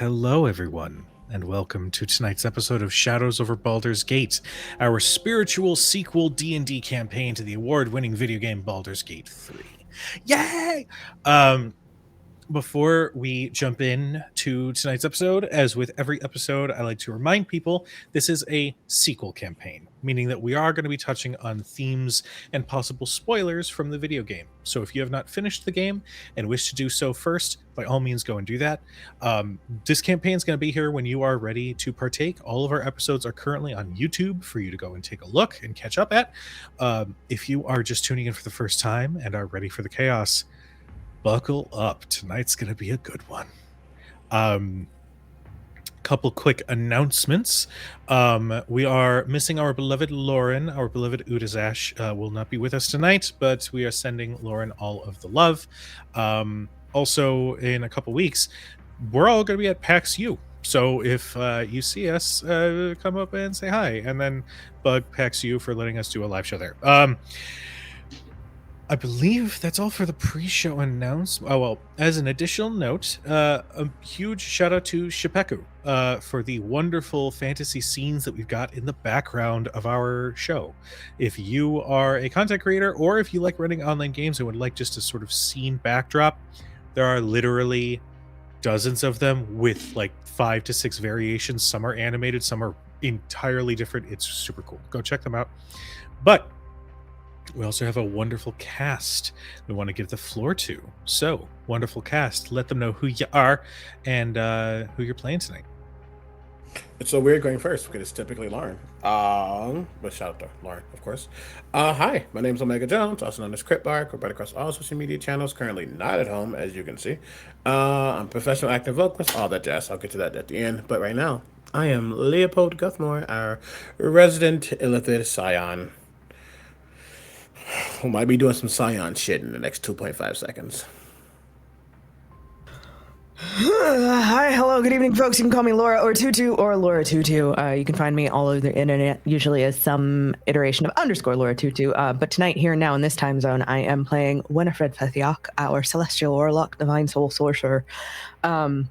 Hello, everyone, and welcome to tonight's episode of Shadows over Baldur's Gate, our spiritual sequel D&D campaign to the award-winning video game Baldur's Gate 3. Yay! Before we jump in to tonight's episode, as with every episode, I like to remind people this is a sequel campaign, meaning that we are going to be touching on themes and possible spoilers from the video game. So if you have not finished the game and wish to do so first, by all means go and do that. This campaign is going to be here when you are ready to partake. All of our episodes are currently on YouTube for you to go and take a look and catch up at. If you are just tuning in for the first time and are ready for the chaos, buckle up. Tonight's going to be a good one. Couple quick announcements. We are missing our beloved Lauren. Our beloved Udazash will not be with us tonight, but we are sending Lauren all of the love. Also, in a couple weeks, we're all going to be at PAX U. So if you see us, come up and say hi, and then bug PAX U for letting us do a live show there. I believe that's all for the pre-show announcement. Oh, well, as an additional note, a huge shout out to Shipeku for the wonderful fantasy scenes that we've got in the background of our show. If you are a content creator or if you like running online games and would like just a sort of scene backdrop, there are literally dozens of them with like 5 to 6 variations. Some are animated, some are entirely different. It's super cool. Go check them out. But we also have a wonderful cast we want to give the floor to. So, wonderful cast, let them know who you are and who you're playing tonight. It's so weird going first because it's typically Lauren. But shout out to Lauren, of course. Hi, my name is Omega Jones, also known as Cryptbark. We're right across all social media channels, currently not at home, as you can see. I'm a professional active vocalist, all that jazz. I'll get to that at the end. But right now, I am Leopold Guthmore, our resident illithid scion, who might be doing some scion shit in the next 2.5 seconds. Hi, hello, good evening, folks. You can call me Laura or Tutu or Laura Tutu. You can find me all over the internet, usually as some iteration of _. Laura Tutu. But tonight, here and now, in this time zone, I am playing Winifred Fethiok, our Celestial Warlock, Divine Soul Sorcerer. Yeah,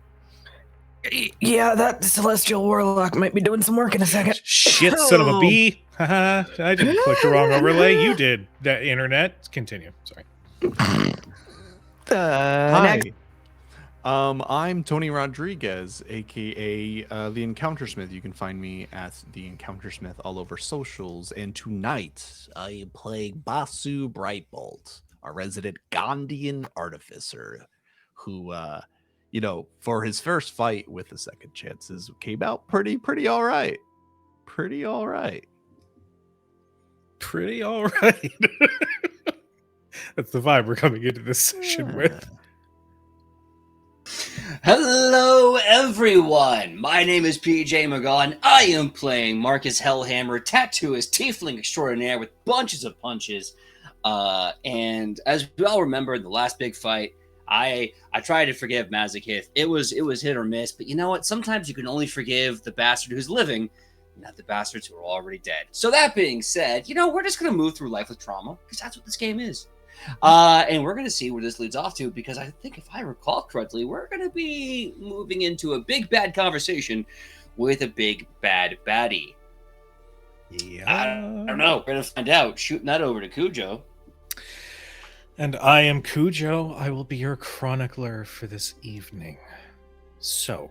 that Celestial Warlock might be doing some work in a second. Shit, son of a bee. I didn't click the wrong overlay. You did. That internet. Continue. Sorry. Hi. Next. I'm Tony Rodriguez, aka the Encountersmith. You can find me at the Encountersmith all over socials. And tonight I am playing Basu Brightbolt, a resident Gandhian artificer, who, for his first fight with the Second Chances, came out pretty all right. Pretty all right. That's the vibe we're coming into this session with. Hello, everyone. My name is PJ McGaw, and I am playing Marcus Hellhammer, tattooist, tiefling extraordinaire with bunches of punches. And as we all remember, in the last big fight, I tried to forgive Mazakith. It was hit or miss, but you know what? Sometimes you can only forgive the bastard who's living, not the bastards who are already dead. So that being said, we're just going to move through life with trauma, because that's what this game is. And we're going to see where this leads off to, because I think if I recall correctly, we're going to be moving into a big bad conversation with a big bad baddie. Yeah. I don't know. We're going to find out. Shooting that over to Cujo. And I am Cujo. I will be your chronicler for this evening. So,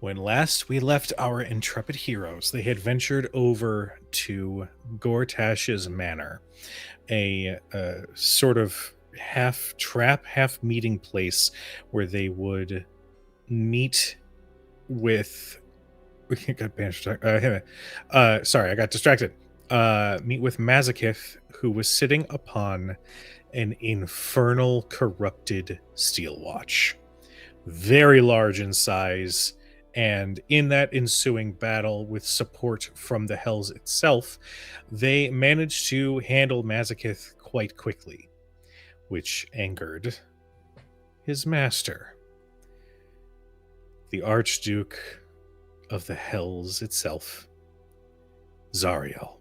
when last we left our intrepid heroes, they had ventured over to Gortash's manor, a sort of half trap, half meeting place where they would meet with. Sorry, I got distracted. Meet with Mazakith, who was sitting upon an infernal corrupted steel watch, very large in size. And in that ensuing battle, with support from the Hells itself, they managed to handle Mazakith quite quickly, which angered his master, the Archduke of the Hells itself, Zariel.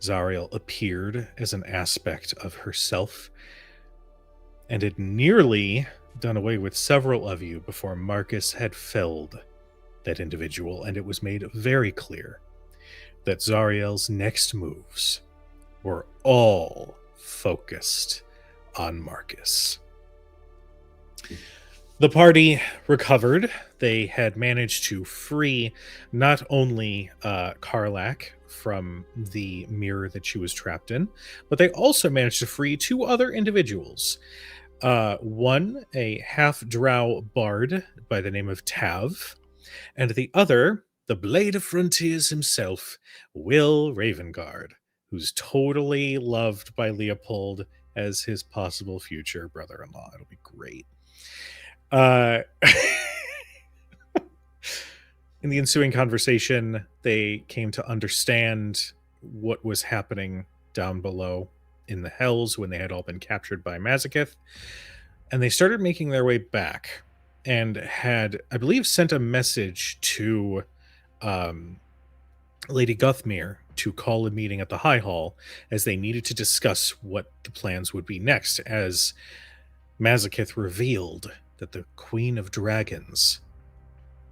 Zariel appeared as an aspect of herself and had nearly done away with several of you before Marcus had felled that individual, and it was made very clear that Zariel's next moves were all focused on Marcus. The party recovered. They had managed to free not only Karlak from the mirror that she was trapped in, but they also managed to free two other individuals. One, a half-drow bard by the name of Tav, and the other, the Blade of Frontiers himself, Will Ravengard, who's totally loved by Leopold as his possible future brother-in-law. It'll be great. In the ensuing conversation, they came to understand what was happening down below in the Hells when they had all been captured by Mazaketh, and they started making their way back and had, I believe, sent a message to Lady Guthmere to call a meeting at the High Hall as they needed to discuss what the plans would be next, as Mazaketh revealed that the Queen of Dragons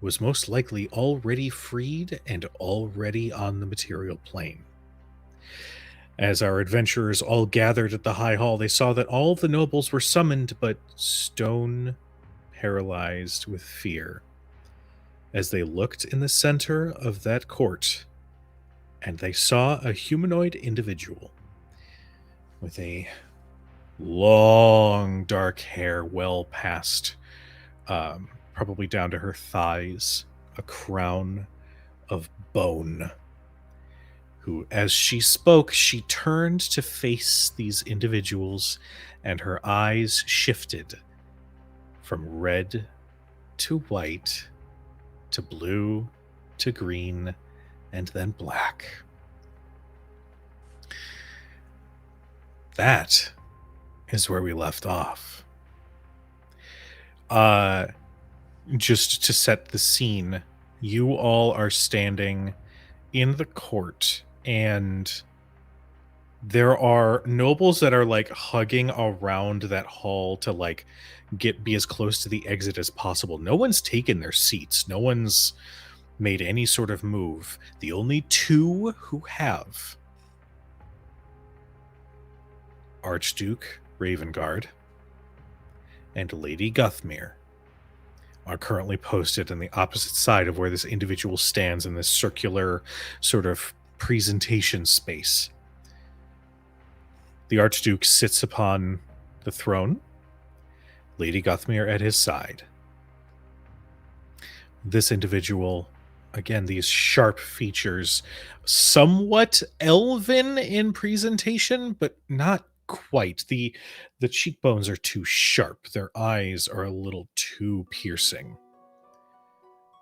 was most likely already freed and already on the material plane. As our adventurers all gathered at the High Hall, they saw that all the nobles were summoned, but stone paralyzed with fear, as they looked in the center of that court, and they saw a humanoid individual with a long dark hair well past probably down to her thighs, a crown of bone, who, as she spoke, she turned to face these individuals, and her eyes shifted from red to white to blue to green and then black. That is where we left off. Just to set the scene, you all are standing in the court, and there are nobles that are like hugging around that hall to like be as close to the exit as possible. No one's taken their seats. No one's made any sort of move. The only two who have, Archduke Ravengard and Lady Guthmere, are currently posted on the opposite side of where this individual stands in this circular sort of presentation space. The Archduke sits upon the throne, Lady Guthmere at his side. This individual, again, these sharp features, somewhat elven in presentation, but not quite. The cheekbones are too sharp. Their eyes are a little too piercing.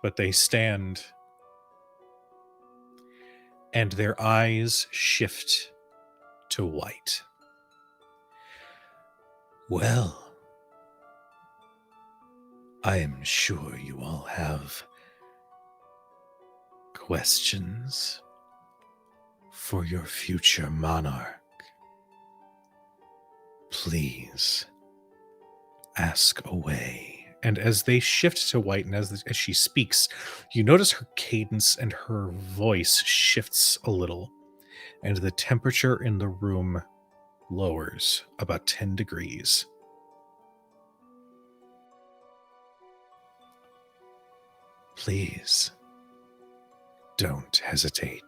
But they stand, and their eyes shift to white. Well, I am sure you all have questions for your future monarch. Please ask away. And as they shift to white, and as she speaks, you notice her cadence and her voice shifts a little, and the temperature in the room lowers about 10 degrees. Please don't hesitate.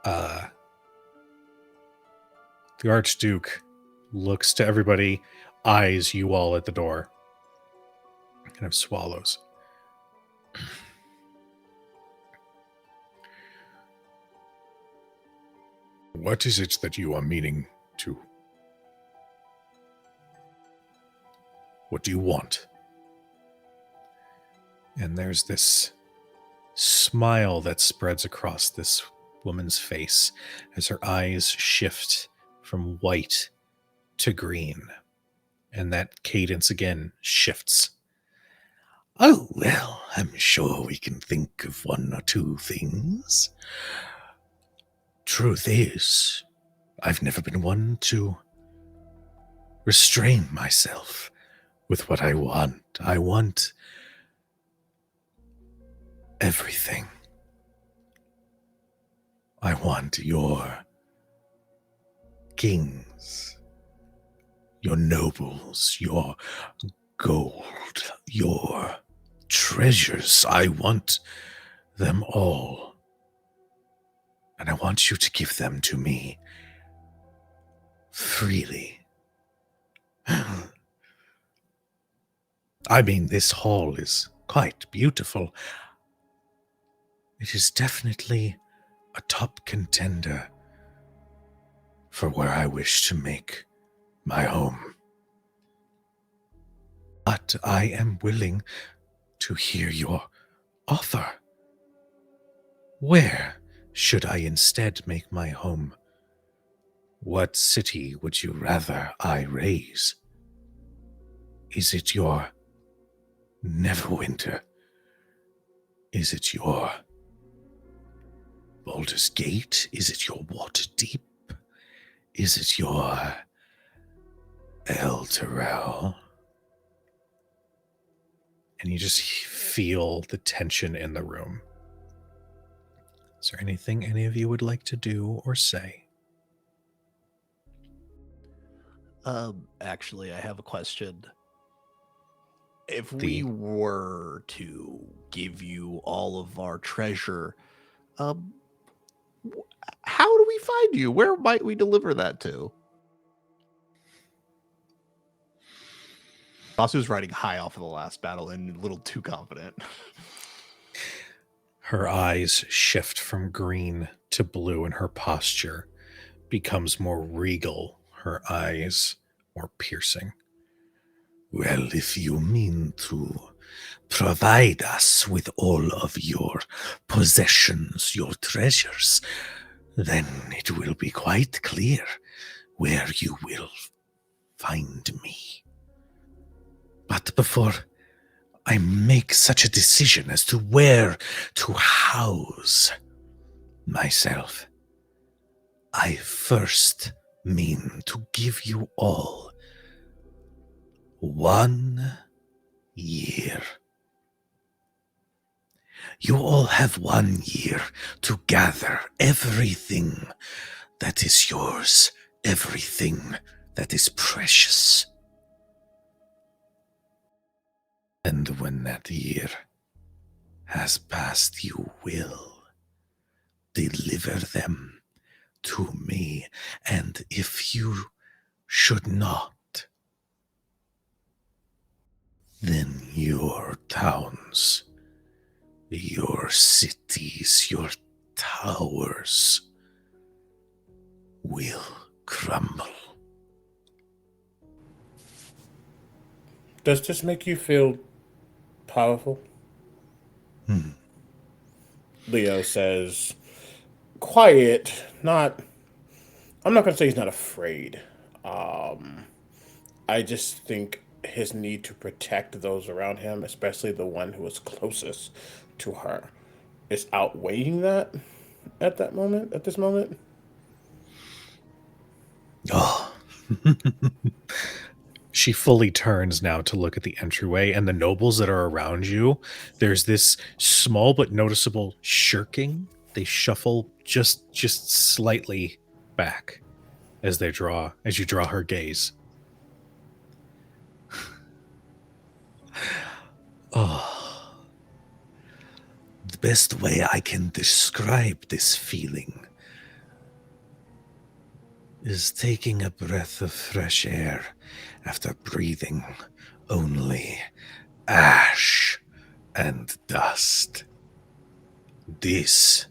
The Archduke looks to everybody, eyes you all at the door, kind of swallows. What is it that you are meaning to? What do you want? And there's this smile that spreads across this woman's face as her eyes shift from white to green. And that cadence again shifts. Oh, well, I'm sure we can think of one or two things. Truth is, I've never been one to restrain myself with what I want. I want everything. I want your kings, your nobles, your gold, your treasures. I want them all. And I want you to give them to me freely. I mean, this hall is quite beautiful. It is definitely a top contender for where I wish to make my home. But I am willing to hear your offer. Where should I instead make my home? What city would you rather I raise? Is it your Neverwinter? Is it your Baldur's Gate? Is it your Waterdeep? Is it your El Terrell? And you just feel the tension in the room. Is there anything any of you would like to do or say? Actually, I have a question. If we were to give you all of our treasure, how do we find you? Where might we deliver that to? Basu's riding high off of the last battle and a little too confident. Her eyes shift from green to blue and her posture becomes more regal, her eyes more piercing. Well, if you mean to provide us with all of your possessions, your treasures, then it will be quite clear where you will find me. But before I make such a decision as to where to house myself, I first mean to give you all 1 year. You all have 1 year to gather everything that is yours, everything that is precious. And when that year has passed, you will deliver them to me. And if you should not, then your towns, your cities, your towers will crumble. Does this make you feel powerful? Leo says, quiet, not... I'm not going to say he's not afraid. I just think his need to protect those around him, especially the one who is closest to her, is outweighing that at this moment. Oh. She fully turns now to look at the entryway and the nobles that are around you. There's this small but noticeable shirking. They shuffle just slightly back as you draw her gaze. Oh. The best way I can describe this feeling is taking a breath of fresh air after breathing only ash and dust. This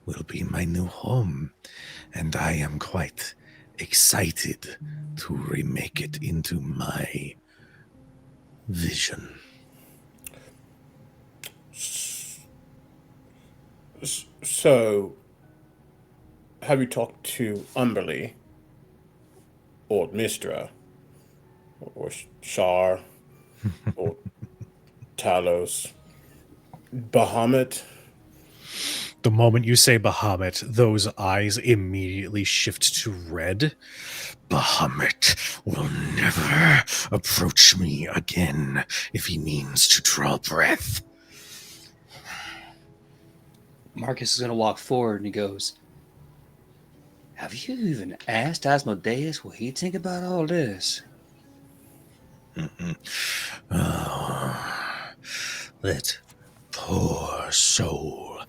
will be my new home, and I am quite excited to remake it into my vision. So, have you talked to Umberly, or Mistra, or Shar, or Talos, Bahamut? The moment you say Bahamut, those eyes immediately shift to red. Bahamut will never approach me again if he means to draw breath. Marcus is going to walk forward and he goes, "Have you even asked Asmodeus what he'd think about all this?" Oh, that poor soul,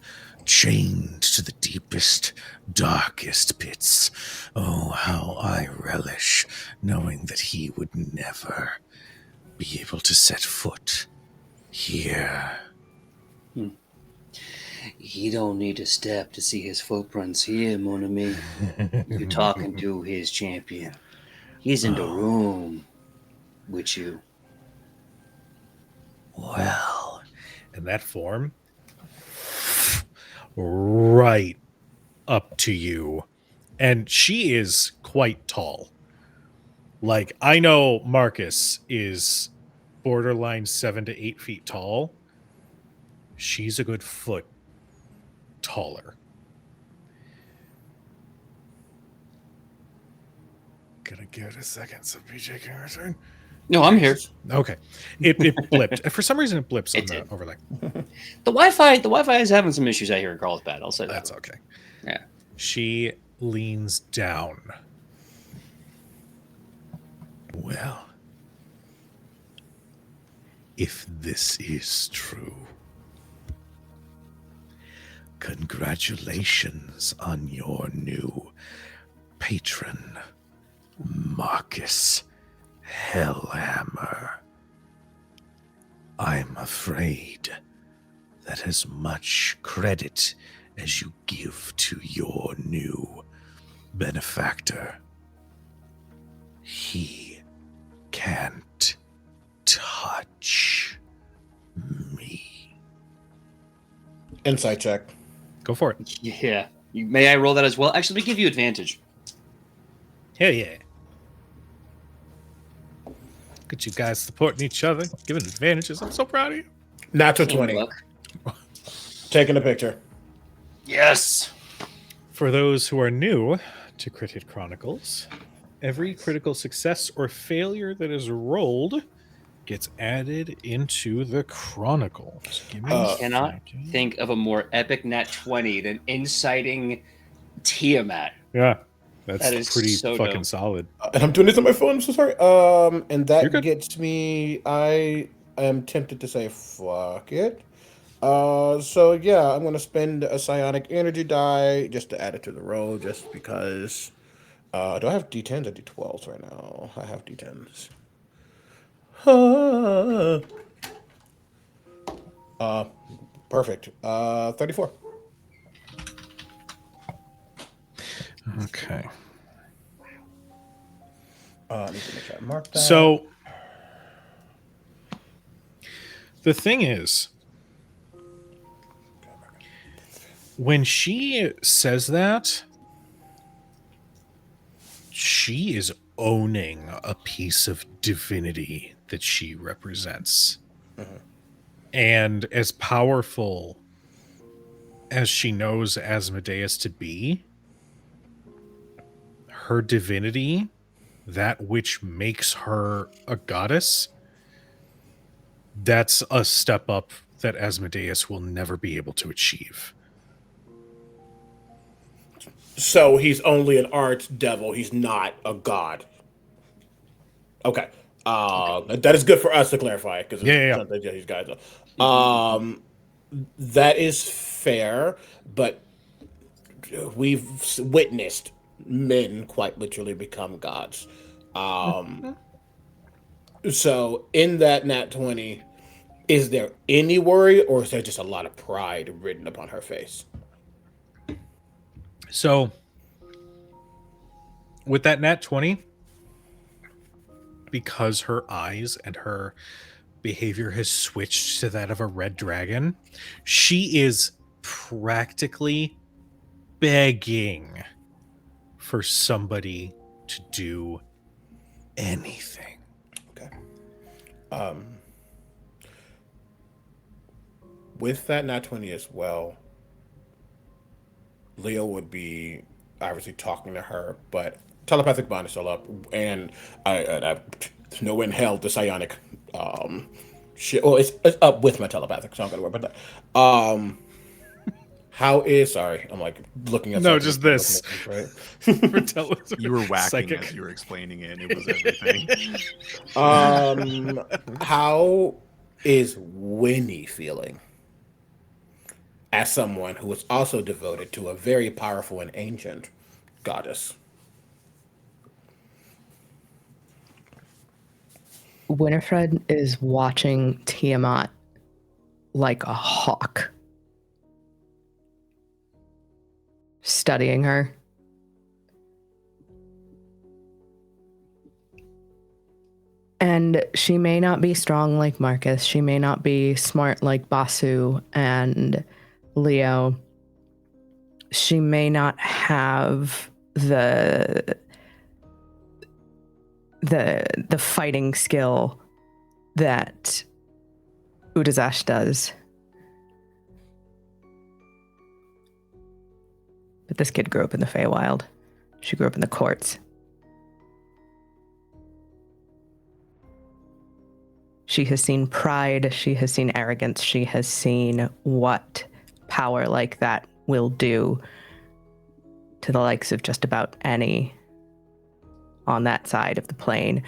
chained to the deepest, darkest pits. Oh, how I relish knowing that he would never be able to set foot here. He don't need to step to see his footprints here, mon ami. You're talking to his champion. He's in the room with you. Well, and that form, right up to you. And she is quite tall. Like, I know Marcus is borderline 7 to 8 feet tall. She's a good foot taller. Gonna give it a second so PJ can return. No, I'm here. Okay. It blipped. For some reason it blips on It the did. overlay. The Wi-Fi is having some issues out here in Carlsbad. I'll say that. That's okay. Yeah. She leans down. Well, if this is true, congratulations on your new patron, Marcus Hellhammer. I'm afraid that as much credit as you give to your new benefactor, he can't touch me. Insight check. Go for it. Yeah. May I roll that as well? Actually, let me give you advantage. Hell yeah. Look at you guys supporting each other, giving advantages. I'm so proud of you. Natural 20. Look. Taking a picture. Yes. For those who are new to Crit Hit Chronicles, every critical success or failure that is rolled gets added into the Chronicles. Give me a Cannot second. think of a more epic nat 20 than inciting Tiamat. Yeah, that's That is pretty so fucking dope. solid. And I'm doing this on my phone. I'm so sorry. And You're that good. gets me. I am tempted to say fuck it. So yeah, I'm gonna spend a psionic energy die just to add it to the roll, just because. Do I have D10s or D12s right now? I have D10s. Perfect. 34. Okay. I need to make sure I mark that. So the thing is, when she says that, she is owning a piece of divinity that she represents. And as powerful as she knows Asmodeus to be, her divinity, that which makes her a goddess, that's a step up that Asmodeus will never be able to achieve. So he's only an archdevil. He's not a god. Okay. That is good for us to clarify because Yeah. sometimes these guys. That is fair, but we've witnessed men quite literally become gods. So in that nat 20, is there any worry, or is there just a lot of pride written upon her face? So, with that nat 20, because her eyes and her behavior has switched to that of a red dragon, she is practically begging for somebody to do anything. Okay. With that nat 20 as well, Leo would be obviously talking to her, but telepathic bond is still up, and there's no way in hell the psionic shit. Well, it's up with my telepathic, so I'm gonna worry about that. How is sorry? I'm like looking at No, something, just this. right? You were whacking Psychic. as you were explaining it. It was everything. How is Winnie feeling as someone who is also devoted to a very powerful and ancient goddess? Winifred is watching Tiamat like a hawk, studying her. And she may not be strong like Marcus. She may not be smart like Basu and Leo. She may not have the fighting skill that Udazash does. But this kid grew up in the Feywild. She grew up in the courts. She has seen pride, she has seen arrogance, she has seen what power like that will do to the likes of just about any on that side of the plane.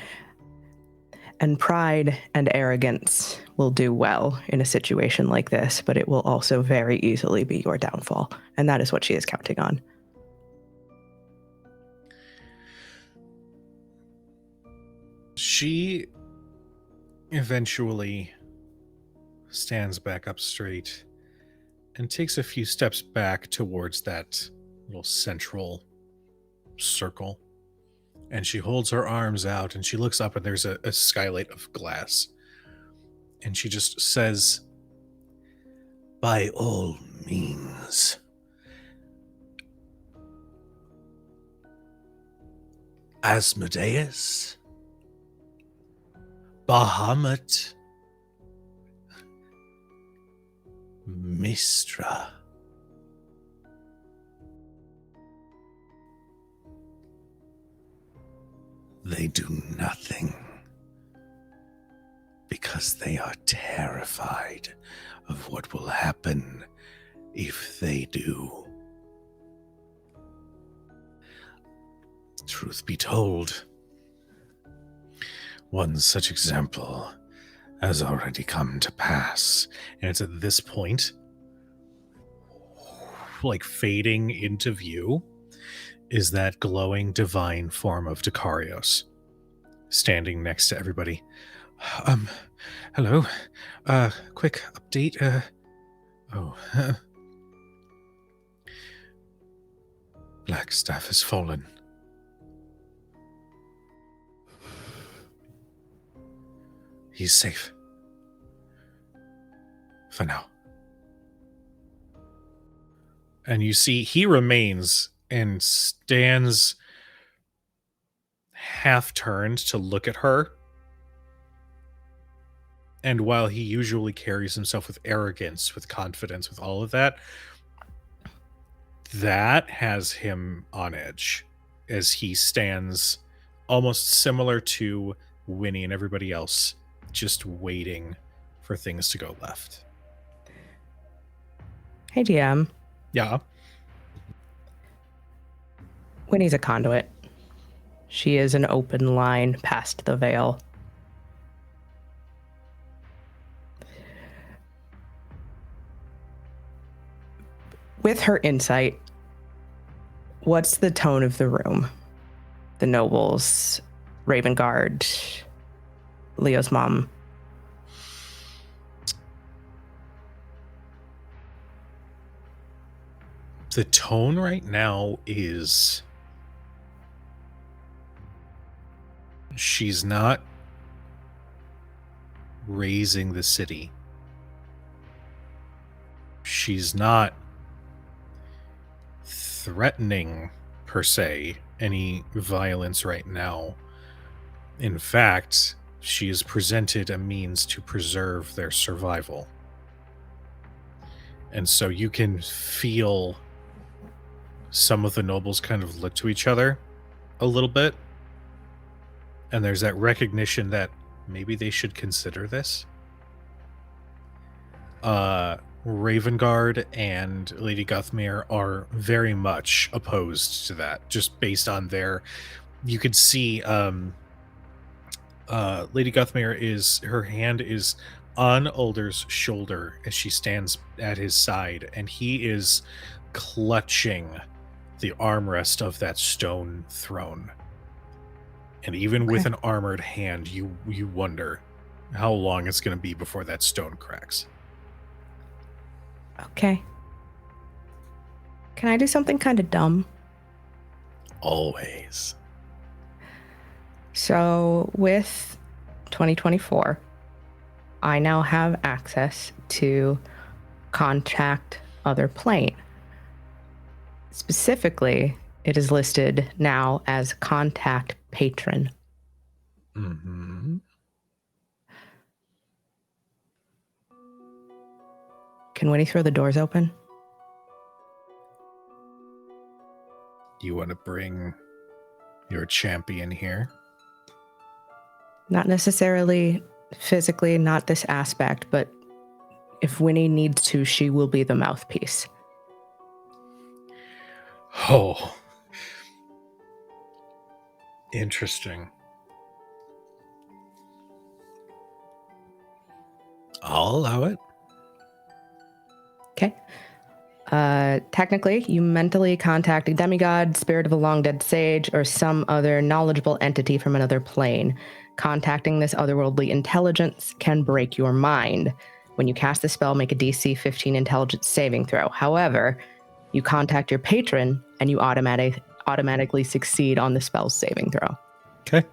And pride and arrogance will do well in a situation like this, but it will also very easily be your downfall. And that is what she is counting on. She eventually stands back up straight and takes a few steps back towards that little central circle. And she holds her arms out and she looks up and there's a skylight of glass. And she just says, "By all means, Asmodeus, Bahamut, Mistra, they do nothing because they are terrified of what will happen if they do. Truth be told, one such example has already come to pass, and it's at this point, like fading into view, is that glowing divine form of Dicarios, standing next to everybody. Hello. Quick update. Blackstaff has fallen. He's safe. For now. And you see he remains and stands half turned to look at her. And while he usually carries himself with arrogance, with confidence, with all of that, that has him on edge as he stands almost similar to Winnie and everybody else, just waiting for things to go left. Hey, DM. Yeah. Winnie's a conduit. She is an open line past the veil. With her insight, what's the tone of the room? The nobles, Raven Guard, Leo's mom. The tone right now is she's not raising the city. She's not threatening, per se, any violence right now. In fact, she has presented a means to preserve their survival. And so you can feel some of the nobles kind of look to each other a little bit. And there's that recognition that maybe they should consider this. Ravengard and Lady Guthmere are very much opposed to that, just based on their... You could see Lady Guthmere her hand is on Alder's shoulder as she stands at his side, and he is clutching the armrest of that stone throne. And even with an armored hand, you wonder how long it's going to be before that stone cracks. Okay. Can I do something kind of dumb? Always. So with 2024, I now have access to contact other plane. Specifically, it is listed now as contact patron. Mm-hmm. Can Winnie throw the doors open? You want to bring your champion here? Not necessarily physically, not this aspect, but if Winnie needs to, she will be the mouthpiece. Oh. Interesting. I'll allow it. Okay. Technically, you mentally contact a demigod, spirit of a long dead sage, or some other knowledgeable entity from another plane. Contacting this otherworldly intelligence can break your mind. When you cast the spell, make a DC 15 intelligence saving throw. However, you contact your patron, and you automatically succeed on the spell's saving throw. Okay.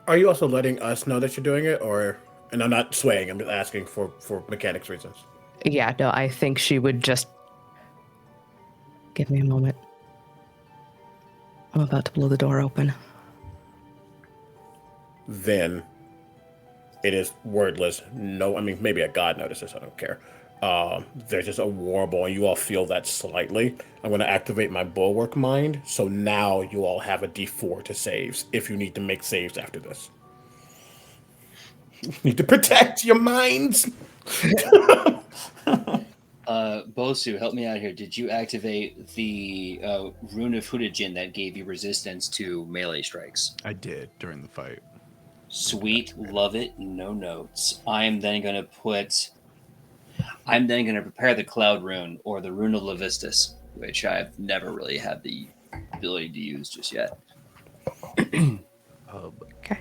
Are you also letting us know that you're doing it, or? And I'm not swaying. I'm just asking for mechanics reasons. Yeah, no, I think she would just... Give me a moment. I'm about to blow the door open. Then it is wordless. No, I mean, maybe a god notices. I don't care. There's just a warble, and you all feel that slightly. I'm going to activate my bulwark mind, so now you all have a D4 to saves if you need to make saves after this. You need to protect your minds. Bosu, help me out here. Did you activate the Rune of Hudajin that gave you resistance to melee strikes? I did during the fight. Sweet, love it, no notes. I'm then going to prepare the Cloud Rune, or the Rune of Levistus, which I've never really had the ability to use just yet. Okay.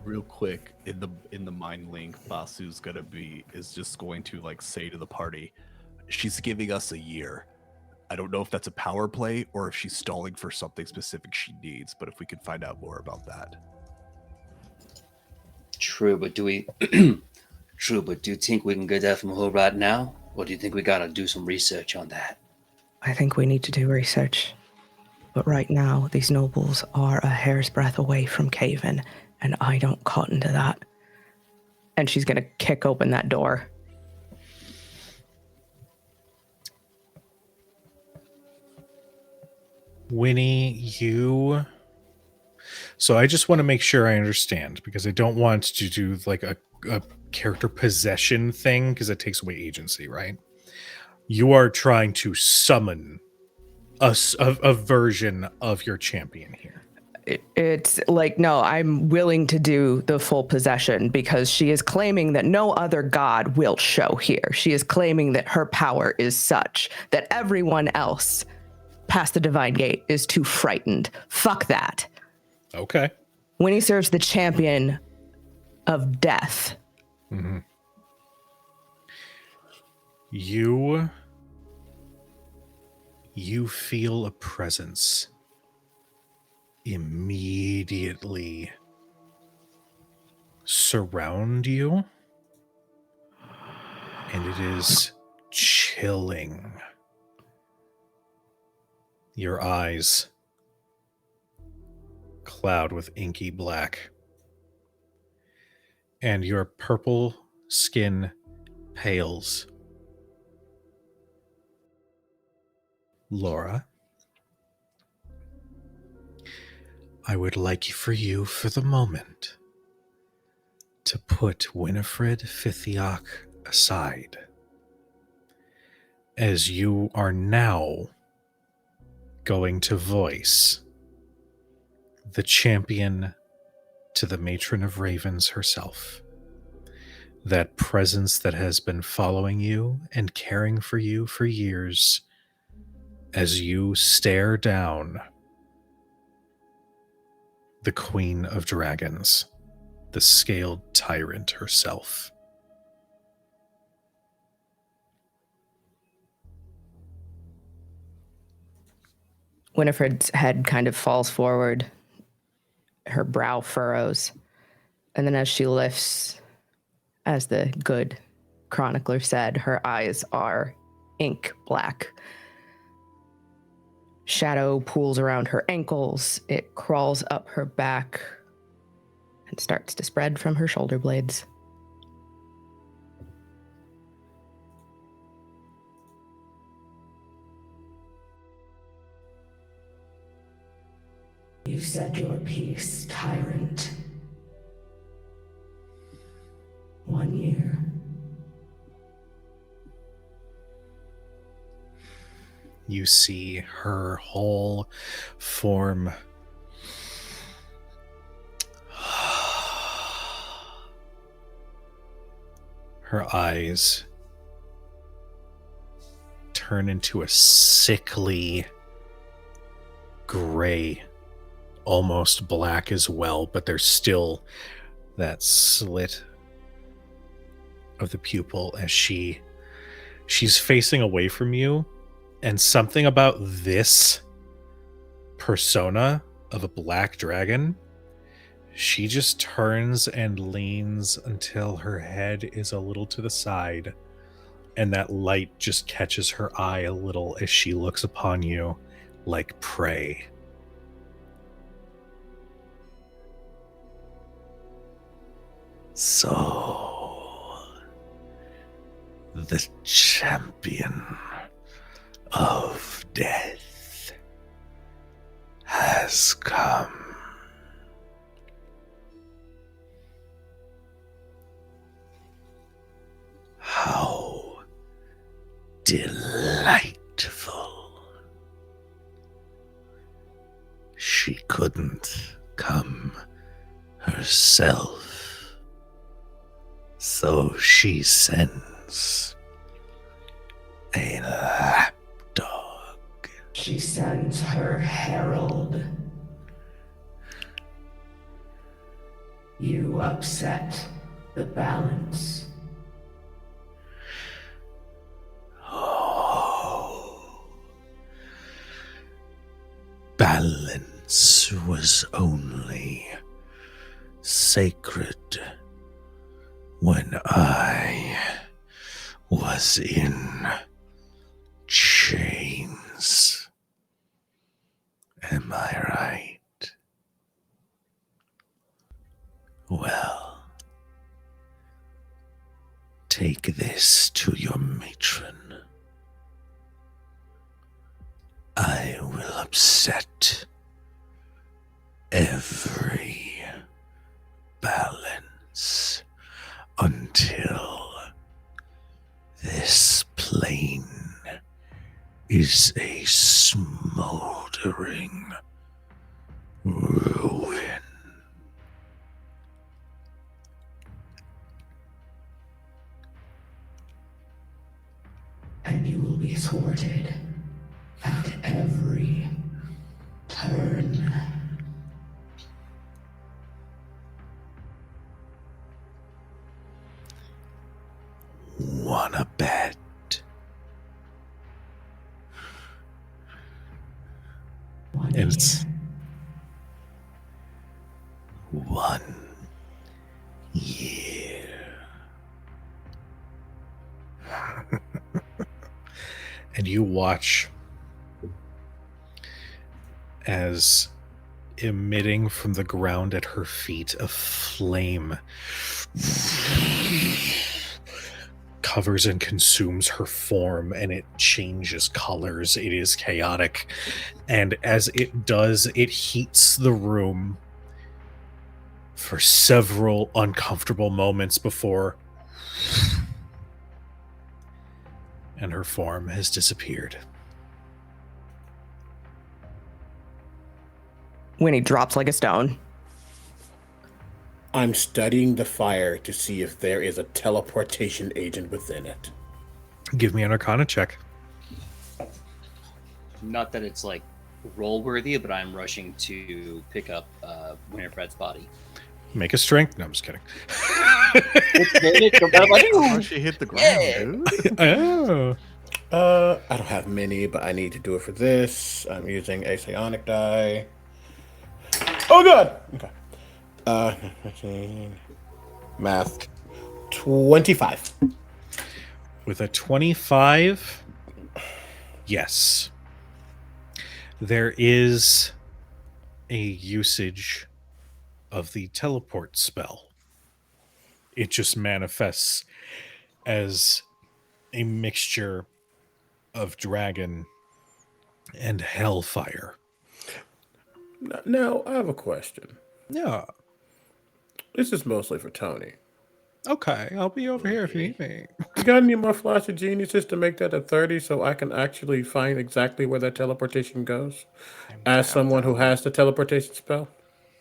Real quick, in the mind link, Basu's is just going to like say to the party, she's giving us a year. I don't know if that's a power play or if she's stalling for something specific she needs, but if we could find out more about that. True, but do you think we can get that from her right now? Or do you think we gotta do some research on that? I think we need to do research. But right now, these nobles are a hair's breadth away from cave-in, and I don't cotton to that. And she's going to kick open that door. Winnie, you... So I just want to make sure I understand, because I don't want to do like a character possession thing, because it takes away agency, right? You are trying to summon a version of your champion here. It's like, no, I'm willing to do the full possession, because she is claiming that no other god will show here. She is claiming that her power is such that everyone else past the divine gate is too frightened. Fuck that. Okay. Winnie serves the champion of death. Mm-hmm. You feel a presence immediately surround you, and it is chilling. Your eyes cloud with inky black, and your purple skin pales Laura, I would like for you, for the moment, to put Winifred Fithiok aside, as you are now going to voice the champion to the Matron of Ravens herself. That presence that has been following you and caring for you for years as you stare down the Queen of Dragons, the Scaled Tyrant herself. Winifred's head kind of falls forward. Her brow furrows. And then as she lifts, as the good chronicler said, her eyes are ink black. Shadow pools around her ankles. It crawls up her back and starts to spread from her shoulder blades. You said your piece, tyrant. 1 year. You see her whole form her eyes turn into a sickly gray, almost black as well, but there's still that slit of the pupil as she's facing away from you. And something about this persona of a black dragon, she just turns and leans until her head is a little to the side, and that light just catches her eye a little as she looks upon you like prey. So, the champion of death has come. How delightful. She couldn't come herself, so she sends a lapdog. She sends her herald. You upset the balance. Oh. Balance was only sacred when I was in chains. Am I right? Well, take this to your matron. I will upset every balance until this plane is a smoldering ruin. And you will be thwarted at every turn. Wanna bet? It's 1 year. And you watch as emitting from the ground at her feet a flame covers and consumes her form, and it changes colors. It is chaotic. And as it does, it heats the room for several uncomfortable moments before... and her form has disappeared. Winnie drops like a stone. I'm studying the fire to see if there is a teleportation agent within it. Give me an Arcana check. Not that it's like roll worthy, but I'm rushing to pick up Winifred's body. Make a strength. No, I'm just kidding. Oh, she hit the ground, dude. Oh. I don't have many, but I need to do it for this. I'm using a psionic die. Oh god! Okay. 15, math. 25. With a 25, yes. There is a usage of the teleport spell. It just manifests as a mixture of dragon and hellfire. Now, I have a question. Yeah. This is mostly for Tony. Okay, I'll be over here if you need me. You got any more Flash of Geniuses to make that a 30 so I can actually find exactly where that teleportation goes? As someone who has the teleportation spell?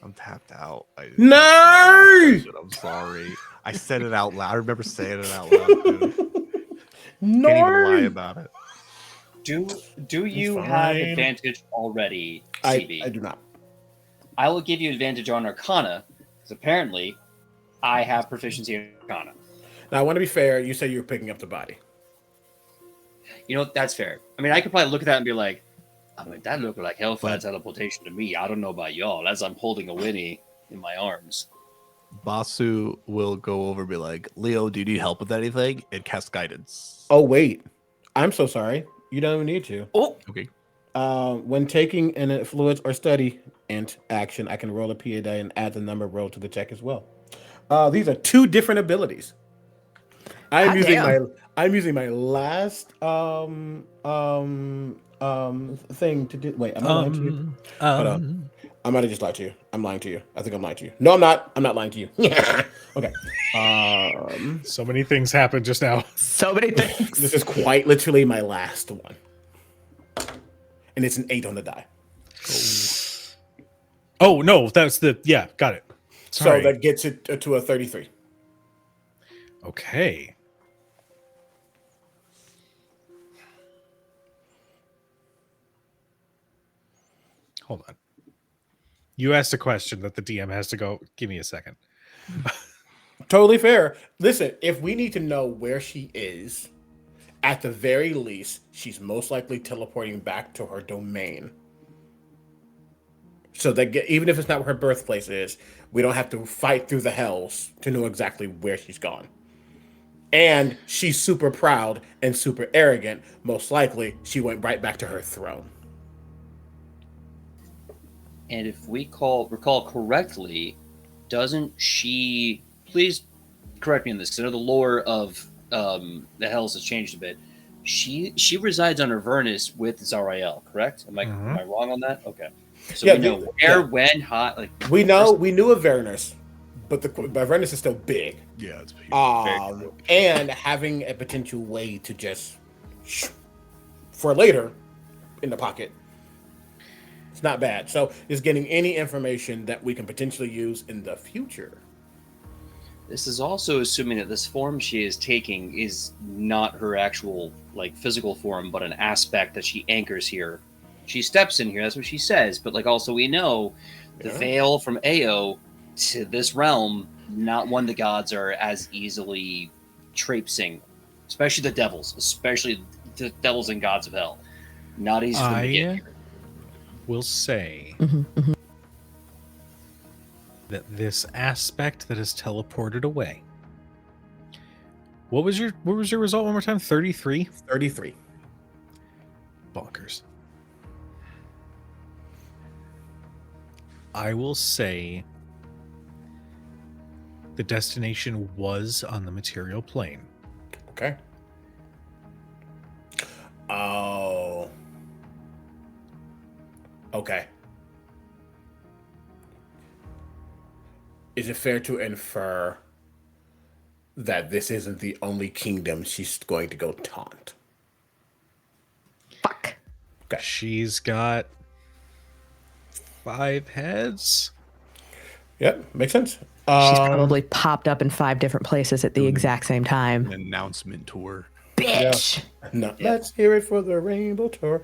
I'm tapped out. No! I'm sorry. I said it out loud. I remember saying it out loud, dude. No! Can't even lie about it. Do you have advantage already, CB? I do not. I will give you advantage on Arcana, because apparently I have proficiency in Arcana. Now, I want to be fair. You say you're picking up the body. You know, that's fair. I mean, I could probably look at that and be like, I mean, that looked like hellfire teleportation to me. I don't know about y'all, as I'm holding a Winnie in my arms. Basu will go over and be like, Leo, do you need help with anything? And cast guidance. Oh, wait. I'm so sorry. You don't even need to. Oh, Okay. When taking an influence or study int action, I can roll a PA die and add the number rolled to the check as well. These are two different abilities. I'm using my last thing to do. Wait, am I lying to you? Hold on. I might have just lied to you. I'm lying to you. I think I'm lying to you. No, I'm not. I'm not lying to you. Okay. So many things happened just now. So many things. This is quite literally my last one. And it's an 8 on the die. Oh, no, that's the... Yeah, got it. Sorry. So that gets it to a 33. Okay. Hold on. You asked a question that the DM has to go. Give me a second. Totally fair. Listen, if we need to know where she is, at the very least, she's most likely teleporting back to her domain. So that even if it's not where her birthplace is, we don't have to fight through the hells to know exactly where she's gone. And she's super proud and super arrogant. Most likely, she went right back to her throne. and if we recall correctly, doesn't she? Please correct me on this, because I know the lore of the Hells has changed a bit. She resides on Avernus with Zarael, correct? Am I wrong on that? Okay. So Yeah, we know where, when, hot. Like we knew Avernus, but Avernus is still big. Yeah, it's huge. And having a potential way to just for later in the pocket. It's not bad. So just getting any information that we can potentially use in the future. This is also assuming that this form she is taking is not her actual physical form, but an aspect that she anchors here. She steps in here, that's what she says, but also we know the veil from Ao to this realm, not one of the gods are as easily traipsing, especially the devils, especially the devils and gods of hell. Not easy for them to get here. Will say that this aspect that is teleported away. What was your result one more time? 33? 33. Bonkers. I will say the destination was on the material plane. Okay. Oh. Okay. Is it fair to infer that this isn't the only kingdom she's going to go taunt? Fuck. Okay. She's got 5 heads. Yep, makes sense. She's probably popped up in 5 different places at the exact same An time. announcement tour. Bitch. No, let's hear it for the Rainbow Tour.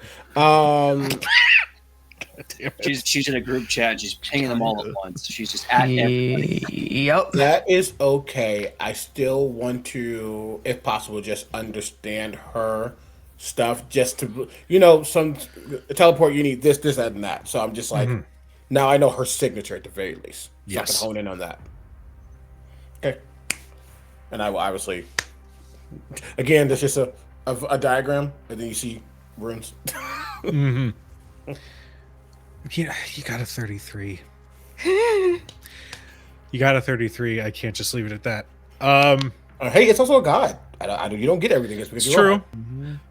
She's in a group chat. And she's pinging them all at once. She's just at everybody. Yep. That is okay. I still want to, if possible, just understand her stuff. Just to, some teleport. You need this, that, and that. So I'm just like, now I know her signature at the very least. So Yes. I can hone in on that. Okay. And I will obviously, again, there's just a diagram, and then you see runes. Mm-hmm. Yeah, you got a 33. You got a 33. I can't just leave it at that. Hey, it's also a god. You don't get everything. It's It's true.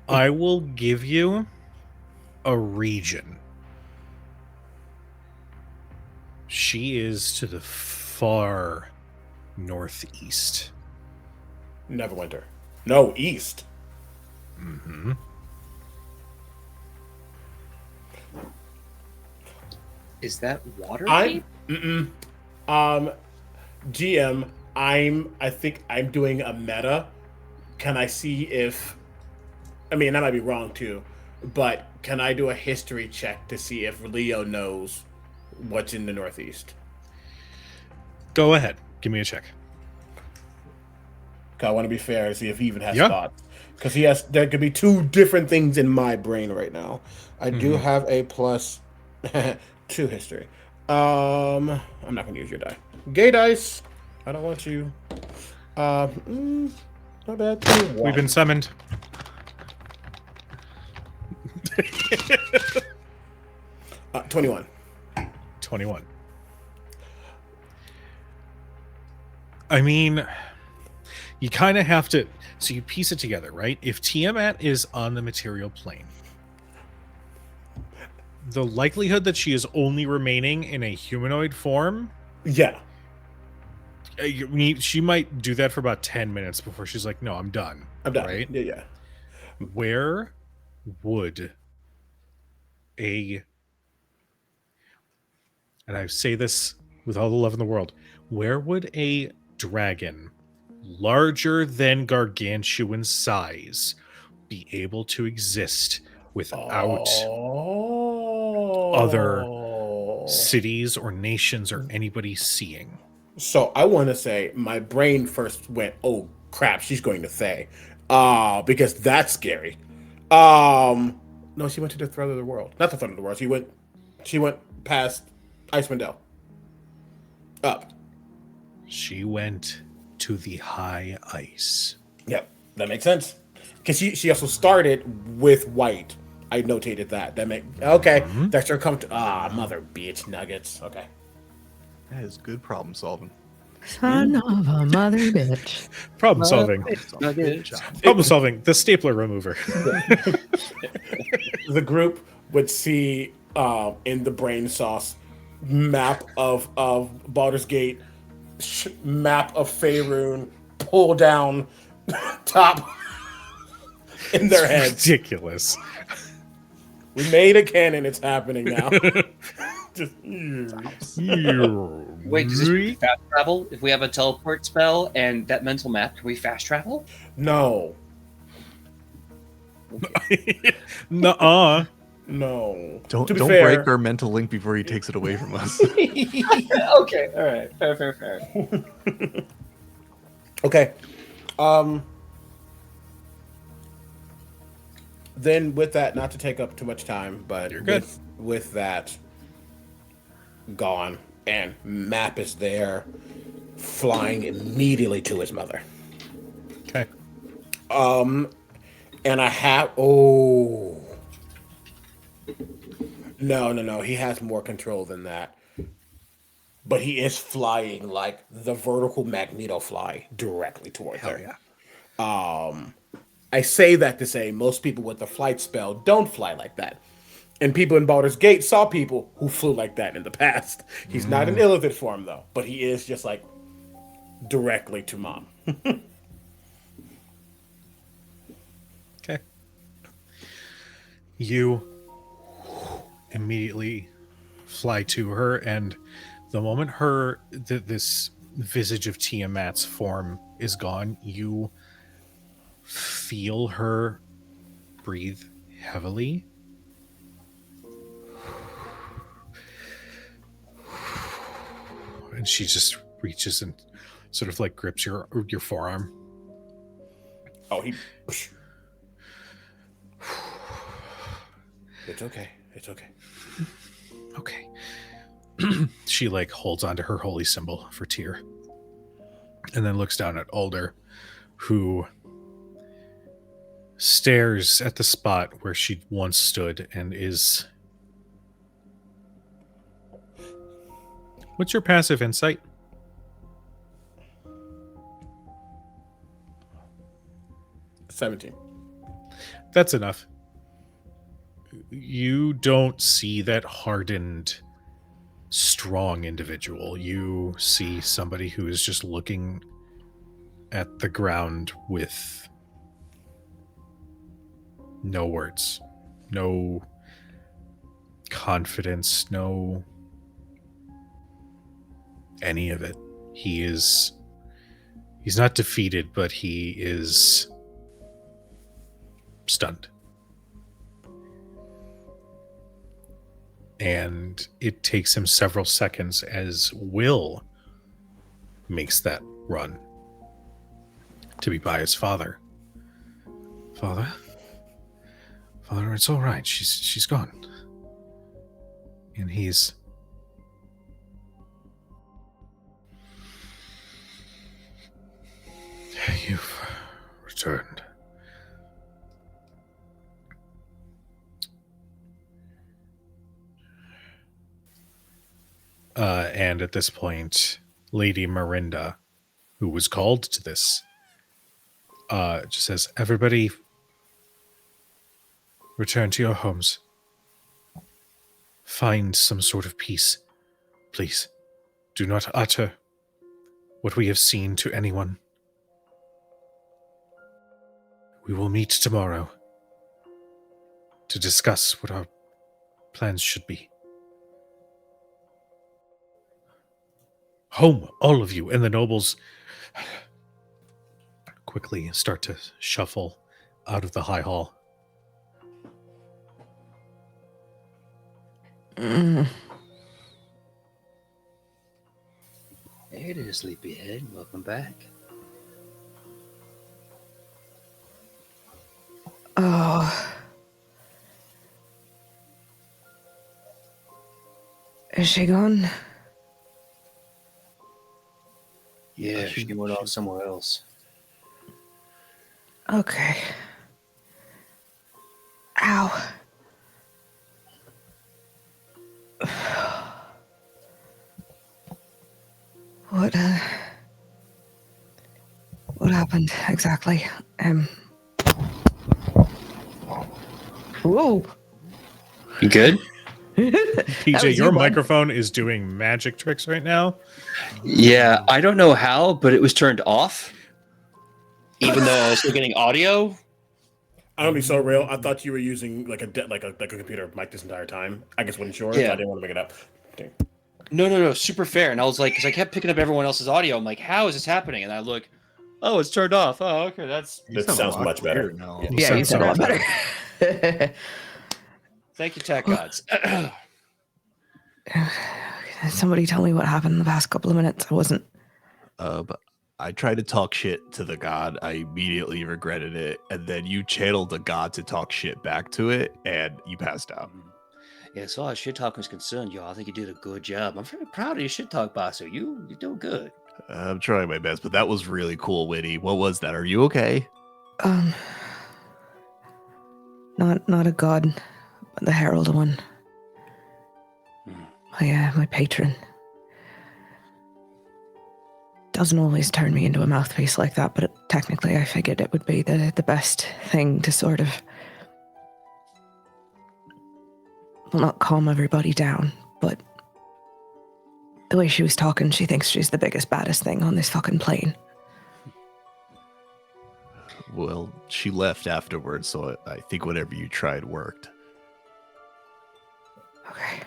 I will give you a region. She is to the far northeast. Neverwinter. No, east. Mm-hmm. Is that water? GM, I think I'm doing a meta. Can I see if, I mean, I might be wrong too, but can I do a history check to see if Leo knows what's in the Northeast? Go ahead. Give me a check. 'Cause I want to be fair and see if he even has Yeah. thoughts. Because there could be 2 different things in my brain right now. I do have a plus 2 history. I'm not going to use your die. Gay dice. I don't want you. Not bad. We've been summoned. 21. 21. I mean, you kind of have to, so you piece it together, right? If Tiamat is on the material plane, the likelihood that she is only remaining in a humanoid form, Yeah. she might do that for about 10 minutes before she's like, no, I'm done. I'm done. Right? Yeah. Where would and I say this with all the love in the world, where would a dragon larger than gargantuan size be able to exist without other cities or nations or anybody seeing? So I want to say my brain first went, oh crap, she's going to Thay. Because that's scary. No, she went to the Throne of the World. Not the Throne of the World. She went past Icewind Dale. Up. She went to the high ice. Yep, that makes sense. Because she also started with white. I notated that. Okay. That's her come to mother bitch nuggets. Okay. That is good problem solving. Son of a mother bitch. Problem solving. Good job. Problem solving. The stapler remover. The group would see in the brain sauce map of Baldur's Gate, map of Faerun, pull down top in their heads. Ridiculous. We made a cannon. It's happening now. Just Wait, does this fast travel? If we have a teleport spell and that mental map, can we fast travel? no. Nuh-uh. No. Don't To be fair, break our mental link before he takes it away from us. Okay, all right, fair. Okay. Then with that, not to take up too much time, but You're good. With that gone, and Map is there, flying immediately to his mother. Okay. And I have no, he has more control than that. But he is flying like the vertical magneto fly directly towards Hell her. yeah. I say that to say most people with the flight spell don't fly like that. And people in Baldur's Gate saw people who flew like that in the past. He's not an illithid form, though, but he is just like directly to mom. Okay. You immediately fly to her, and the moment this visage of Tiamat's form is gone, you feel her breathe heavily. And she just reaches and sort of like grips your forearm. Oh, It's okay. It's okay. Okay. She like holds onto her holy symbol for Tyr, and then looks down at Alder, who stares at the spot where she once stood and is... What's your passive insight? $17. That's enough. You don't see that hardened, strong individual. You see somebody who is just looking at the ground with no words, no confidence, no any of it. He's not defeated, but he is stunned. And it takes him several seconds as Will makes that run to be by his father. Father, it's all right. She's gone. And he's... You've returned. And at this point, Lady Mirinda, who was called to this, just says, everybody return to your homes. Find some sort of peace. Please, do not utter what we have seen to anyone. We will meet tomorrow to discuss what our plans should be. Home, all of you. And the nobles quickly start to shuffle out of the high hall. Hey there, sleepyhead. Welcome back. Oh. Is she gone? Yeah, she went off somewhere else. Okay. Ow. What happened exactly? Whoa. You good? PJ, your microphone is doing magic tricks right now. Yeah, I don't know how, but it was turned off. Even though I was still getting audio. I'm gonna be so real. I thought you were using like a computer mic this entire time. I just wasn't sure. Yeah. So I didn't want to make it up. Dang. No, super fair. And I was like, because I kept picking up everyone else's audio. I'm like, how is this happening? And I look, oh, it's turned off. Oh, okay, That sounds much better. now. Yeah, you sound a lot better. Thank you, tech gods. Somebody tell me what happened in the past couple of minutes. I wasn't. But I tried to talk shit to the god. I immediately regretted it. And then you channeled the god to talk shit back to it, and you passed out. Yeah, as far as shit talking is concerned, y'all, I think you did a good job. I'm very proud of your shit talk, Basu. You're doing good. I'm trying my best, but that was really cool, Winnie. What was that? Are you okay? Not a god, but the herald one. My patron doesn't always turn me into a mouthpiece like that, but technically I figured it would be the best thing to sort of, well, not calm everybody down, but the way she was talking, she thinks she's the biggest, baddest thing on this fucking plane. Well, she left afterwards, so I think whatever you tried worked. Okay.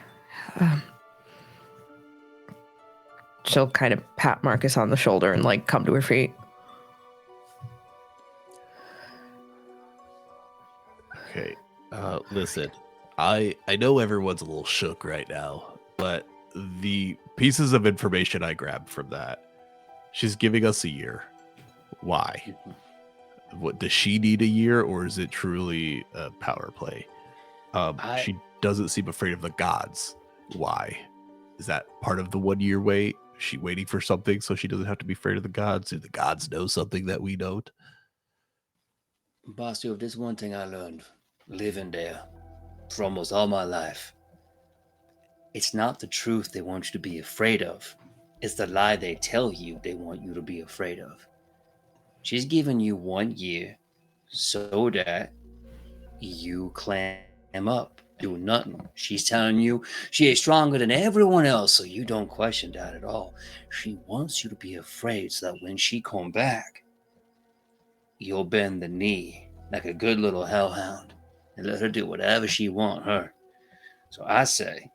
She'll kind of pat Marcus on the shoulder and like come to her feet. Okay. Listen, I know everyone's a little shook right now, but the pieces of information I grabbed from that, she's giving us a year. Why? What does she need a year, or is it truly a power play? She doesn't seem afraid of the gods. Why? Is that part of the 1 year wait? Is she waiting for something so she doesn't have to be afraid of the gods? Do the gods know something that we don't? Basu, there's one thing I learned living there for almost all my life. It's not the truth they want you to be afraid of. It's the lie they tell you they want you to be afraid of. She's giving you 1 year so that you clam up, do nothing. She's telling you she is stronger than everyone else, so you don't question that at all. She wants you to be afraid so that when she come back, you'll bend the knee like a good little hellhound and let her do whatever she want her. So I say,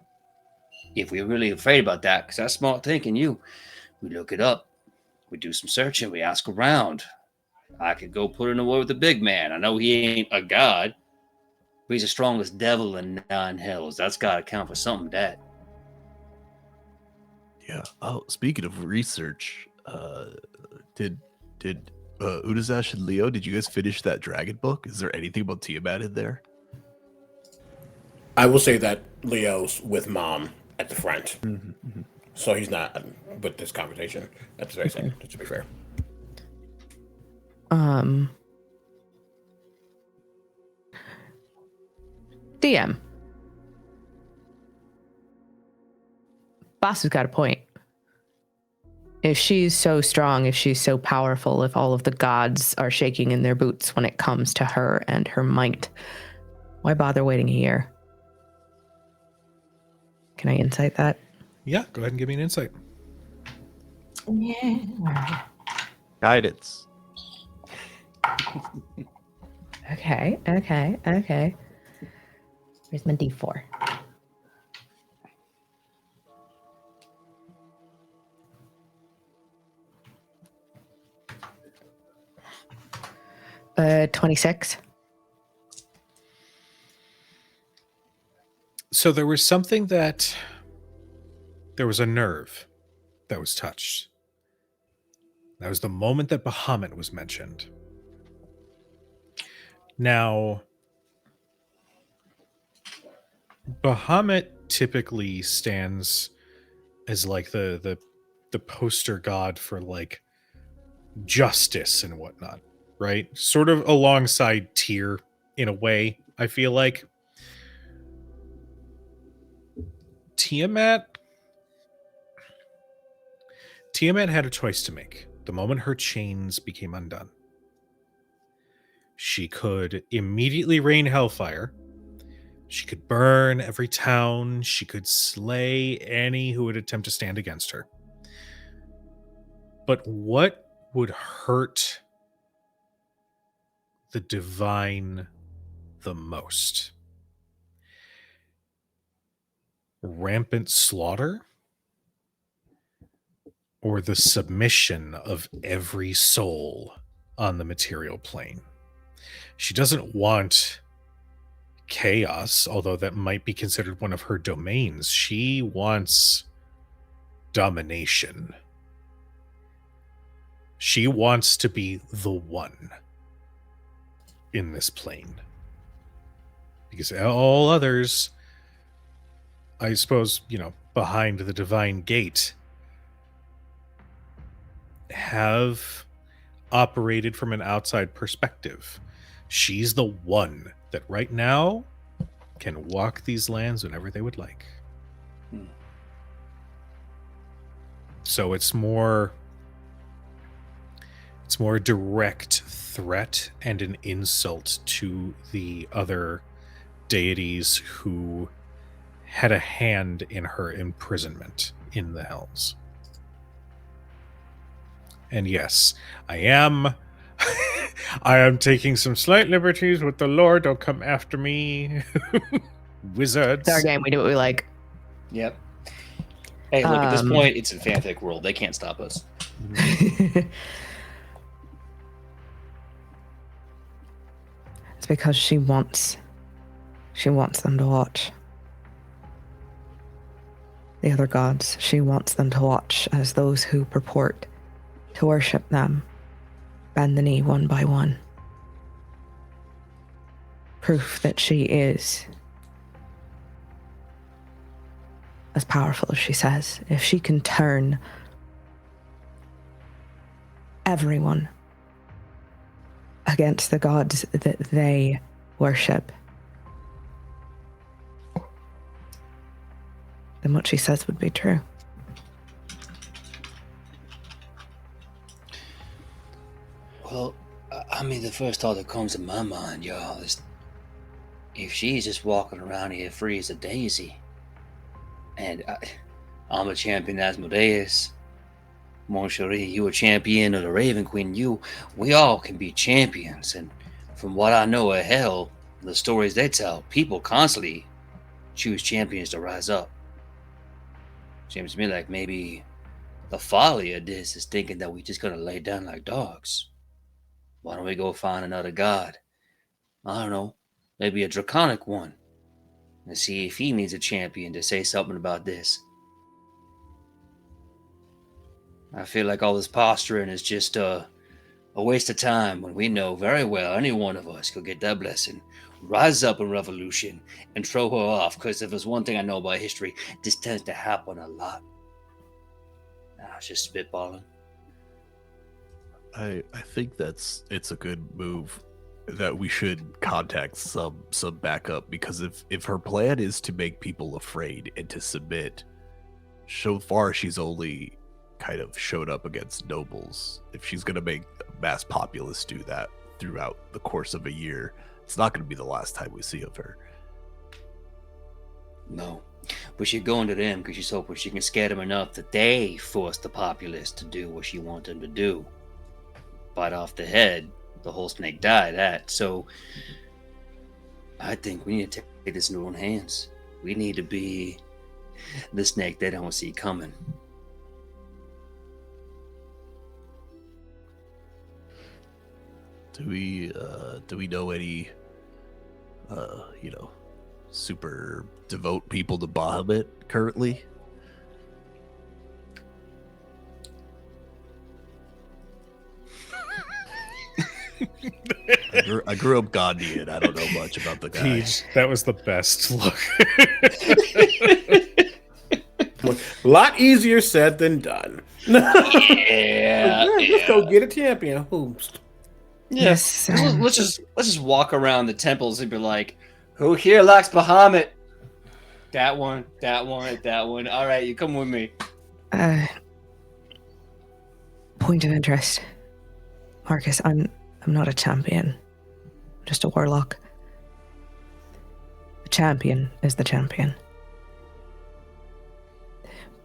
if we're really afraid about that, because that's smart thinking, we look it up. We do some searching. We ask around. I could go put in a word with the big man. I know he ain't a god, but he's the strongest devil in 9 hells. That's got to count for something, Dad. Yeah. Oh, speaking of research, did Udazash and Leo, did you guys finish that dragon book? Is there anything about Tiamat in there? I will say that Leo's with Mom at the front. So he's not with this conversation. That's very sad, just to be fair. DM. Basu's got a point. If she's so strong, if she's so powerful, if all of the gods are shaking in their boots when it comes to her and her might, why bother waiting a year? Can I insight that? Yeah, go ahead and give me an insight. Yeah. Guidance. Okay. Where's my D4? Uh, 26. So there was a nerve that was touched. That was the moment that Bahamut was mentioned. Now, Bahamut typically stands as like the poster god for like justice and whatnot, right? Sort of alongside Tyr in a way, I feel like. Tiamat had a choice to make the moment her chains became undone. She could immediately rain hellfire. She could burn every town. She could slay any who would attempt to stand against her. But what would hurt the divine the most? Rampant slaughter? Or the submission of every soul on the material plane? She doesn't want chaos, although that might be considered one of her domains. She wants domination. She wants to be the one in this plane. Because all others, I suppose, behind the divine gate, have operated from an outside perspective. She's the one that right now can walk these lands whenever they would like. So it's more It's more a direct threat and an insult to the other deities who had a hand in her imprisonment in the Hells. And yes, I am taking some slight liberties with the lore. Don't come after me, wizards. It's our game. We do what we like. Yep. Hey, look, at this point, it's a fanfic world. They can't stop us. It's because she wants them to watch. The other gods, she wants them to watch as those who purport to worship them bend the knee one by one. Proof that she is as powerful as she says. If she can turn everyone against the gods that they worship, then what she says would be true. Well, I mean, the first thought that comes to my mind, y'all, is if she's just walking around here free as a daisy, and I'm a champion Asmodeus, Mon Cherie, you a champion of the Raven Queen, we all can be champions. And from what I know of Hell, the stories they tell, people constantly choose champions to rise up. Seems to me like maybe the folly of this is thinking that we just gonna lay down like dogs. Why don't we go find another god? I don't know, maybe a draconic one, and see if he needs a champion to say something about this. I feel like all this posturing is just a waste of time when we know very well any one of us could get that blessing, rise up in revolution, and throw her off. Because if there's one thing I know about history, this tends to happen a lot. I was just spitballing. I think it's a good move that we should contact some backup, because if her plan is to make people afraid and to submit, so far she's only kind of showed up against nobles. If she's going to make a mass populace do that throughout the course of a year, it's not going to be the last time we see of her. No, but she's going to them because she's hoping she can scare them enough that they force the populace to do what she wants them to do. Bite off the head, the whole snake died. So I think we need to take this in our own hands. We need to be the snake they don't see coming. Do we know any super devout people to Bahamut currently? I grew up Gandhian. I don't know much about the guy. Peach, that was the best look. A lot easier said than done. Yeah, Let's go get a champion. Oops. Yes. Let's just walk around the temples and be like, who here likes Bahamut? That one. All right, you come with me. Point of interest. Marcus, I'm not a champion. I'm just a warlock. The champion is the champion.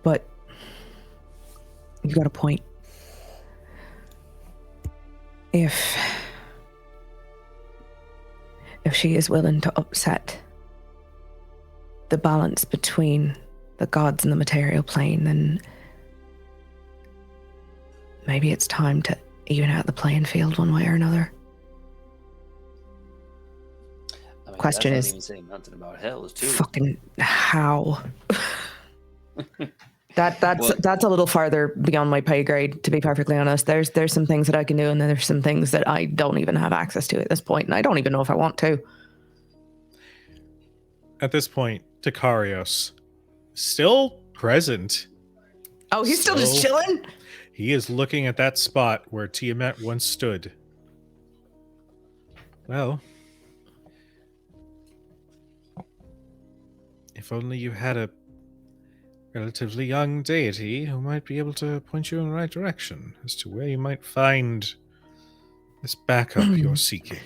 But you've got a point. If she is willing to upset the balance between the gods and the material plane, then maybe it's time to even out the playing field one way or another. I mean, Question that's is, not even saying nothing about hell too. fucking how? That's a little farther beyond my pay grade, to be perfectly honest. There's some things that I can do, and then there's some things that I don't even have access to at this point, and I don't even know if I want to. At this point, Takarios, still present. Oh, he's still just chilling? He is looking at that spot where Tiamat once stood. Well, if only you had a relatively young deity who might be able to point you in the right direction as to where you might find This backup you're seeking.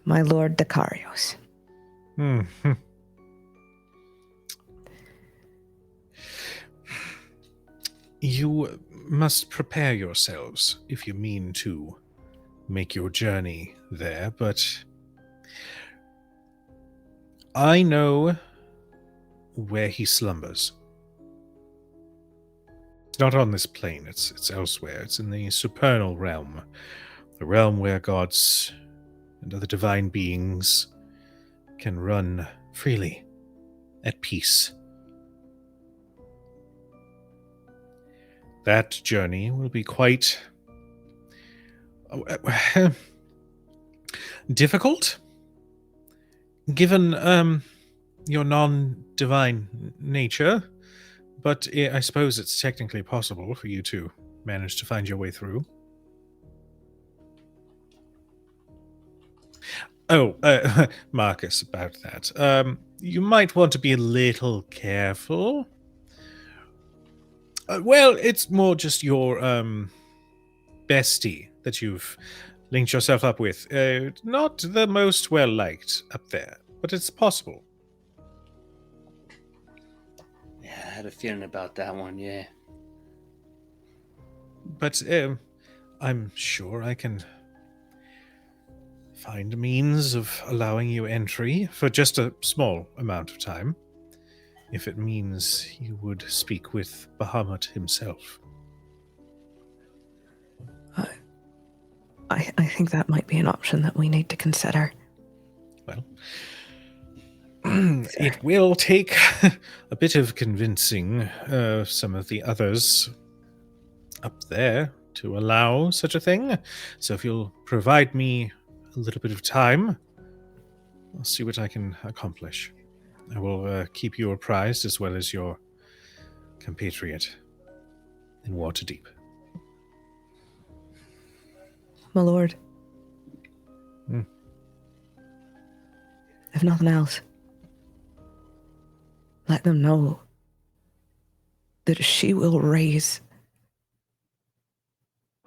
My Lord Dacarios. Hmm. You must prepare yourselves if you mean to make your journey there, but I know where he slumbers. It's not on this plane, it's elsewhere. It's in the supernal realm, the realm where gods and other divine beings can run freely, at peace. That journey will be quite difficult, given your non-divine nature, but I suppose it's technically possible for you to manage to find your way through. Oh, Marcus, about that. You might want to be a little careful. Well, it's more just your bestie that you've linked yourself up with. Not the most well-liked up there, but it's possible. Yeah, I had a feeling about that one, yeah. But I'm sure I can find a means of allowing you entry for just a small amount of time, if it means you would speak with Bahamut himself. I think that might be an option that we need to consider. Well, it will take a bit of convincing some of the others up there to allow such a thing. So if you'll provide me a little bit of time, I'll see what I can accomplish. I will keep you apprised as well as your compatriot in Waterdeep. My lord. Hmm. If nothing else, let them know that she will raise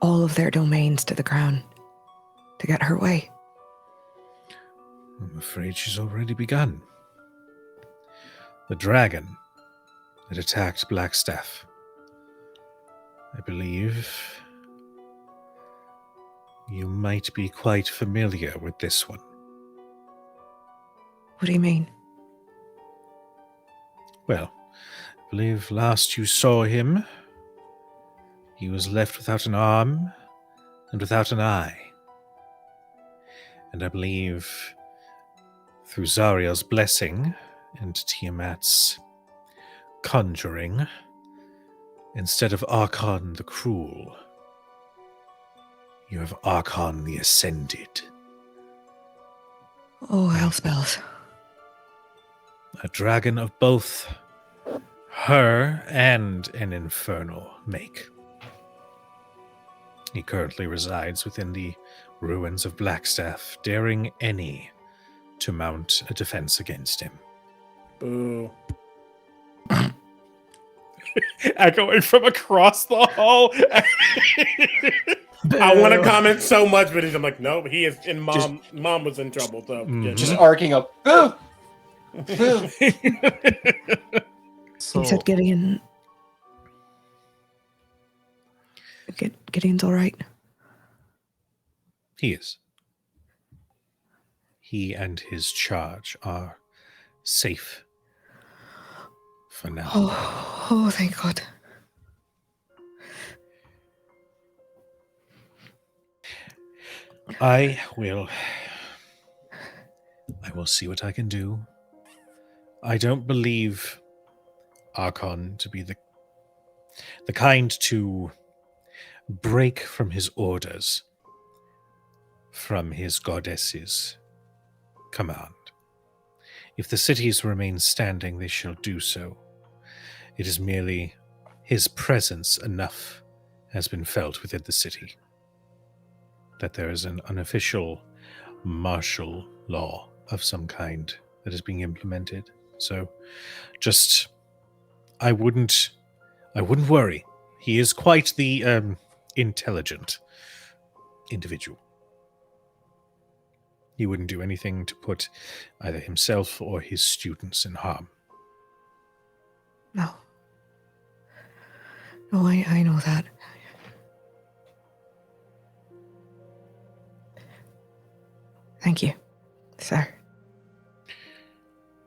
all of their domains to the crown to get her way. I'm afraid she's already begun. The dragon that attacked Blackstaff. I believe you might be quite familiar with this one. What do you mean? Well, I believe last you saw him, he was left without an arm and without an eye. And I believe through Zariel's blessing and Tiamat's conjuring, instead of Archon the Cruel, you have Archon the Ascended. Oh, hell spells. A dragon of both her and an infernal make. He currently resides within the ruins of Blackstaff, daring any to mount a defense against him. Boo. Echoing from across the hall. I want to comment so much, but I'm like, no, he is. And mom was in trouble, so Just arcing up. Boo! Boo! He said Gideon. Gideon's all right. He is. He and his charge are safe for now. Oh, thank God. I will see what I can do. I don't believe Archon to be the kind to break from his orders, from his goddess's command. If the cities remain standing, they shall do so. It is merely his presence enough has been felt within the city that there is an unofficial martial law of some kind that is being implemented. So just I wouldn't worry. He is quite the intelligent individual. He wouldn't do anything to put either himself or his students in harm. No. No, I know that. Thank you, sir.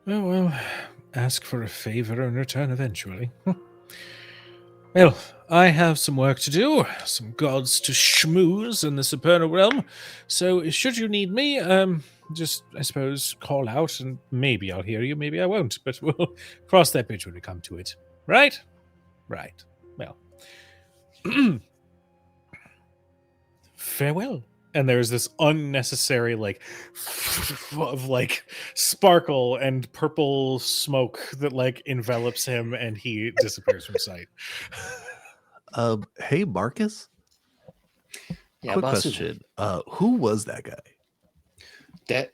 Oh, well, ask for a favor in return eventually. Well, I have some work to do, some gods to schmooze in the supernal realm, so should you need me, just, I suppose, call out, and maybe I'll hear you, maybe I won't, but we'll cross that bridge when we come to it. Right? Right. Well. Farewell. And there's this unnecessary of sparkle and purple smoke that envelops him, and he disappears from sight. Hey Marcus. Yeah, Quick Basu. question. Who was that guy? That,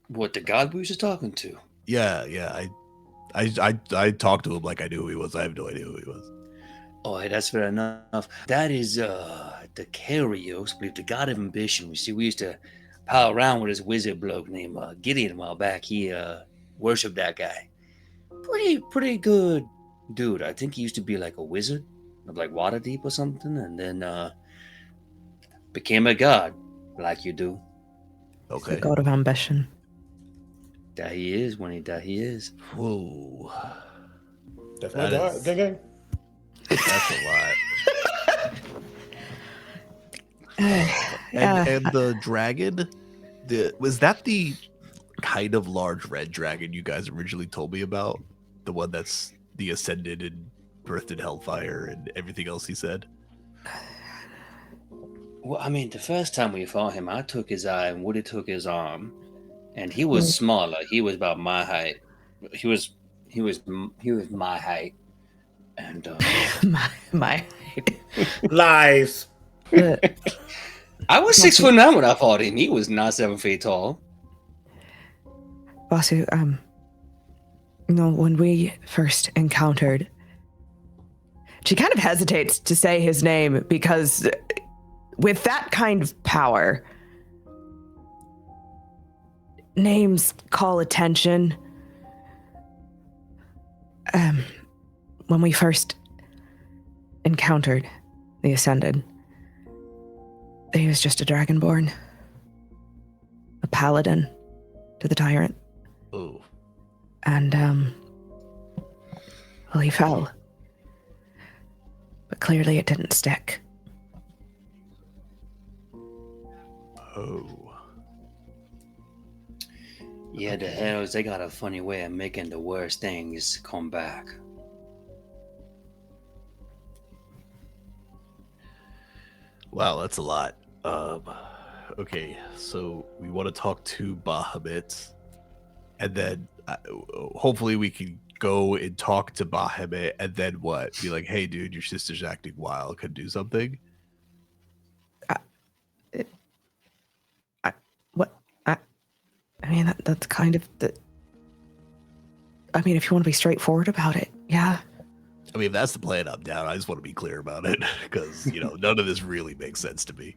what the god we was just talking to? Yeah. I talked to him like I knew who he was. I have no idea who he was. Oh, hey, that's fair enough. That is the Kyrios, I believe, the god of ambition. We see, we used to pal around with this wizard bloke named Gideon a while back. He worshipped that guy. Pretty good dude. I think he used to be like a wizard of Waterdeep or something, and then became a god, like you do. Okay. The god of ambition. That he is when he is. Whoa. Definitely That God. is- Gang. That's a lot. And the dragon, was that the kind of large red dragon you guys originally told me about? The one that's the ascended and birthed in hellfire and everything else he said? Well, I mean, the first time we fought him, I took his eye and Woody took his arm, and he was smaller. He was about my height. He was my height, and my Lies. I was 6'9" when I fought him. He was not 7 feet tall. Basu, when we first encountered, she kind of hesitates to say his name because with that kind of power, names call attention. When we first encountered the Ascended, he was just a dragonborn, a paladin to the Tyrant. Oh. And, well, he fell. But clearly it didn't stick. Oh. Yeah, the hells, they got a funny way of making the worst things come back. Wow, that's a lot. Okay, so we want to talk to Bahamut, and then hopefully we can go and talk to Bahamut, and then what? Be like, hey, dude, your sister's acting wild. Could do something. I mean, that's kind of the... I mean, if you want to be straightforward about it, yeah. I mean, if that's the plan, I'm down. I just want to be clear about it because, none of this really makes sense to me.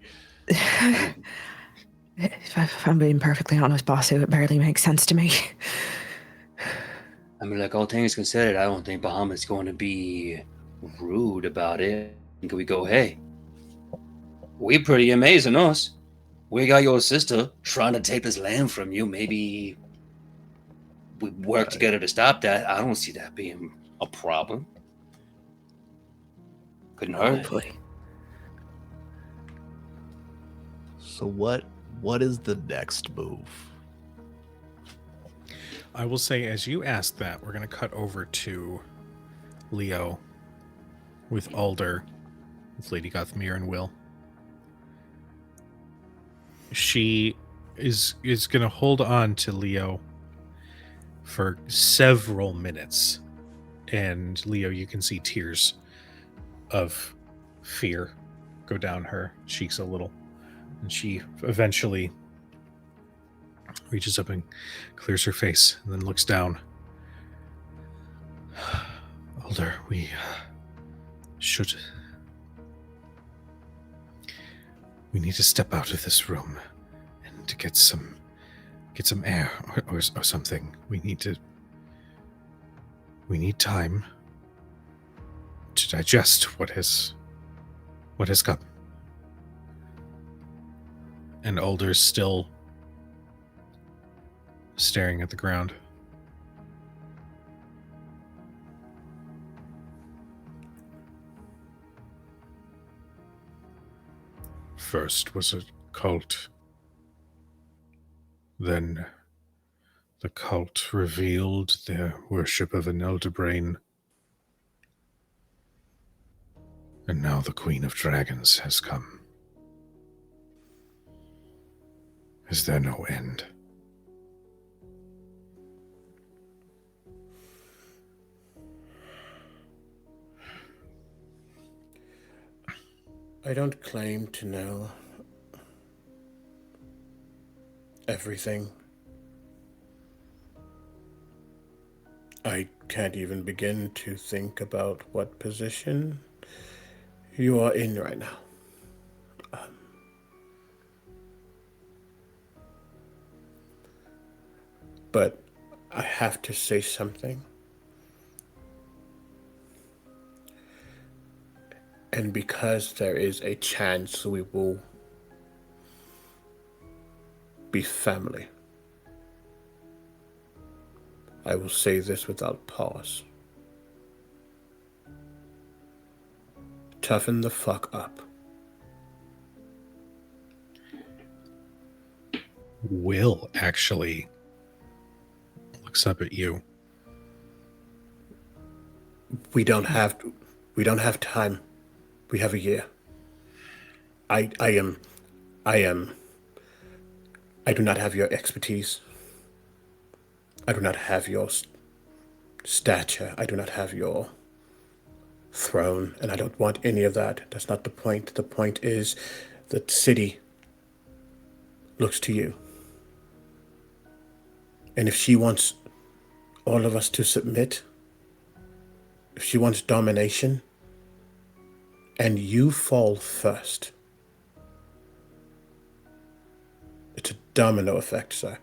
If I'm being perfectly honest, Basu, it barely makes sense to me. I mean, all things considered, I don't think Bahamut's going to be rude about it. Can we go, hey, we pretty amazing, us. We got your sister trying to take this land from you. Maybe we work together to stop that. I don't see that being a problem. Couldn't hurt. Hopefully. So what is the next move? I will say, as you asked that, we're going to cut over to Leo with Alder, with Lady Gothmere and Will. She is going to hold on to Leo for several minutes. And Leo, you can see tears of fear go down her cheeks a little. And she eventually reaches up and clears her face and then looks down. Alder, we need to step out of this room and to get some air or something. We need time to digest what has come. And Alder's still staring at the ground. First was a cult. Then the cult revealed their worship of an elder brain. And now the Queen of Dragons has come. Is there no end? I don't claim to know everything. I can't even begin to think about what position you are in right now. But I have to say something. And because there is a chance we will be family, I will say this without pause. Toughen the fuck up. Will actually looks up at you. We don't have time. We have a year. I do not have your expertise. I do not have your stature. I do not have your throne, and I don't want any of that. That's not the point. The point is the city looks to you. And if she wants all of us to submit, if she wants domination, and you fall first, it's a domino effect, sir.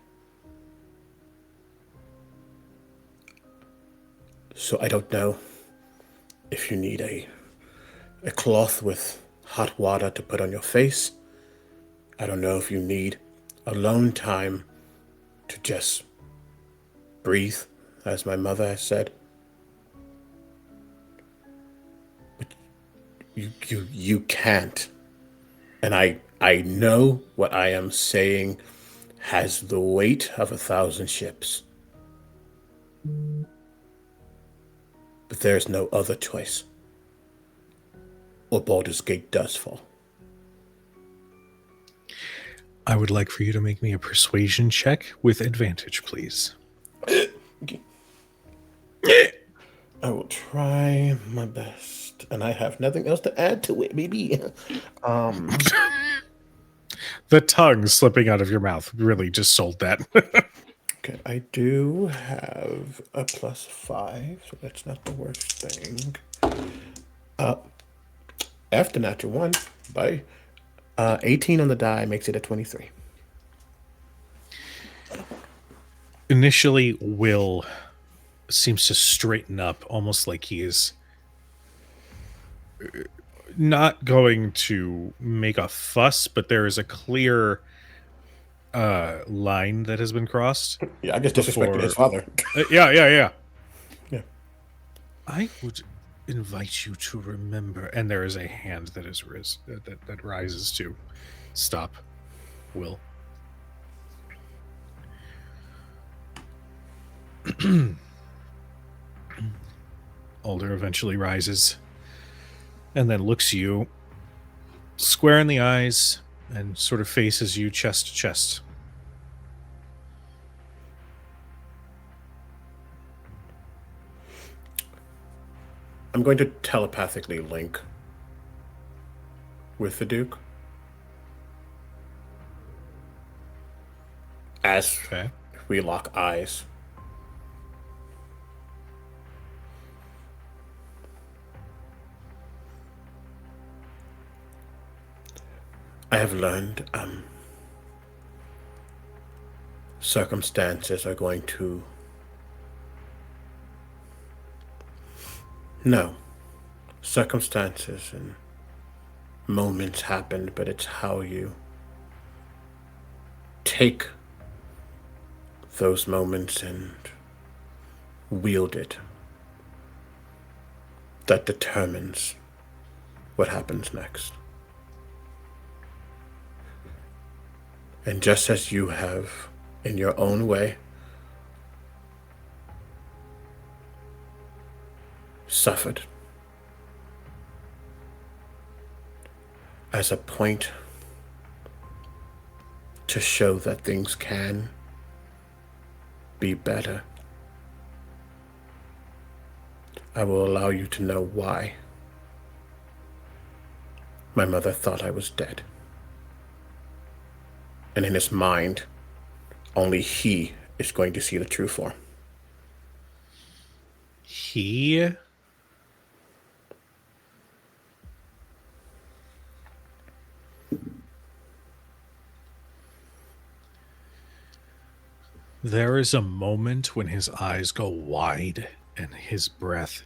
So I don't know if you need a cloth with hot water to put on your face. I don't know if you need alone time to just breathe, as my mother has said. But you can't. And I know what I am saying has the weight of 1,000 ships. But there's no other choice. Or Baldur's Gate does fall. I would like for you to make me a persuasion check with advantage, please. I will try my best. And I have nothing else to add to it, baby. The tongue slipping out of your mouth really just sold that. Okay, I do have a +5, so that's not the worst thing. After natural 1, by 18 on the die makes it a 23. Initially, Will seems to straighten up, almost like he is not going to make a fuss, but there is a clear line that has been crossed. Yeah, I just disrespected his father. Yeah. Yeah. I would invite you to remember, and there is a hand that is that rises to stop Will. Alder eventually rises and then looks you square in the eyes and sort of faces you chest to chest. I'm going to telepathically link with the Duke. As we lock eyes. I have learned circumstances are going to... No. Circumstances and moments happen, but it's how you take those moments and wield it that determines what happens next. And just as you have, in your own way, suffered as a point to show that things can be better, I will allow you to know why my mother thought I was dead. And in his mind, only he is going to see the true form. He... There is a moment when his eyes go wide and his breath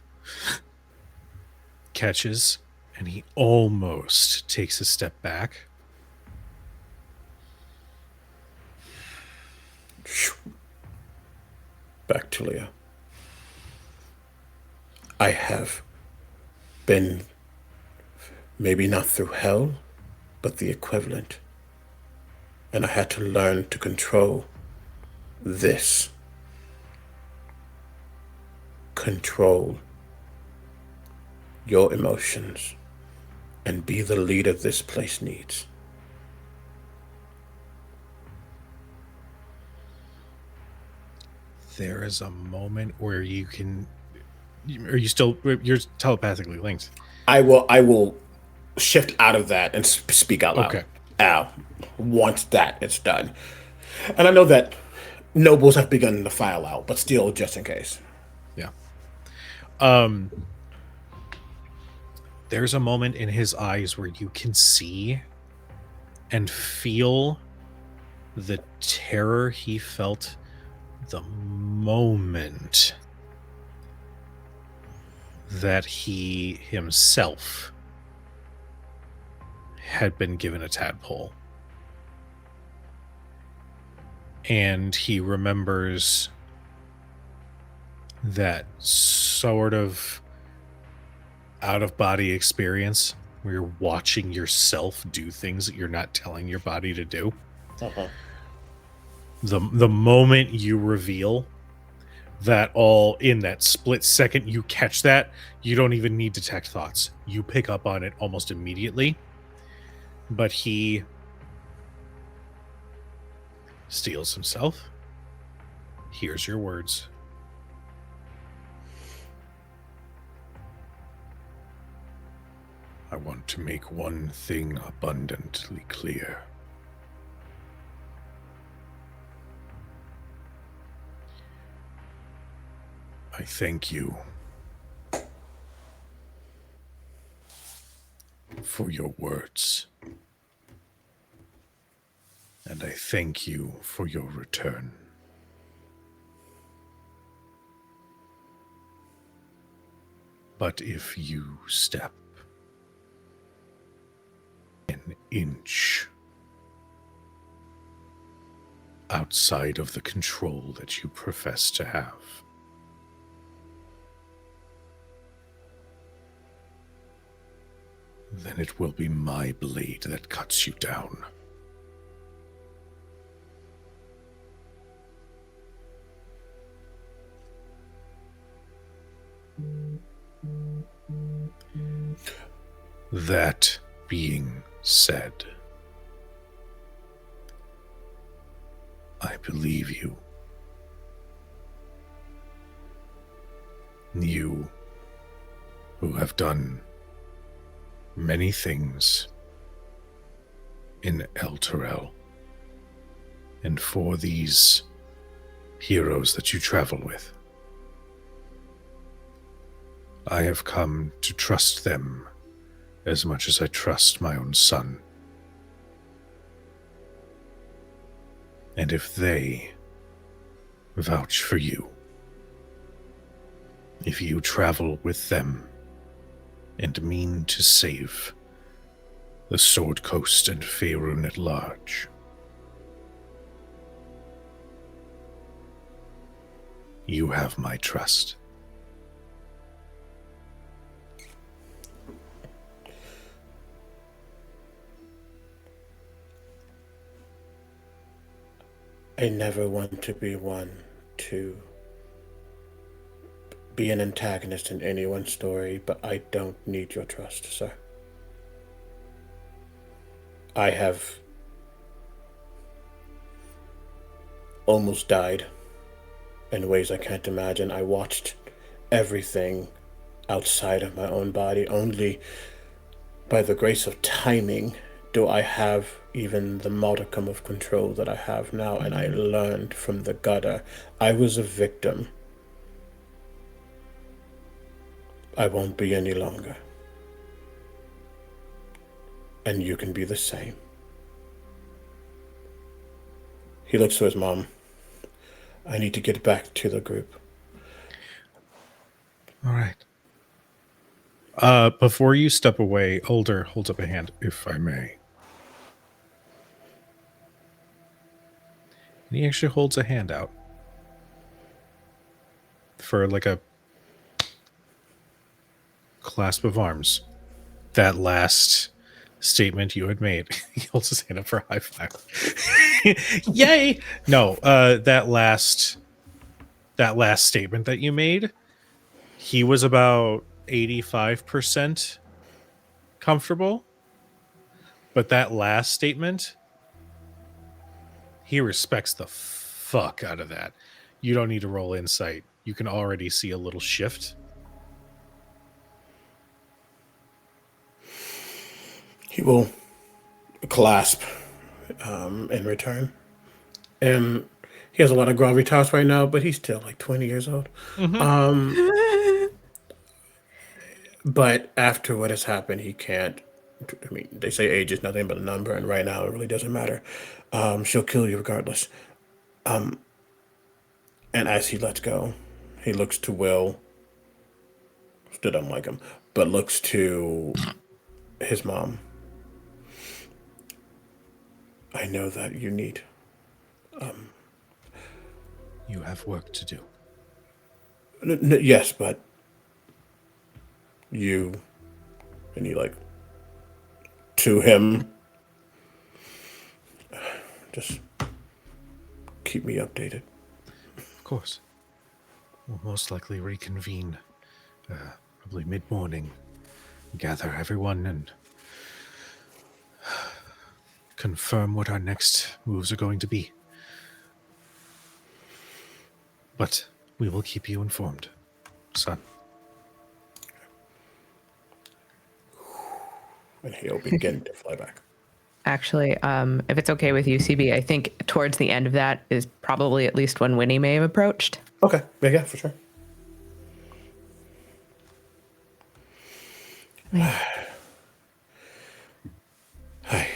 catches, and he almost takes a step back. Back to Leah. I have been, maybe not through hell, but the equivalent. And I had to learn to control this. Control your emotions and be the leader this place needs. There is a moment where you can... Are you still... You're telepathically linked. I will shift out of that and speak out loud. Okay. Once that is done. And I know that nobles have begun to file out, but still, just in case. Yeah. There's a moment in his eyes where you can see and feel the terror he felt the moment that he himself had been given a tadpole. And he remembers that sort of out-of-body experience where you're watching yourself do things that you're not telling your body to do. Uh-huh. The moment you reveal that, all in that split second you catch that, you don't even need detect thoughts. You pick up on it almost immediately. But he steels himself, hears your words. I want to make one thing abundantly clear. I thank you for your words. And I thank you for your return. But if you step an inch outside of the control that you profess to have, then it will be my blade that cuts you down. That being said, I believe you. You who have done many things in Elturel, and for these heroes that you travel with, I have come to trust them as much as I trust my own son. And if they vouch for you. If you travel with them and mean to save the Sword Coast and Faerun at large, you have my trust. I never want to be one to be an antagonist in anyone's story, but I don't need your trust, sir. I have almost died in ways I can't imagine. I watched everything outside of my own body. Only by the grace of timing do I have even the modicum of control that I have now, and I learned from the gutter. I was a victim. I won't be any longer. And you can be the same. He looks to his mom. I need to get back to the group. All right. Before you step away, Older holds up a hand, if I may. And he actually holds a hand out for like a clasp of arms. That last statement you had made. He holds his hand up for a high five. Yay! No, that last statement that you made, he was about 85% comfortable. But that last statement, he respects the fuck out of that. You don't need to roll insight. You can already see a little shift. He will clasp in return. And he has a lot of gravitas right now, but he's still like 20 years old. But after what has happened, he can't. I mean, they say age is nothing but a number, and right now it really doesn't matter. She'll kill you regardless. And as he lets go, he looks to Will. Still don't like him, but looks to his mom. I know that you need. You have work to do. Yes, but you, and he like to him. Just keep me updated. Of course. We'll most likely reconvene probably mid-morning. Gather everyone and confirm what our next moves are going to be. But we will keep you informed, son. And he'll begin to fly back. Actually, if it's okay with you, CB, I think towards the end of that is probably at least when Winnie may have approached. Okay, yeah, for sure. Hi.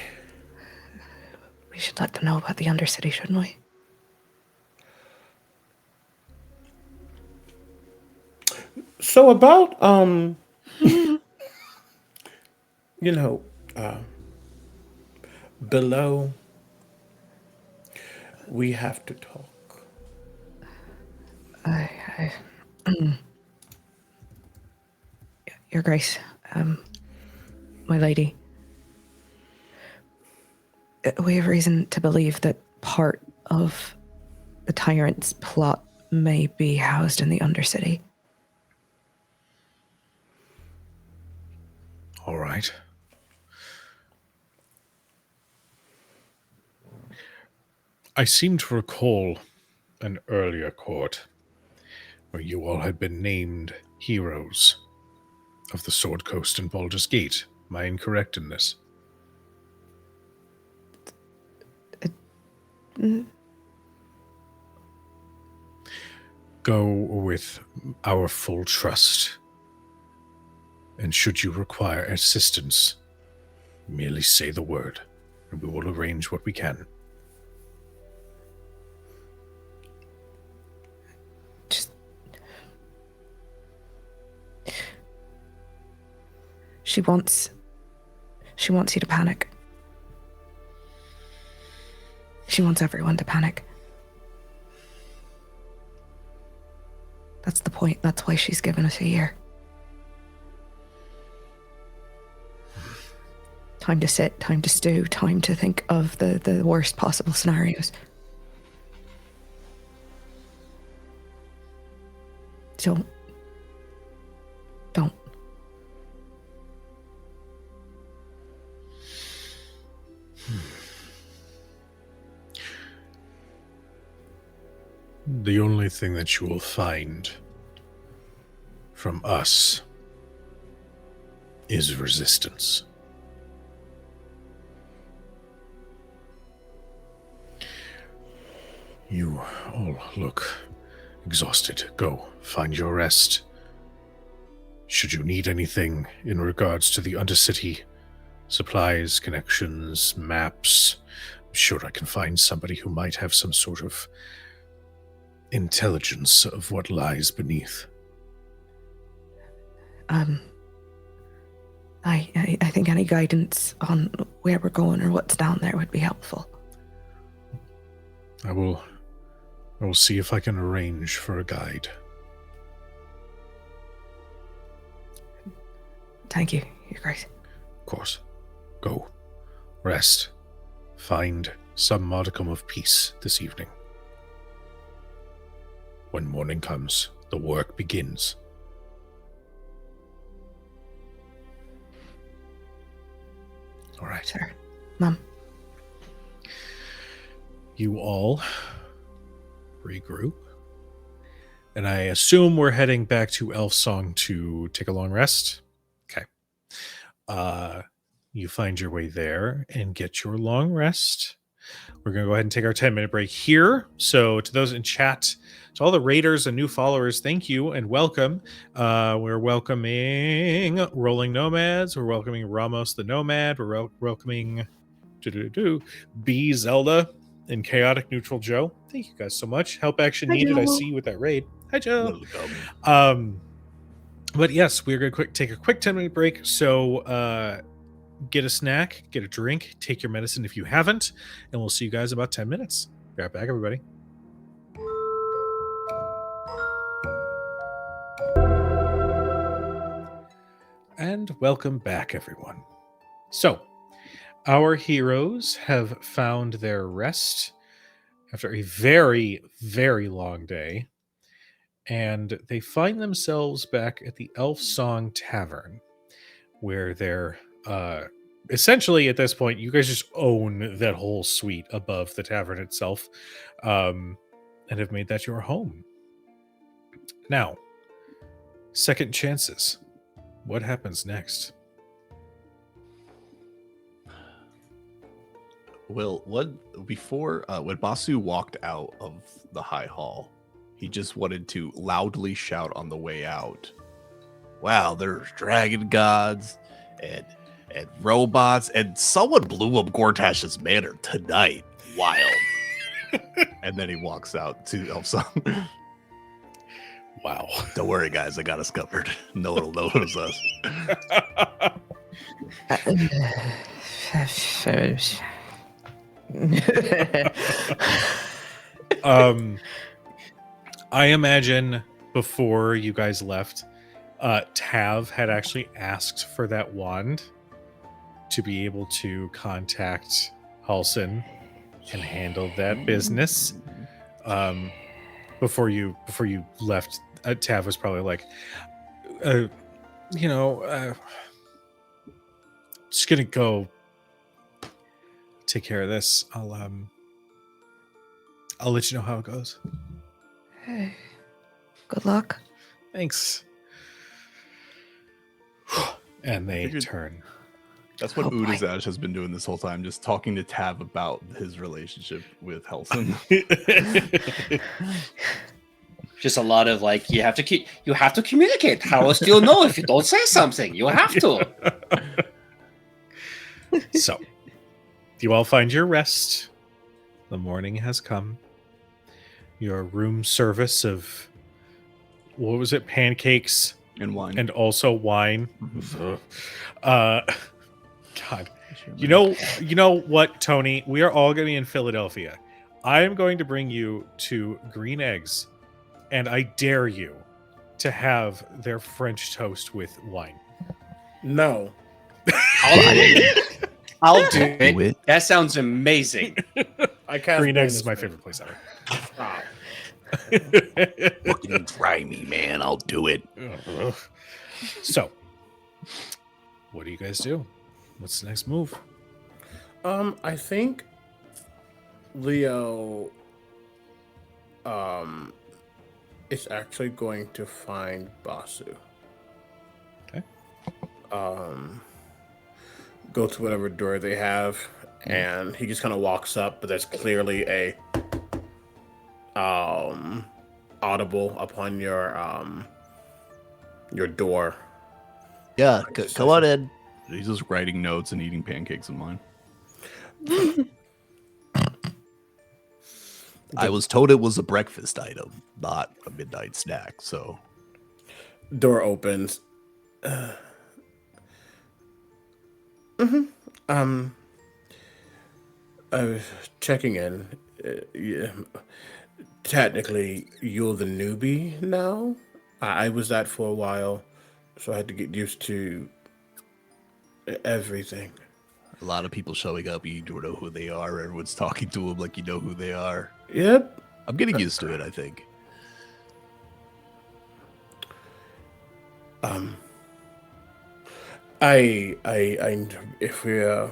We should let them know about the Undercity, shouldn't we? So about below, we have to talk. Your Grace, my lady. We have reason to believe that part of the Tyrant's plot may be housed in the Undercity. All right. I seem to recall an earlier court where you all had been named heroes of the Sword Coast and Baldur's Gate. Am I incorrect in this? Go with our full trust. And should you require assistance, merely say the word, and we will arrange what we can. She wants you to panic. She wants everyone to panic. That's the point. That's why she's given us a year. Time to sit, time to stew, time to think of the worst possible scenarios. Don't. The only thing that you will find from us is resistance. You all look exhausted. Go, find your rest. Should you need anything in regards to the Undercity, supplies, connections, maps, I'm sure I can find somebody who might have some sort of intelligence of what lies beneath. I think any guidance on where we're going or what's down there would be helpful. I will see if I can arrange for a guide. Thank you. You're great. Of course. Go. Rest. Find some modicum of peace this evening. When morning comes, the work begins. All right. Sure. Mom. You all regroup. And I assume we're heading back to Elf Song to take a long rest. Okay. You find your way there and get your long rest. We're going to go ahead and take our 10-minute break here. So to those in chat, to all the raiders and new followers, thank you and welcome. We're welcoming Rolling Nomads. We're welcoming Ramos the Nomad. We're welcoming B Zelda and Chaotic Neutral Joe. Thank you guys so much. Help action needed. Joe. I see you with that raid. Hi, Joe. Welcome. But yes, we're going to take a quick 10-minute break. So get a snack, get a drink, take your medicine if you haven't, and we'll see you guys in about 10 minutes. Be right back, everybody. And welcome back, everyone. So, our heroes have found their rest after a very, very long day, and they find themselves back at the Elf Song Tavern, where they're essentially at this point, you guys just own that whole suite above the tavern itself, and have made that your home. Now, second chances. What happens next? Well, when Basu walked out of the High Hall, he just wanted to loudly shout on the way out, "Wow, there's dragon gods and robots, and someone blew up Gortash's manor tonight. Wild." And then he walks out to Elfsong. Wow. Don't worry, guys, I got us covered. No one will know it was us. I imagine before you guys left, Tav had actually asked for that wand to be able to contact Halsin and handle that business. Before you left, Tav was probably like, just gonna go take care of this. I'll let you know how it goes. Hey, good luck. Thanks. And they Figured- turn. That's what Oh, boy. Udazaj has been doing this whole time, just talking to Tav about his relationship with Halsin. Just a lot of like, you have to communicate. How else do you know if you don't say something? You have to. So, you all find your rest. The morning has come. Your room service of, what was it, pancakes, And wine. and also wine. Mhm. God, you know what, Tony? We are all going to be in Philadelphia. I am going to bring you to Green Eggs, and I dare you to have their French toast with wine. No. I'll do Do it. it. That sounds amazing. I can't. Green Eggs is my favorite place ever. Stop. Fucking grimy, man. I'll do it. So, what do you guys do? What's the next move? I think Leo is actually going to find Basu. Okay. Go to whatever door they have, and he just kind of walks up, but there's clearly a audible upon your door. Yeah, come on in. He's just writing notes and eating pancakes in mine. I was told it was a breakfast item, not a midnight snack. So Door opens. I was checking in. Yeah. Technically, you're the newbie now. I was that for a while, so I had to get used to everything. a lot of people showing up, you don't know who they are. Everyone's talking to them like you know who they are. Yep. I'm getting used to it, I think. If we, I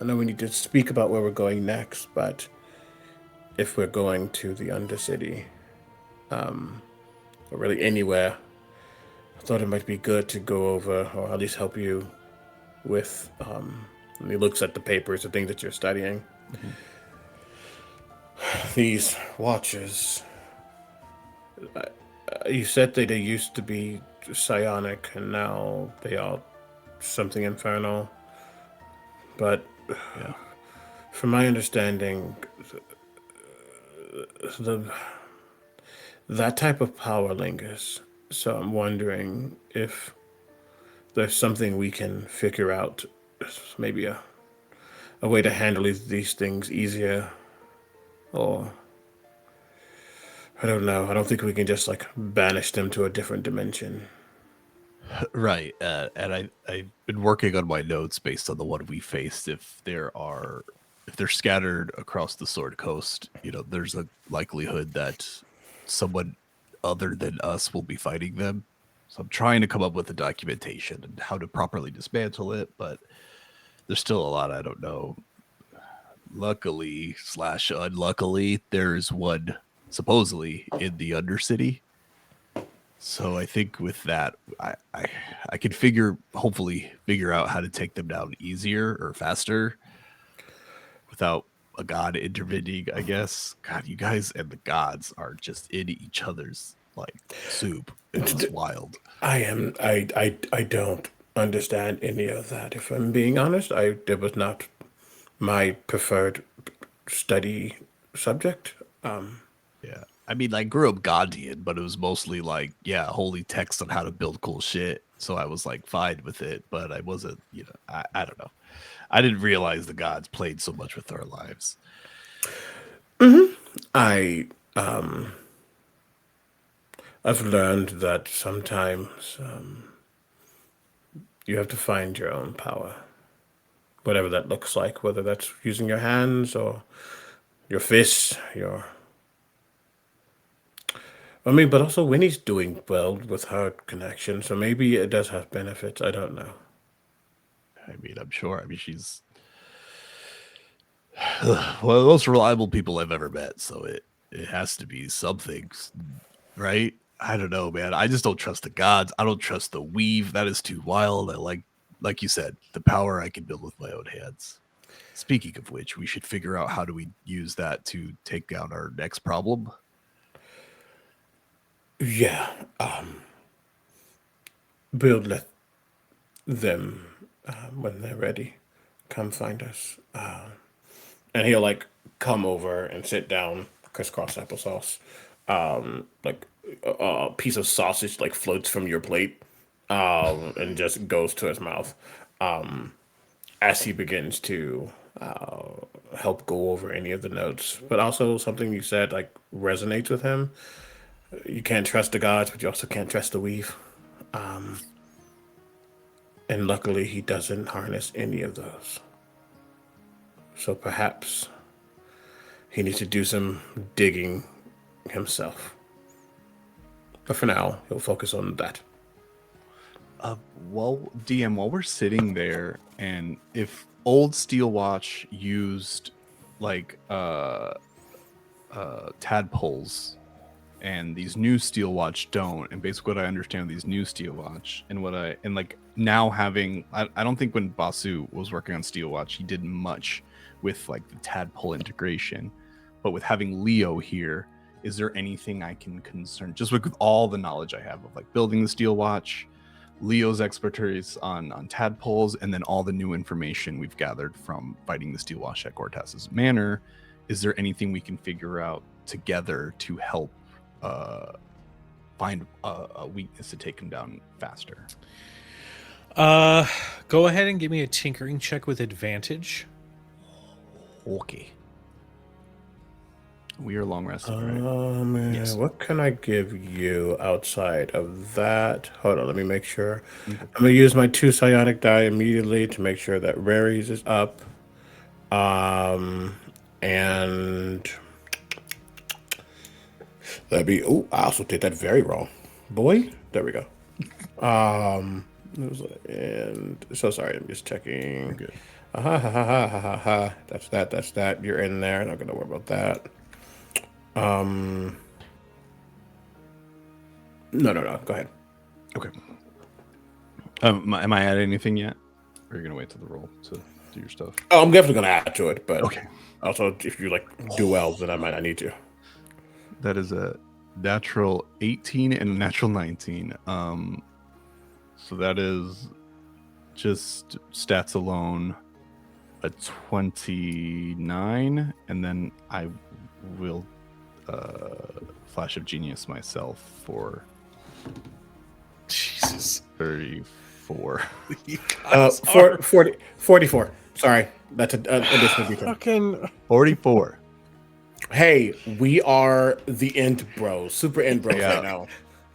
know we need to speak about where we're going next, but if we're going to the Undercity, or really anywhere, I thought it might be good to go over, or at least help you with, and he looks at the papers, the things that you're studying. Mm-hmm. These watches, you said that they used to be psionic, and now they are something infernal. But Yeah. from my understanding, that type of power lingers. So I'm wondering if there's something we can figure out, maybe a way to handle these things easier, or I don't know. I don't think we can just like banish them to a different dimension. Right. And I've been working on my notes based on the one we faced. If they're scattered across the Sword Coast, there's a likelihood that someone other than us will be fighting them. So I'm trying to come up with the documentation and how to properly dismantle it, but there's still a lot I don't know. Luckily / unluckily, there's one supposedly in the Undercity. So I think with that, I could hopefully figure out how to take them down easier or faster without a god intervening, I guess. God, you guys and the gods are just in each other's like soup. It's wild. I don't understand any of that. If I'm being honest, it was not my preferred study subject. Yeah. I mean, I grew up Gandhian, but it was mostly like, holy text on how to build cool shit. So I was like fine with it, but I wasn't, I don't know. I didn't realize the gods played so much with our lives. I've learned that sometimes you have to find your own power, whatever that looks like, whether that's using your hands or your fists, but also Winnie's doing well with her connection, so maybe it does have benefits. I don't know. I mean, I'm sure. I mean, she's one of the most reliable people I've ever met. So it has to be something, right? I don't know, man. I just don't trust the gods. I don't trust the weave. That is too wild. I like you said, the power I can build with my own hands. Speaking of which, we should figure out how do we use that to take down our next problem. Yeah, we'll let them, when they're ready, come find us. And he'll like come over and sit down, crisscross applesauce, like a piece of sausage like floats from your plate, and just goes to his mouth. As he begins to help go over any of the notes, but also something you said like resonates with him. You can't trust the gods, but you also can't trust the weave. And luckily, he doesn't harness any of those. So perhaps he needs to do some digging himself. But for now, he'll focus on that. Well, DM, while we're sitting there, and if old Steel Watch used like tadpoles, and these new Steel Watch don't, and basically what I understand of these new Steel Watch, and like now having, I don't think when Basu was working on Steel Watch, he did much with like the tadpole integration, but with having Leo here, is there anything I can concern just with all the knowledge I have of like building the Steel Watch, Leo's expertise on tadpoles, and then all the new information we've gathered from fighting the Steel Watch at Cortez's Manor? Is there anything we can figure out together to help find a weakness to take him down faster? Go ahead and give me a tinkering check with advantage. Okay. We are long rested, right? Yes. What can I give you outside of that? Hold on, let me make sure. I'm gonna use my 2 psionic die immediately to make sure that Rary's is up. And that'd be. Oh, I also did that very wrong. Boy, there we go. And so sorry, I'm just checking. Good. That's that. That's that. You're in there. Not gonna worry about that. No. Go ahead. Okay. Am I at anything yet? Or are you gonna wait till the roll to do your stuff? Oh, I'm definitely gonna add to it, but Okay. also if you like do elves, then I might not need to. That is a natural 18 and a natural 19. So that is just stats alone a 29, and then I will flash of genius myself for Jesus. 34. 44. Sorry, that's an additional detail. Fucking 44. Hey, we are the end bros, super end bros Yeah. right now.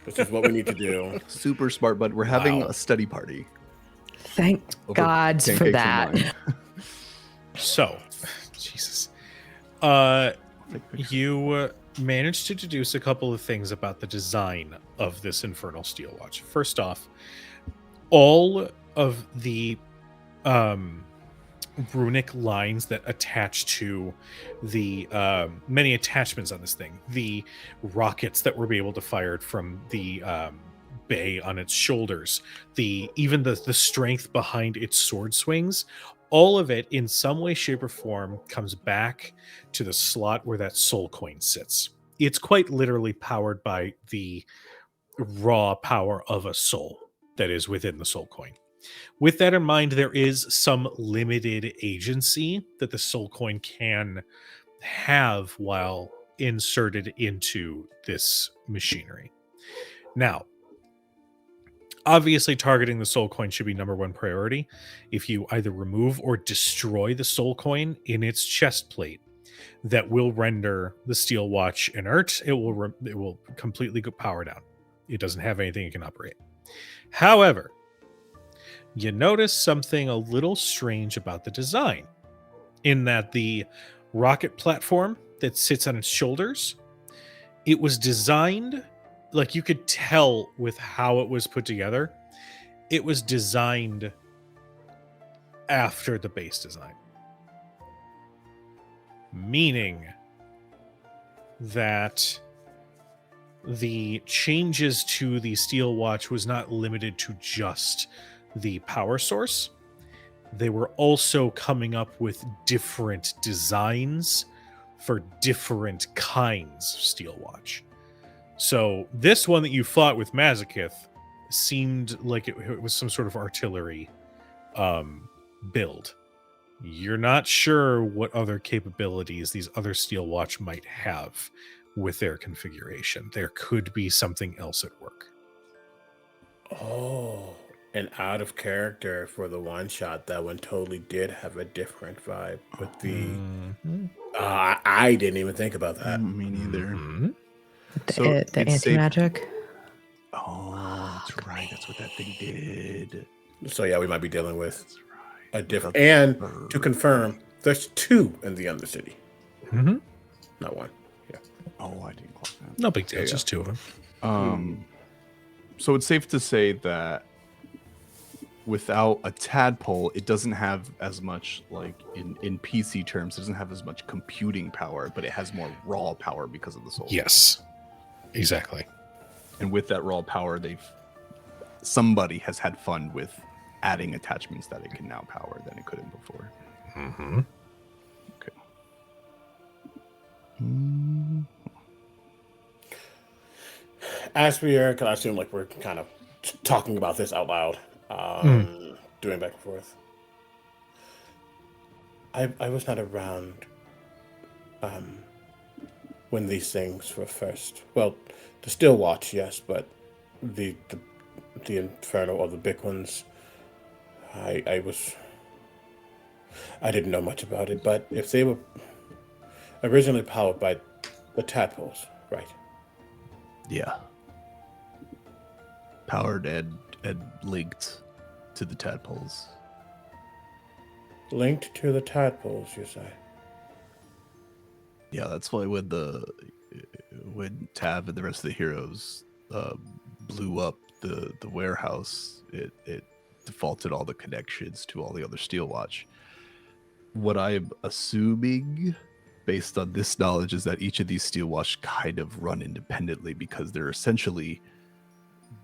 This is what we need to do. Super smart, but we're having Wow. a study party. Thank over God for pancakes and that. wine. so, Jesus. You managed to deduce a couple of things about the design of this Infernal Steel Watch. First off, all of the runic lines that attach to the many attachments on this thing, the rockets that were able to fire from the bay on its shoulders, even the strength behind its sword swings, all of it in some way, shape, or form comes back to the slot where that soul coin sits. It's quite literally powered by the raw power of a soul that is within the soul coin. With that in mind, there is some limited agency that the soul coin can have while inserted into this machinery. Now, obviously, targeting the soul coin should be number one priority. If you either remove or destroy the soul coin in its chest plate, that will render the steel watch inert. It will completely go power down. It doesn't have anything it can operate. However, you notice something a little strange about the design, in that the rocket platform that sits on its shoulders, it was designed, like you could tell with how it was put together, it was designed after the base design. Meaning that the changes to the steel watch was not limited to just the power source. They were also coming up with different designs for different kinds of steel watch. So this one that you fought with Mazakith seemed like it was some sort of artillery build. You're not sure what other capabilities these other steel watch might have, with their configuration. There could be something else at work. Oh, and out of character for the one shot, that one totally did have a different vibe with the. Mhm. I didn't even think about that. Me neither. Mhm. So The it's anti safe- magic. Oh, that's right. That's what that thing did. So yeah, we might be dealing with That's right. a different. Without And the to bird. confirm, there's 2 in the Undercity, Mhm. not 1. Yeah. Oh, I didn't clock that. No big deal. Yeah, It's just 2 of them. So it's safe to say that without a tadpole, it doesn't have as much, like in PC terms, it doesn't have as much computing power, but it has more raw power because of the soul. Yes, exactly. And with that raw power, somebody has had fun with adding attachments that it can now power than it couldn't before. Mm-hmm. Okay. As we are, because I assume like we're kind of talking about this out loud, doing back and forth. I was not around when these things were first. Well, the Still Watch, yes, but the Inferno or the big ones, I didn't know much about it. But if they were originally powered by the tadpoles, right? Yeah. Powered and linked to the tadpoles. Linked to the tadpoles, you say? Yeah, that's why when Tav and the rest of the heroes blew up the warehouse, it defaulted all the connections to all the other Steel Watch. What I'm assuming, based on this knowledge, is that each of these Steel Watch kind of run independently because they're essentially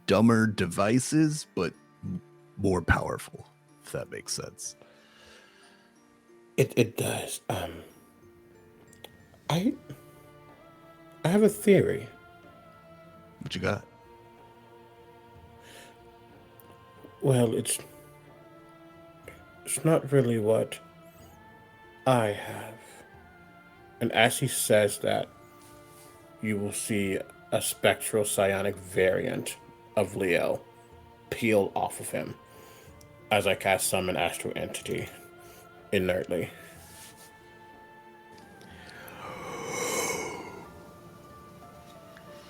dumber devices, but more powerful, if that makes sense. It does. I have a theory. What you got? Well, it's not really what I have. And as he says that, you will see a spectral psionic variant of Leo peel off of him as I cast Summon Astral Entity inertly.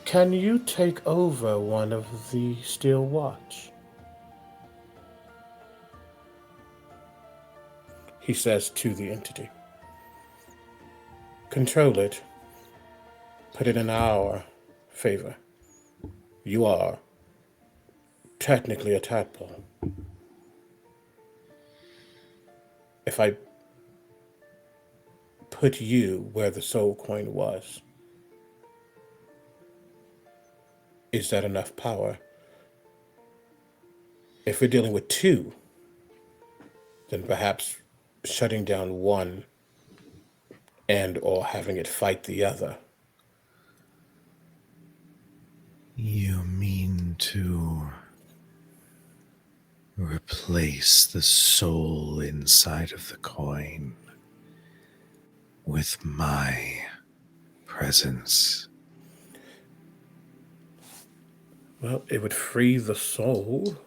Can you take over one of the Steel Watch? He says to the entity. Control it. Put it in our favor. You are technically a tadpole. If I put you where the soul coin was, is that enough power? If we're dealing with 2, then perhaps shutting down one and or having it fight the other. You mean to replace the soul inside of the coin with my presence? Well, it would free the soul,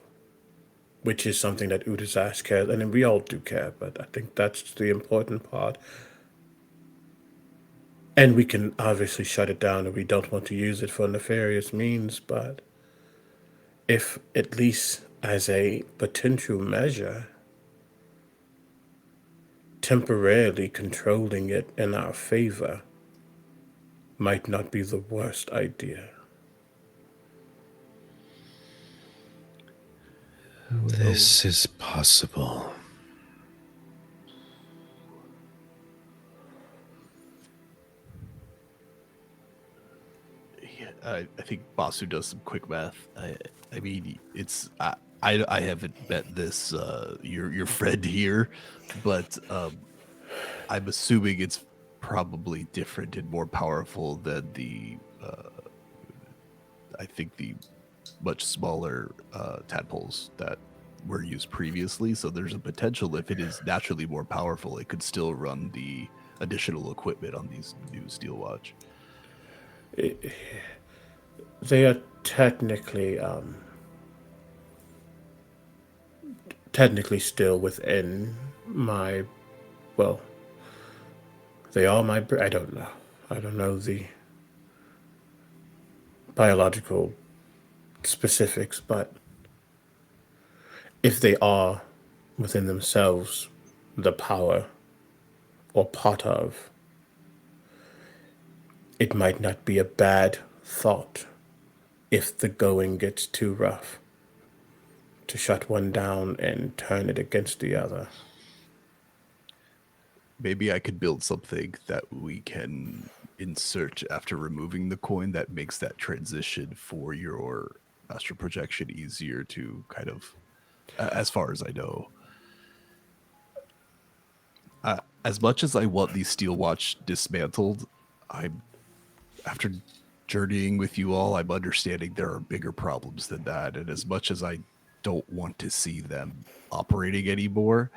which is something that Udazash cares, and we all do care, but I think that's the important part. And we can obviously shut it down if we don't want to use it for nefarious means, but if at least as a potential measure, temporarily controlling it in our favor might not be the worst idea. This is possible. Yeah, I think Basu does some quick math. I mean, it's I haven't met this your friend here, but I'm assuming it's probably different and more powerful than the I think the much smaller tadpoles that were used previously. So there's a potential, if it is naturally more powerful, it could still run the additional equipment on these new Steel Watch. They are technically still within my, well, they are my, I don't know. I don't know the biological specifics, but if they are within themselves the power or part of, it might not be a bad thought if the going gets too rough to shut one down and turn it against the other. Maybe I could build something that we can insert after removing the coin that makes that transition for your astral projection easier to kind of, as far as I know. As much as I want the Steel Watch dismantled, after journeying with you all, I'm understanding there are bigger problems than that. And as much as I don't want to see them operating anymore,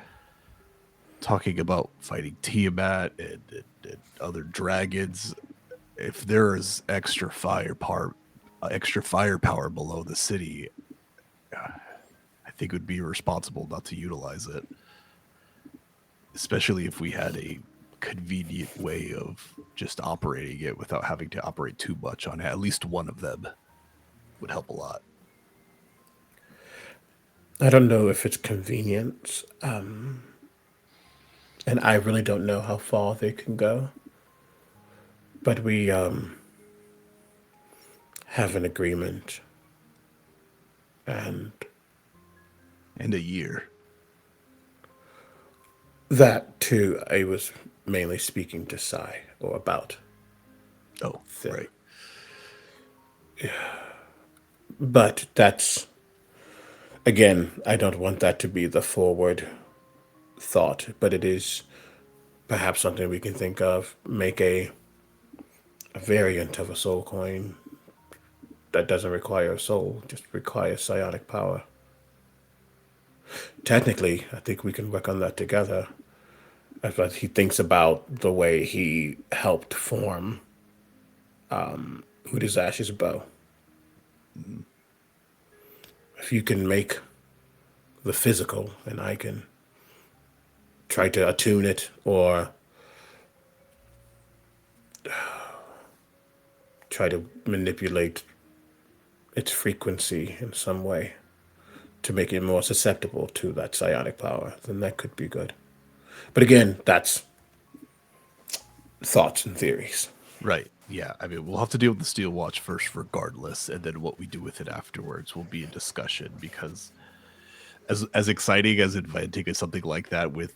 talking about fighting Tiamat and other dragons, if there is extra firepower below the city, I think it would be irresponsible not to utilize it. Especially if we had a convenient way of just operating it without having to operate too much on it. At least one of them would help a lot. I don't know if it's convenience, and I really don't know how far they can go. But we have an agreement, and A year. that too, I was mainly speaking to Sai or about. Oh, right. But that's, again, I don't want that to be the forward thought, but it is perhaps something we can think of. Make a variant of a soul coin that doesn't require a soul, just requires psionic power. Technically, I think we can work on that together. As he thinks about the way he helped form Udazash's bow. If you can make the physical, and I can try to attune it or try to manipulate its frequency in some way to make it more susceptible to that psionic power, then that could be good. But again, that's thoughts and theories. Right. Yeah. I mean, we'll have to deal with the Steel Watch first, regardless, and then what we do with it afterwards will be a discussion. Because as exciting as inventing something like that with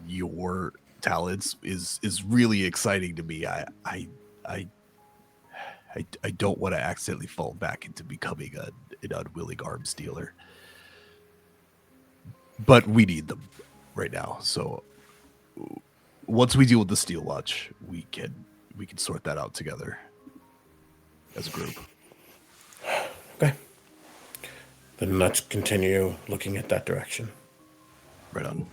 your talents is really exciting to me. I don't want to accidentally fall back into becoming an unwilling arms dealer. But we need them right now. So once we deal with the Steel Watch, we can sort that out together as a group. Okay. Then let's continue looking at that direction. Right on.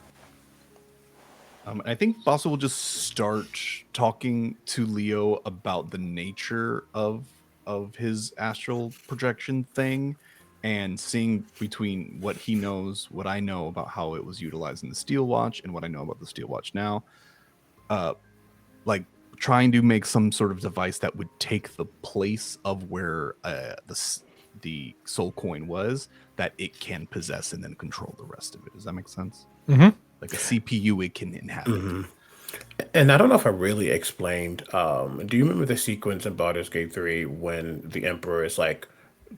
I think Basso will just start talking to Leo about the nature of his astral projection thing, and seeing between what he knows, what I know about how it was utilized in the Steel Watch, and what I know about the Steel Watch now. Like trying to make some sort of device that would take the place of where the soul coin was, that it can possess and then control the rest of it. Does that make sense? Mm-hmm. Like a CPU it can inhabit. Mm-hmm. And I don't know if I really explained. Do you remember the sequence in Baldur's Gate 3 when the Emperor is like,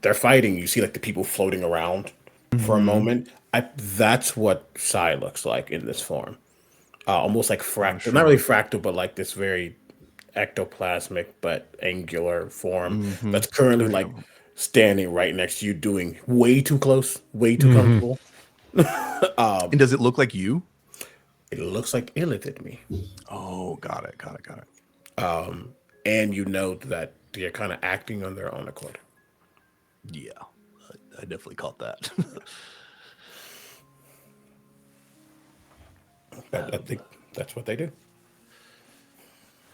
they're fighting, you see like the people floating around for a moment? That's what Sai looks like in this form. Almost like fractal. Sure. Not really fractal, but like this very ectoplasmic but angular form that's currently like standing right next to you, doing way too close, way too comfortable. And does it look like you? It looks like Illith at me. Oh, got it. And you know that they're kind of acting on their own accord. Yeah, I definitely caught that. I think that's what they do.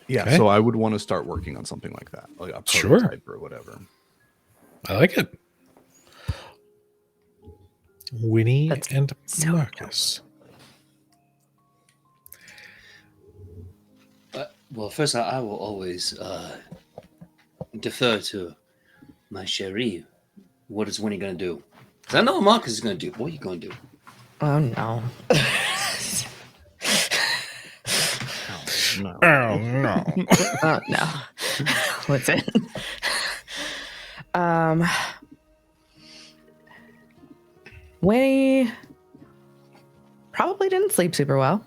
Yeah, Okay. so I would want to start working on something like that, like a Sure. prototype or whatever. I like it. Winnie That's and so Marcus. Well, first, I will always defer to my cherie. What is Winnie going to do? Because I know what Marcus is going to do. What are you going to do? Oh no. No. Oh no. Oh no. Listen. Winnie probably didn't sleep super well.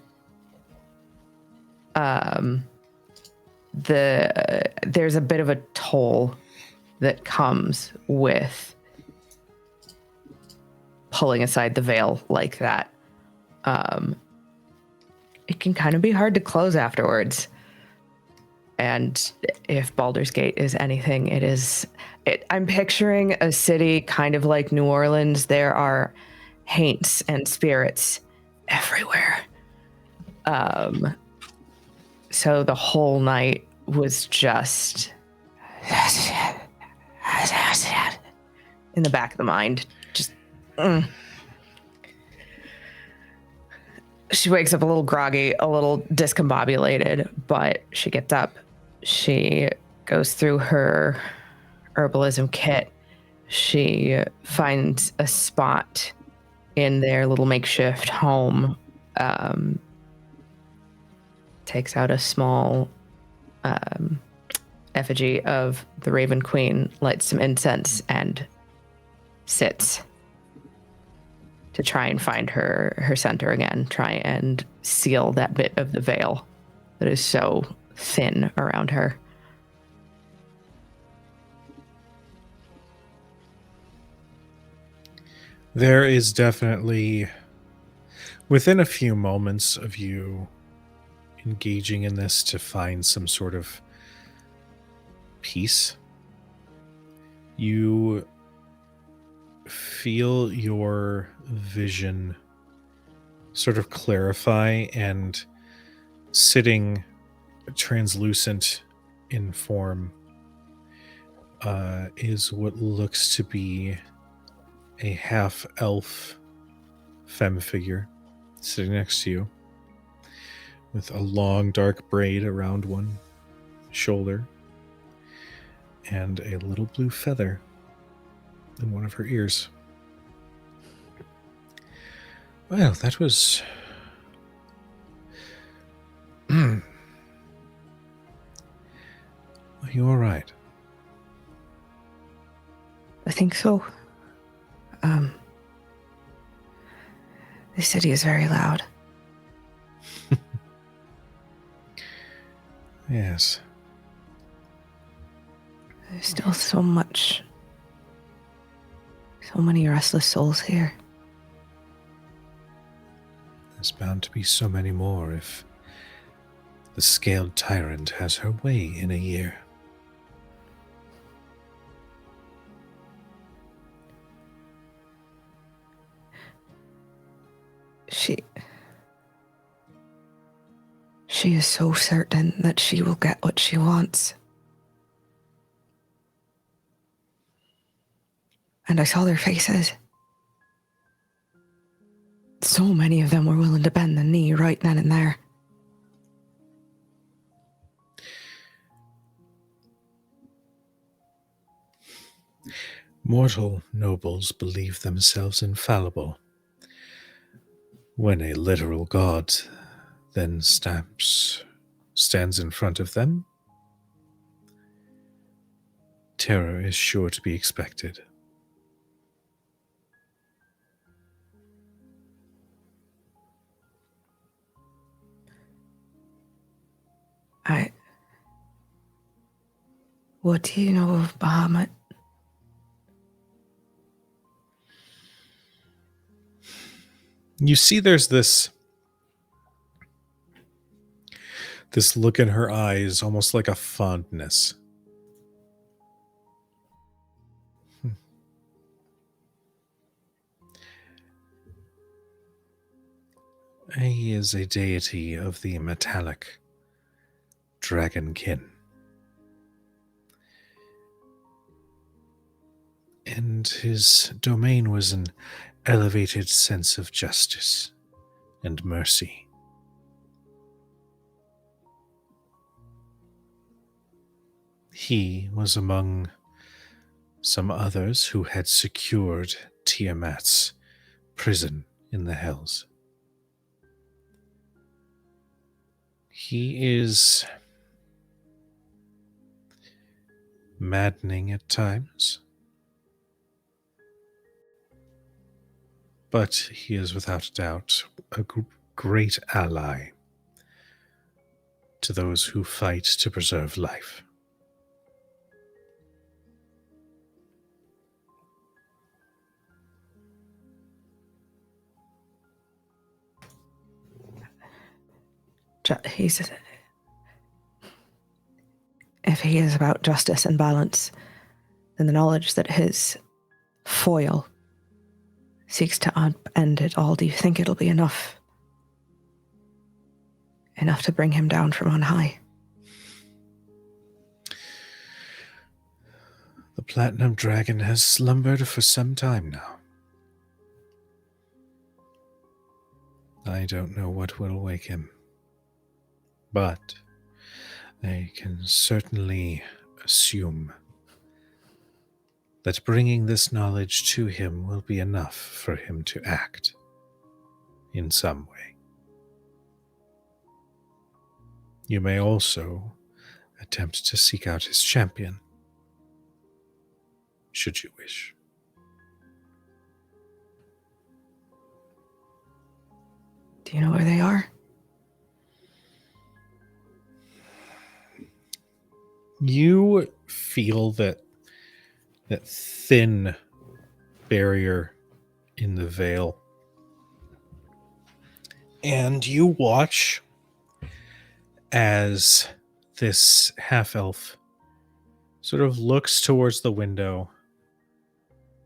There's a bit of a toll that comes with pulling aside the veil like that. It can kind of be hard to close afterwards. And if Baldur's Gate is anything, it is. I'm picturing a city kind of like New Orleans. There are haints and spirits everywhere. So the whole night was just in the back of the mind. Just. She wakes up a little groggy, a little discombobulated, but she gets up. She goes through her herbalism kit. She finds a spot in their little makeshift home, takes out a small effigy of the Raven Queen, lights some incense, and sits to try and find her center again, try and seal that bit of the veil that is so thin around her. There is definitely, within a few moments of you engaging in this to find some sort of peace, you feel your vision sort of clarify, and sitting translucent in form is what looks to be a half-elf femme figure sitting next to you with a long dark braid around one shoulder and a little blue feather in one of her ears. Well, that was... Are you all right? I think so. The city is very loud. Yes. There's still so many restless souls here. There's bound to be so many more if the Scaled Tyrant has her way in a year. She is so certain that she will get what she wants. And I saw their faces. So many of them were willing to bend the knee right then and there. Mortal nobles believe themselves infallible. When a literal god then stands in front of them, terror is sure to be expected. What do you know of Bahamut? You see there's this look in her eyes, almost like a fondness. He is a deity of the metallic dragonkin. And his domain was an elevated sense of justice and mercy. He was among some others who had secured Tiamat's prison in the Hells. He is maddening at times, but he is without doubt a great ally to those who fight to preserve life. If he is about justice and balance, then the knowledge that his foil seeks to upend it all, do you think it'll be enough? Enough to bring him down from on high? The Platinum Dragon has slumbered for some time now. I don't know what will wake him, but I can certainly assume that bringing this knowledge to him will be enough for him to act in some way. You may also attempt to seek out his champion, should you wish. Do you know where they are? You feel that thin barrier in the veil, and you watch as this half-elf sort of looks towards the window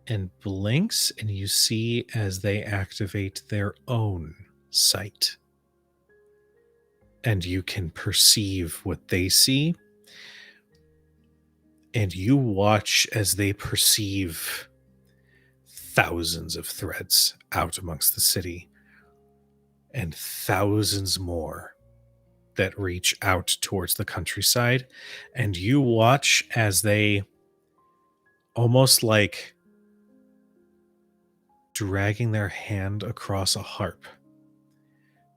and blinks, and you see as they activate their own sight. And you can perceive what they see, and you watch as they perceive thousands of threads out amongst the city, and thousands more that reach out towards the countryside. And you watch as they, almost like dragging their hand across a harp,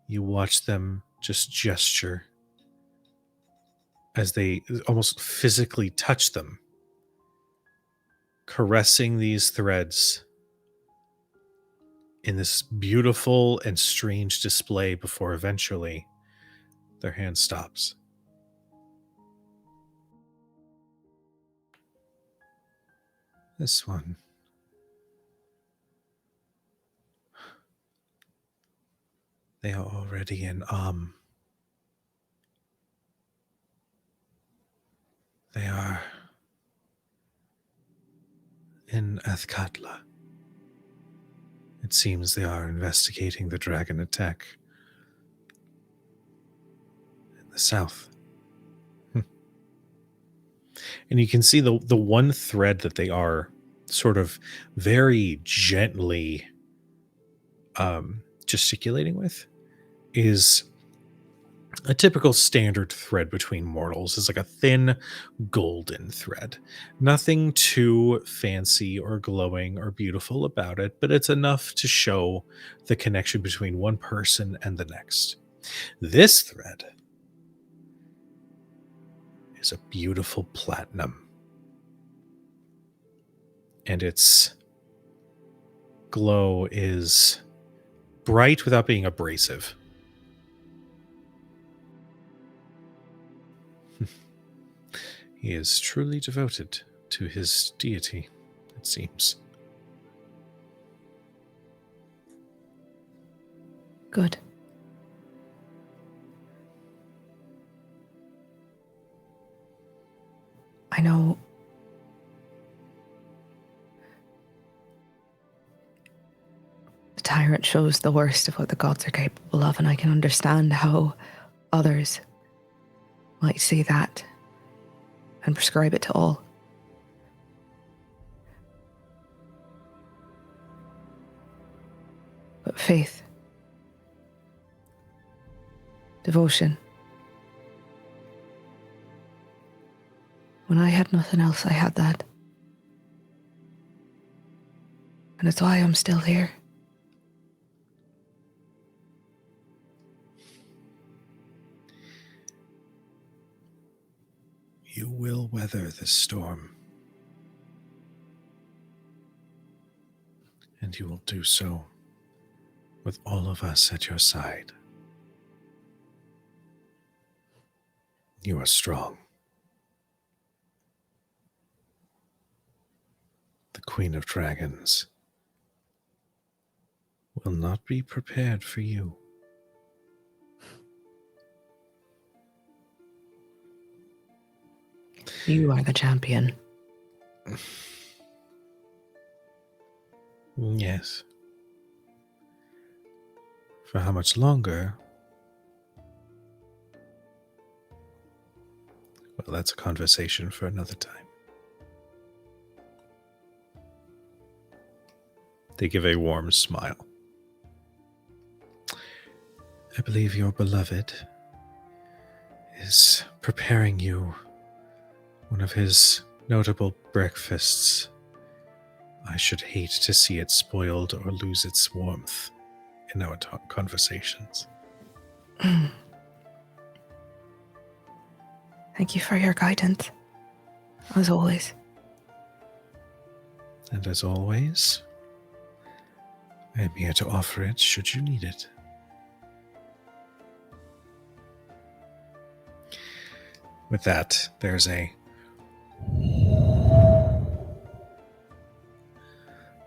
you watch them just gesture as they almost physically touch them, caressing these threads in this beautiful and strange display before eventually their hand stops. This one. They are already in They are in Athkatla. It seems they are investigating the dragon attack in the south. And you can see the one thread that they are sort of very gently gesticulating with is a typical standard thread between mortals. Is like a thin golden thread. Nothing too fancy or glowing or beautiful about it, but it's enough to show the connection between one person and the next. This thread is a beautiful platinum, and its glow is bright without being abrasive. He is truly devoted to his deity, it seems. Good. I know the tyrant shows the worst of what the gods are capable of, and I can understand how others might see that and prescribe it to all. But faith, devotion. When I had nothing else, I had that. And it's why I'm still here. You will weather this storm. And you will do so with all of us at your side. You are strong. The Queen of Dragons will not be prepared for you. You are the champion. Yes. For how much longer? Well, that's a conversation for another time. They give a warm smile. I believe your beloved is preparing you one of his notable breakfasts. I should hate to see it spoiled or lose its warmth in our conversations. Thank you for your guidance, as always. And as always, I am here to offer it should you need it. With that, there's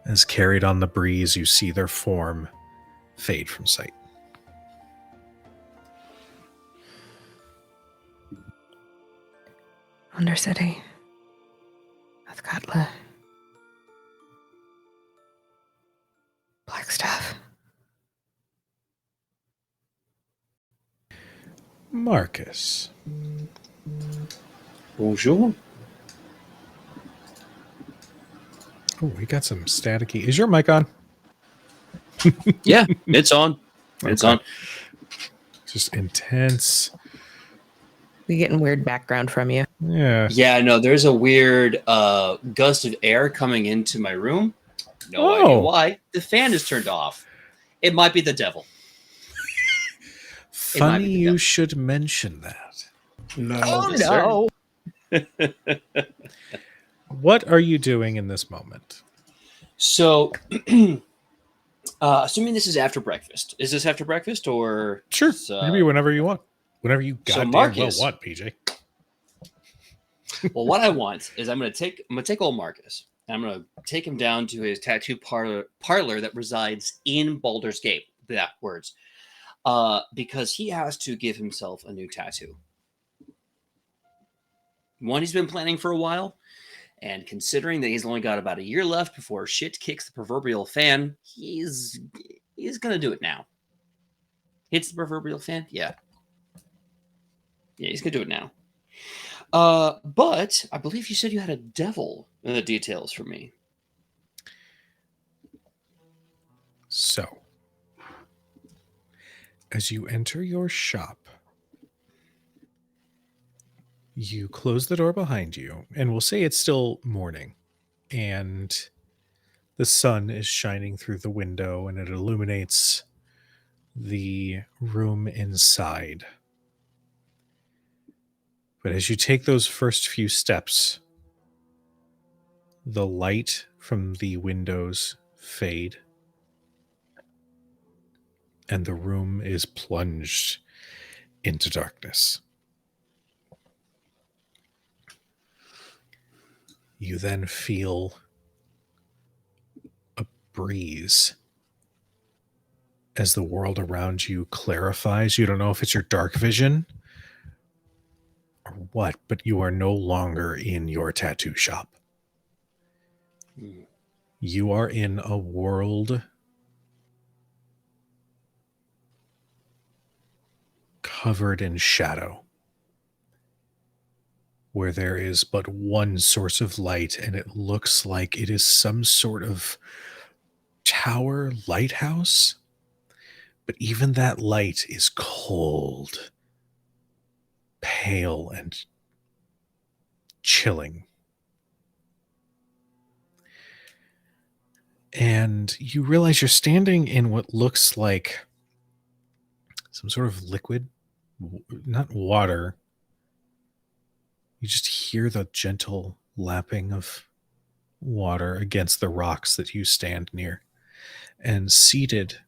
as carried on the breeze, you see their form fade from sight. Undercity. Athkatla. Blackstaff. Marcus. Bonjour. Oh, we got some staticky. Is your mic on? Yeah, it's on. It's Okay. on. Just intense. We getting weird background from you. Yeah. Yeah, no, there's a weird gust of air coming into my room. No idea Oh. why. The fan is turned off. It might be the devil. It might Funny be the you devil. should mention that. No. Oh Yes, sir. no! What are you doing in this moment? So, assuming this is after breakfast, is this after breakfast or? Sure. is, Maybe whenever you want. Whenever you so goddamn Marcus- well want, PJ. Well, what I want is I'm gonna take old Marcus and I'm gonna take him down to his tattoo parlor that resides in Baldur's Gate. That words, because he has to give himself a new tattoo. One he's been planning for a while, and considering that he's only got about a year left before shit kicks the proverbial fan, he's gonna do it now. Hits the proverbial fan, yeah. Yeah, he's gonna do it now. But I believe you said you had a devil in the details for me. So, as you enter your shop, you close the door behind you, and we'll say it's still morning, and the sun is shining through the window, and it illuminates the room inside. But as you take those first few steps, the light from the windows fade, and the room is plunged into darkness. You then feel a breeze as the world around you clarifies. You don't know if it's your dark vision or what, but you are no longer in your tattoo shop. You are in a world covered in shadow. where there is but one source of light, and it looks like it is some sort of tower lighthouse. But even that light is cold, pale, and chilling. And you realize you're standing in what looks like some sort of liquid, not water. You just hear the gentle lapping of water against the rocks that you stand near. And seated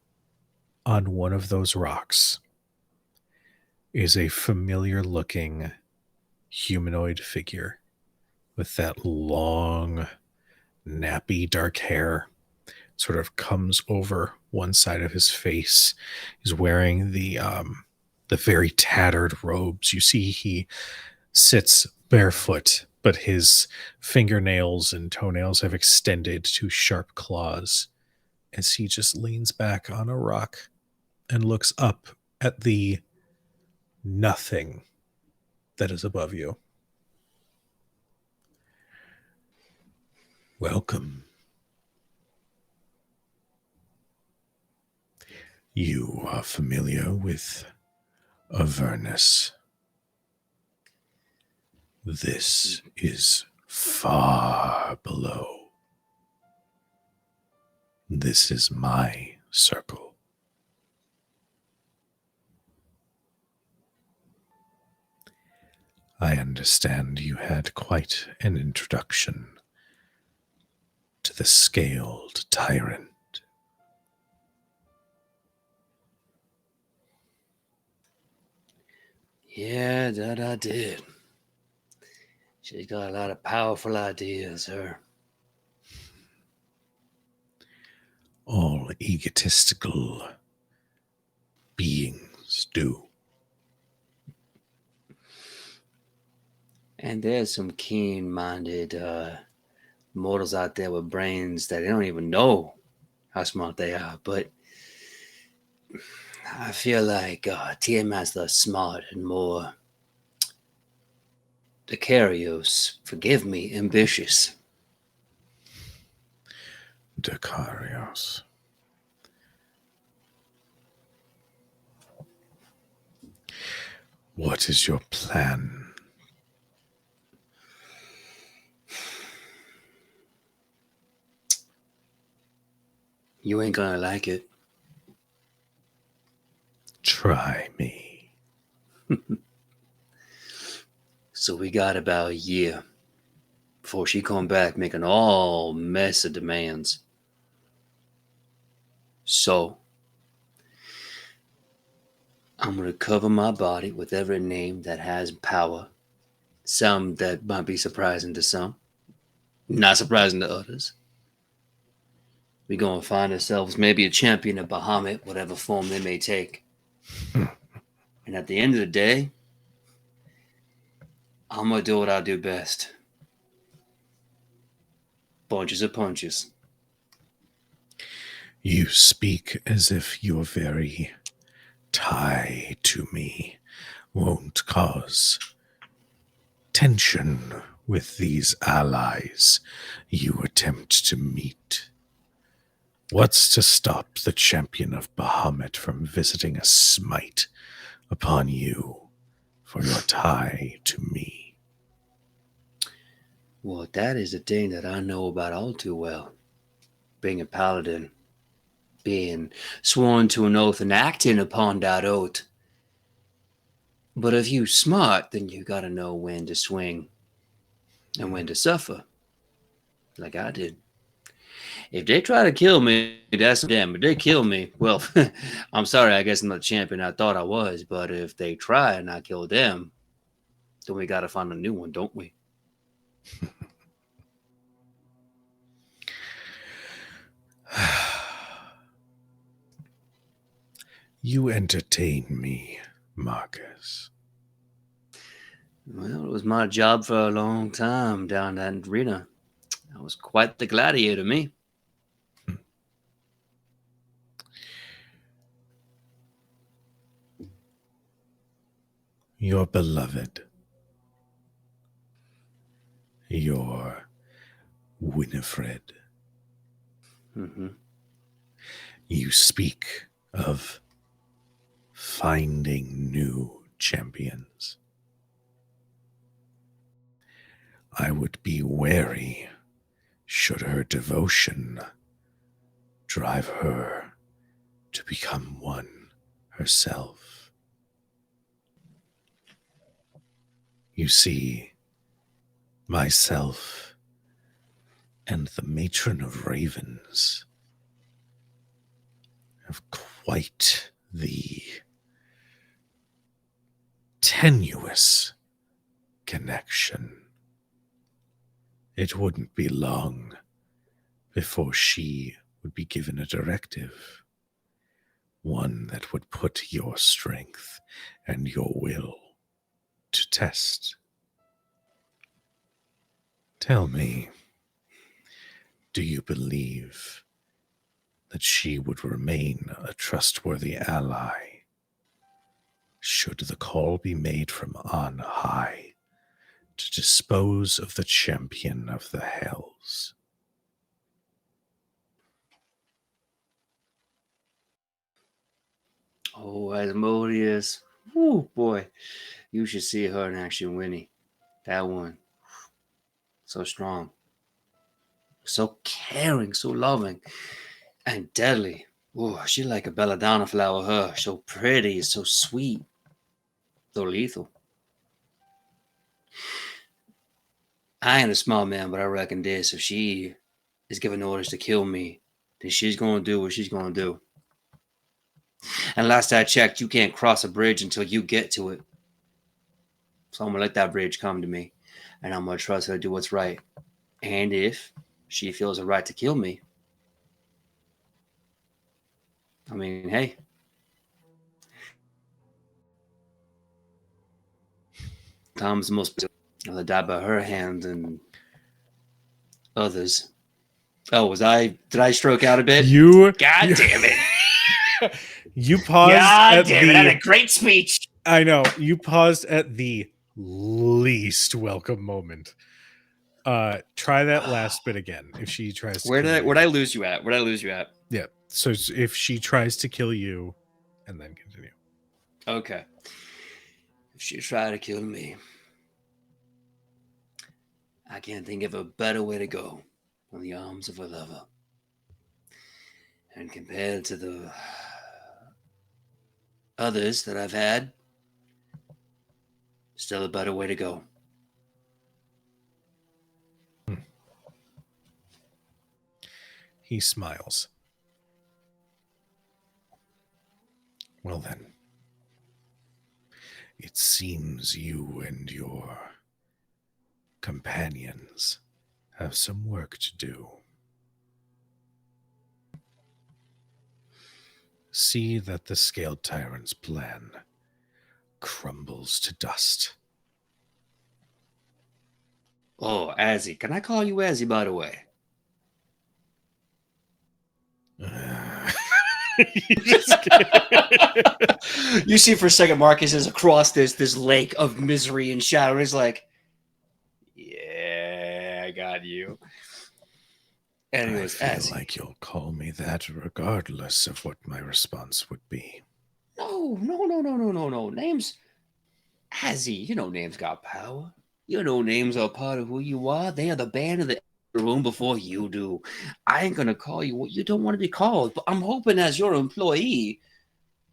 on one of those rocks is a familiar looking humanoid figure with that long, nappy dark hair. Sort of comes over one side of his face. He's wearing the very tattered robes. You see he sits barefoot, but his fingernails and toenails have extended to sharp claws as he just leans back on a rock and looks up at the nothing that is above you. Welcome. You are familiar with Avernus. This is far below. This is my circle. I understand you had quite an introduction to the Scaled Tyrant. Yeah, that I did. She's got a lot of powerful ideas, her. All egotistical beings do. And there's some keen-minded mortals out there with brains that they don't even know how smart they are. But I feel like Tiamat's the smart and more Decarios, forgive me, ambitious. Decarios. What is your plan? You ain't gonna like it. Try me. So we got about a year before she come back making all mess of demands. So I'm gonna cover my body with every name that has power. Some that might be surprising to some, not surprising to others. We're gonna find ourselves maybe a champion of Bahamut, whatever form they may take. And at the end of the day, I'm gonna do what I do best. Bunches of punches. You speak as if your very tie to me won't cause tension with these allies you attempt to meet. What's to stop the champion of Bahamut from visiting a smite upon you for your tie to me? Well, that is the thing that I know about all too well. Being a paladin, being sworn to an oath and acting upon that oath. But if you smart, then you gotta know when to swing and when to suffer, like I did. If they try to kill me, that's them. If they kill me, well, I'm sorry, I guess I'm not the champion I thought I was. But if they try and I kill them, then we gotta find a new one, don't we? You entertain me, Marcus. Well, it was my job for a long time down that arena. I was quite the gladiator, me. Your beloved. your Winifred. Mm-hmm. You speak of finding new champions. I would be wary should her devotion drive her to become one herself. You see, myself and the Matron of Ravens have quite the tenuous connection. It wouldn't be long before she would be given a directive, one that would put your strength and your will to test. Tell me, do you believe that she would remain a trustworthy ally should the call be made from on high to dispose of the champion of the Hells? Oh, Asmodeus. Woo, boy. You should see her in action, Winnie. That one. So strong. So caring, so loving. And deadly. Oh, she like a belladonna flower, her. So pretty, so sweet. So lethal. I ain't a smart man, but I reckon this. If she is giving orders to kill me, then she's going to do what she's going to do. And last I checked, you can't cross a bridge until you get to it. So I'm going to let that bridge come to me. And I'm going to trust her to do what's right. And if she feels a right to kill me, I mean, hey. Tom's most will die by her hand and others. Oh, did I stroke out a bit? God damn it. You paused God damn it. I had a great speech. I know. You paused at the least welcome moment. Try that last bit again. If she tries to Where'd I lose you at? Yeah. So if she tries to kill you, and then continue. Okay. If she tried to kill me, I can't think of a better way to go than the arms of a lover. And compared to the others that I've had, still a better way to go. He smiles. Well then, it seems you and your companions have some work to do. See that the Scaled Tyrant's plan crumbles to dust. Oh, Azzy. Can I call you Azzy, by the way? You see for a second Marcus is across this lake of misery and shadow. And he's like, yeah, I got you. And I feel like you'll call me that regardless of what my response would be. No. Names, Azzy, you know names got power. You know names are part of who you are. They are the band of the room before you do. I ain't gonna call you what you don't want to be called, but I'm hoping as your employee,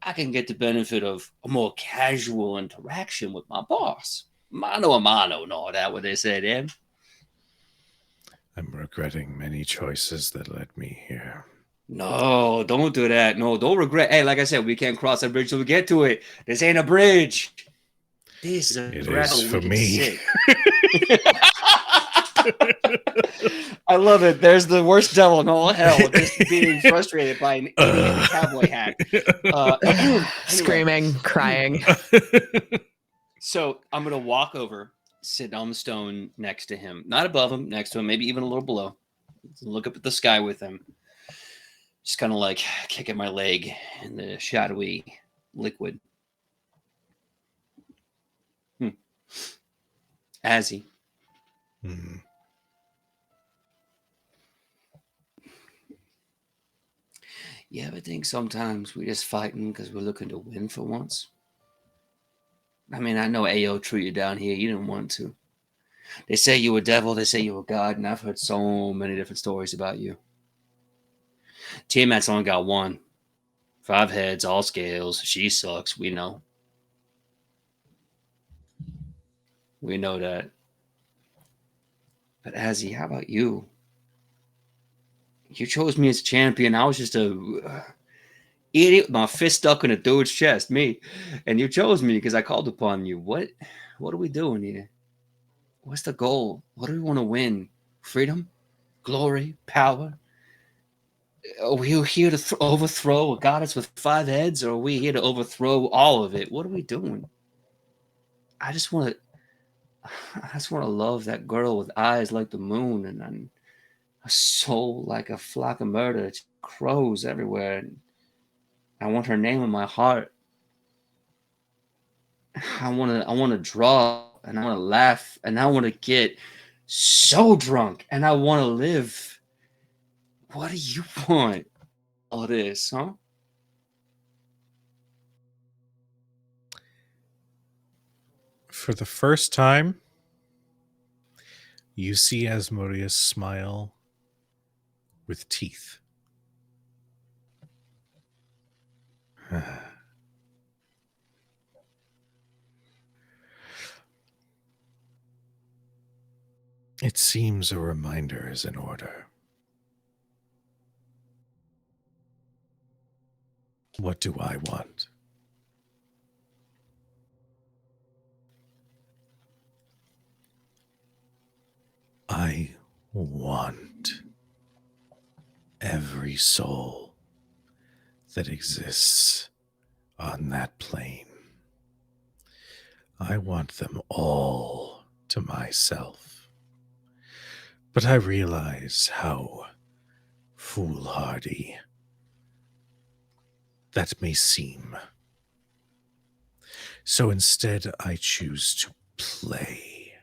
I can get the benefit of a more casual interaction with my boss. Mano a mano, and all that, what they said, eh? I'm regretting many choices that led me here. No, don't do that. No, don't regret. Hey, like I said, we can't cross that bridge till we get to it. This ain't a bridge. This is a It gravel is for we can me. sit. I love it. There's the worst devil in all hell, just being frustrated by an idiot in a cowboy hat. Anyway. Screaming, crying. So I'm going to walk over, sit on the stone next to him. Not above him, next to him, maybe even a little below. Look up at the sky with him. Just kind of like kicking my leg in the shadowy liquid. Azzy. You ever think sometimes we're just fighting because we're looking to win for once? I mean, I know AO threw you down here. You didn't want to. They say you were devil. They say you were God. And I've heard so many different stories about you. Tiamat's only got one. 5 heads, all scales. She sucks. We know. We know that. But Azzy, how about you? You chose me as champion. I was just a idiot with my fist stuck in a dude's chest, me. And you chose me because I called upon you. What are we doing here? What's the goal? What do we want to win? Freedom? Glory? Power? Are we here to overthrow a goddess with 5 heads, or are we here to overthrow all of it? What are we doing? I just want to love that girl with eyes like the moon and a soul like a flock of murder, crows everywhere. And I want her name in my heart. I want to draw, and I want to laugh, and I want to get so drunk, and I want to live. What do you want? All this, huh? For the first time, you see Asmodeus smile with teeth. It seems a reminder is in order. What do I want? I want every soul that exists on that plane. I want them all to myself. But I realize how foolhardy that may seem. So instead, I choose to play.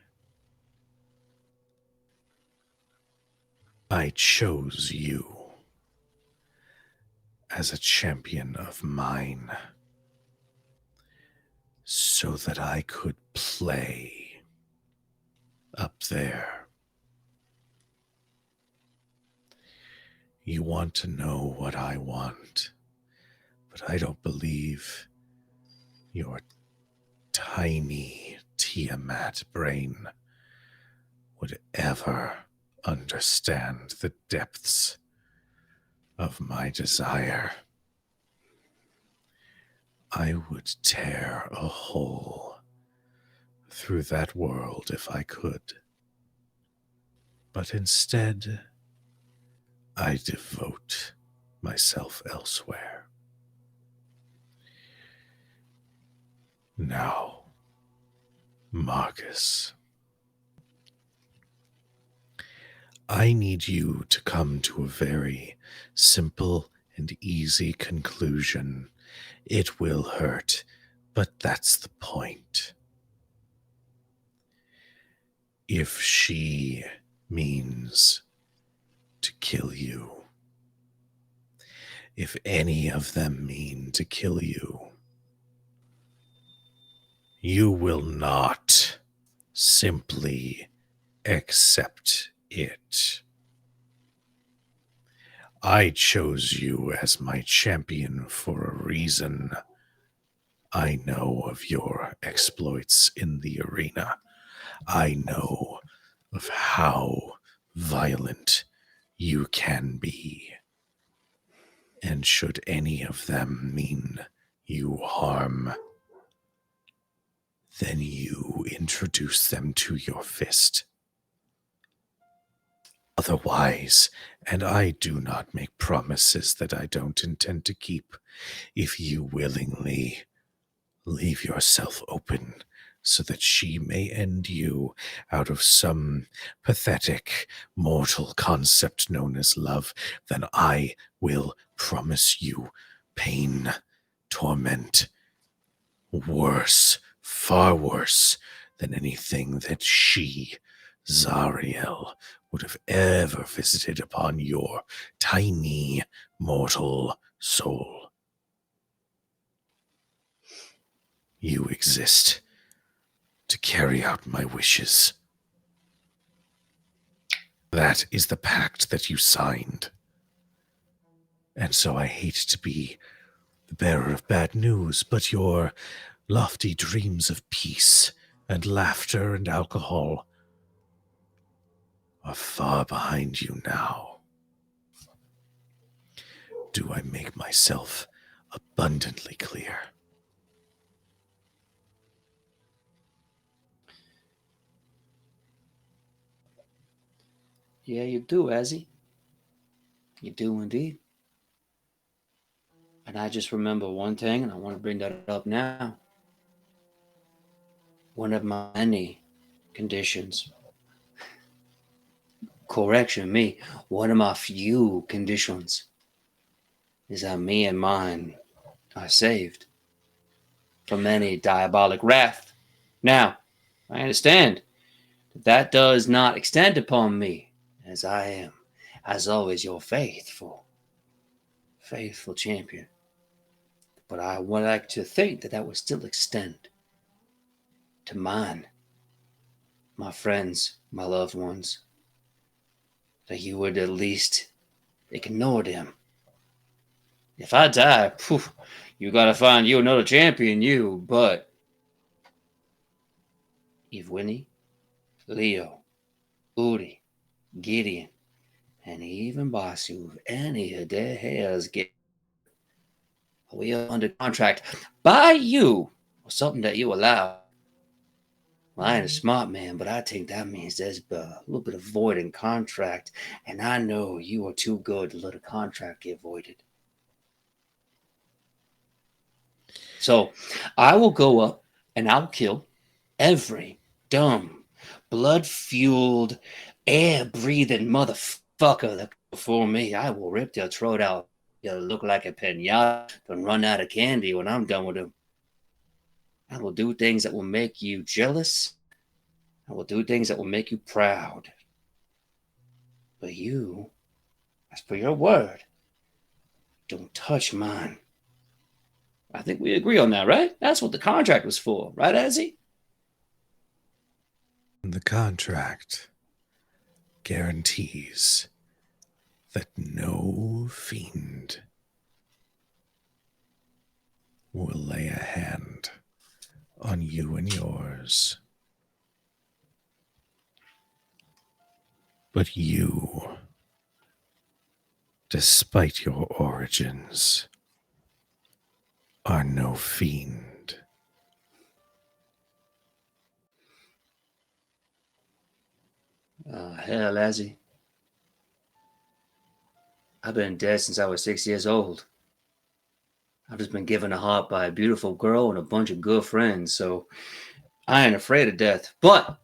I chose you as a champion of mine so that I could play up there. You want to know what I want, but I don't believe your tiny Tiamat brain would ever understand the depths of my desire. I would tear a hole through that world if I could. But instead, I devote myself elsewhere. Now, Marcus, I need you to come to a very simple and easy conclusion. It will hurt, but that's the point. If she means to kill you, if any of them mean to kill you, you will not simply accept it. I chose you as my champion for a reason. I know of your exploits in the arena. I know of how violent you can be. And should any of them mean you harm, then you introduce them to your fist. Otherwise, and I do not make promises that I don't intend to keep, if you willingly leave yourself open so that she may end you out of some pathetic mortal concept known as love, then I will promise you pain, torment, worse, far worse than anything that she, Zariel, would have ever visited upon your tiny mortal soul. You exist to carry out my wishes. That is the pact that you signed. And so I hate to be the bearer of bad news, but your lofty dreams of peace and laughter and alcohol are far behind you now. Do I make myself abundantly clear? Yeah, you do, Ezzy. You do indeed. And I just remember one thing, and I want to bring that up now. One of my many conditions. Correction me. One of my few conditions is that me and mine are saved from any diabolic wrath. Now, I understand that does not extend upon me, as I am, as always, your faithful champion. But I would like to think that that would still extend to mine, my friends, my loved ones, that you would at least ignore them. If I die, poof, you gotta find you another champion, but Evwini, Leo, Uri, Gideon, and even Basu, if any of their hairs get, we are under contract by you or something that you allow. Well, I ain't a smart man, but I think that means there's a little bit of void in contract, and I know you are too good to let a contract get voided. So I will go up and I'll kill every dumb, blood-fueled, air-breathing motherfucker that before me. I will rip their throat out. They'll look like a pinata and run out of candy when I'm done with them. I will do things that will make you jealous. I will do things that will make you proud. But you, as per your word, don't touch mine. I think we agree on that, right? That's what the contract was for, right, Ezzy? The contract guarantees that no fiend will lay a hand on you and yours. But you, despite your origins, are no fiend. Hell, Ezzy. I've been dead since I was 6 years old. I've just been given a heart by a beautiful girl and a bunch of good friends, so I ain't afraid of death. But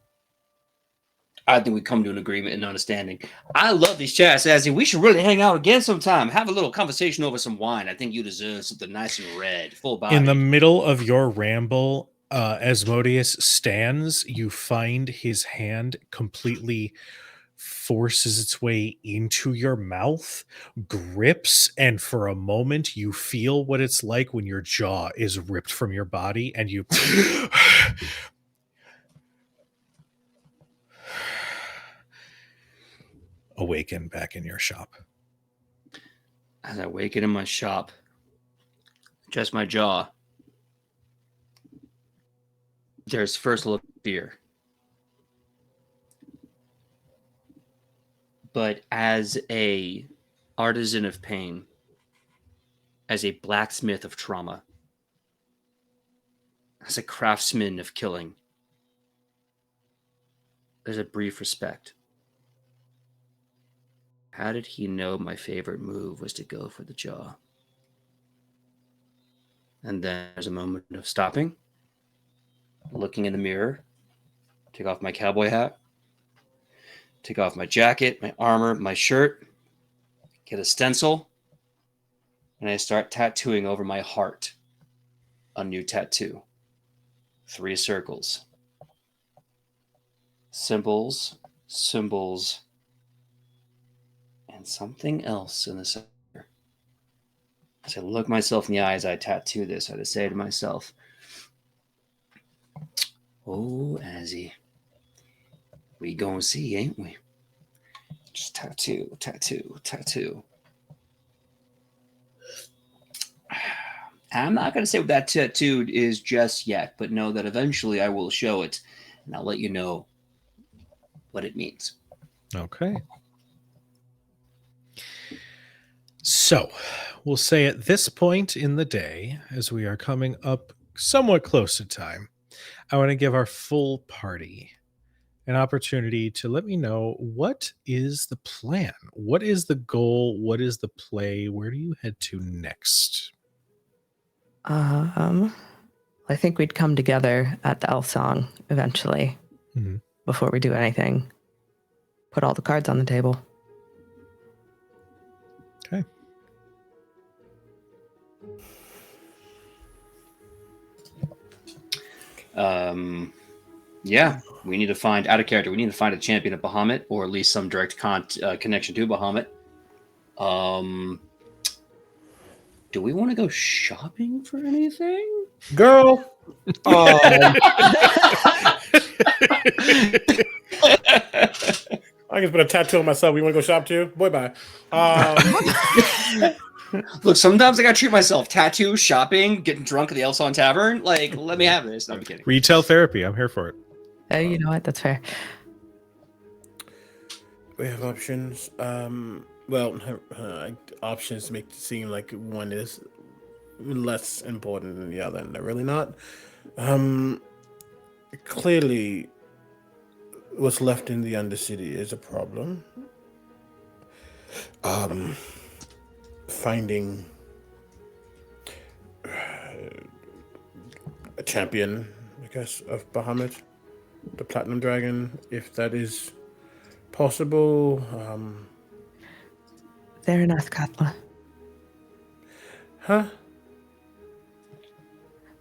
I think we come to an agreement and understanding. I love these chats, Ezzy. We should really hang out again sometime. Have a little conversation over some wine. I think you deserve something nice and red, full body. In the middle of your ramble, Asmodeus stands. You find his hand completely forces its way into your mouth, grips, and for a moment you feel what it's like when your jaw is ripped from your body and you awaken back in your shop. As I awaken in my shop, just my jaw, there's first a little fear. But as a artisan of pain, as a blacksmith of trauma, as a craftsman of killing, there's a brief respect. How did he know my favorite move was to go for the jaw? And then there's a moment of stopping, looking in the mirror, take off my cowboy hat, take off my jacket, my armor, my shirt, get a stencil, and I start tattooing over my heart a new tattoo. 3 circles. Symbols, symbols, And something else in the center. As I look myself in the eyes, I tattoo this. I just say to myself, "Oh, Azzy, we gonna see, ain't we?" Just tattoo, tattoo, tattoo. I'm not going to say what that tattoo is just yet, but know that eventually I will show it, and I'll let you know what it means. Okay. So, we'll say at this point in the day, as we are coming up somewhat close to time, I want to give our full party an opportunity to let me know what is the plan? What is the goal? What is the play? Where do you head to next? I think we'd come together at the Elf Song eventually Mhm. before we do anything. Put all the cards on the table. Okay. Yeah, we need to find, out of character, we need to find a champion of Bahamut, or at least some direct connection to Bahamut. Do we want to go shopping for anything? Girl. I just put a tattoo on myself. We want to go shop too? Boy, bye. Look, sometimes I gotta treat myself. Tattoo, shopping, getting drunk at the El Son Tavern. Like, let me have this. No, I'm kidding. Retail therapy. I'm here for it. You know what? That's fair. We have options. Options make it seem like one is less important than the other, and they're really not. Clearly, what's left in the Undercity is a problem. Finding a champion, I guess, of Bahamut, the Platinum Dragon, if that is possible. Fair enough, Katla. Huh?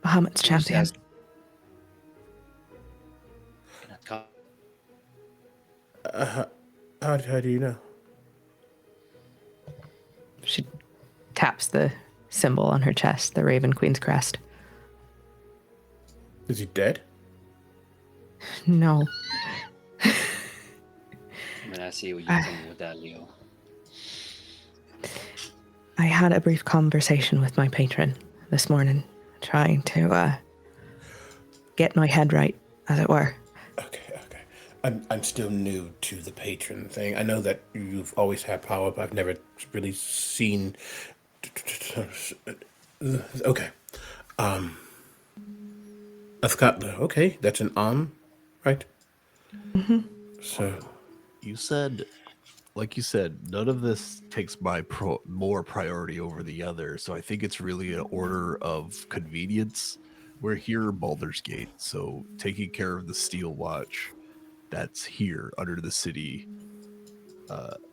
Bahamut's champion. How do you know? She taps the symbol on her chest, the Raven Queen's crest. Is he dead? No. I mean, I see what you're coming with that, Leo. I had a brief conversation with my patron this morning, trying to get my head right, as it were. Okay. I'm still new to the patron thing. I know that you've always had power, but I've never really seen. Okay. I've got okay. That's an arm, right? Mm-hmm. So You said, like you said, none of this takes my more priority over the other. So I think it's really an order of convenience. We're here, Baldur's Gate, so taking care of the Steel Watch that's here under the city,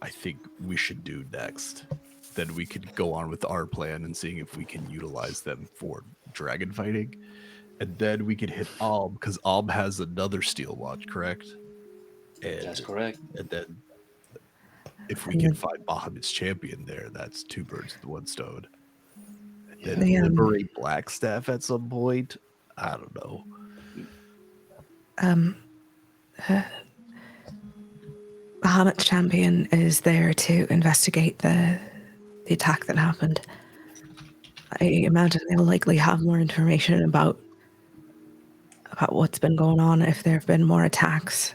I think we should do next. Then we could go on with our plan and seeing if we can utilize them for dragon fighting. And then we could hit Alb, because Alb has another Steel Watch, correct? And, That's correct. And then if we can find Bahamut's champion there, that's two birds with one stone. And then liberate Blackstaff at some point. I don't know. Bahamut's champion is there to investigate the attack that happened. I imagine they'll likely have more information about what's been going on, if there have been more attacks,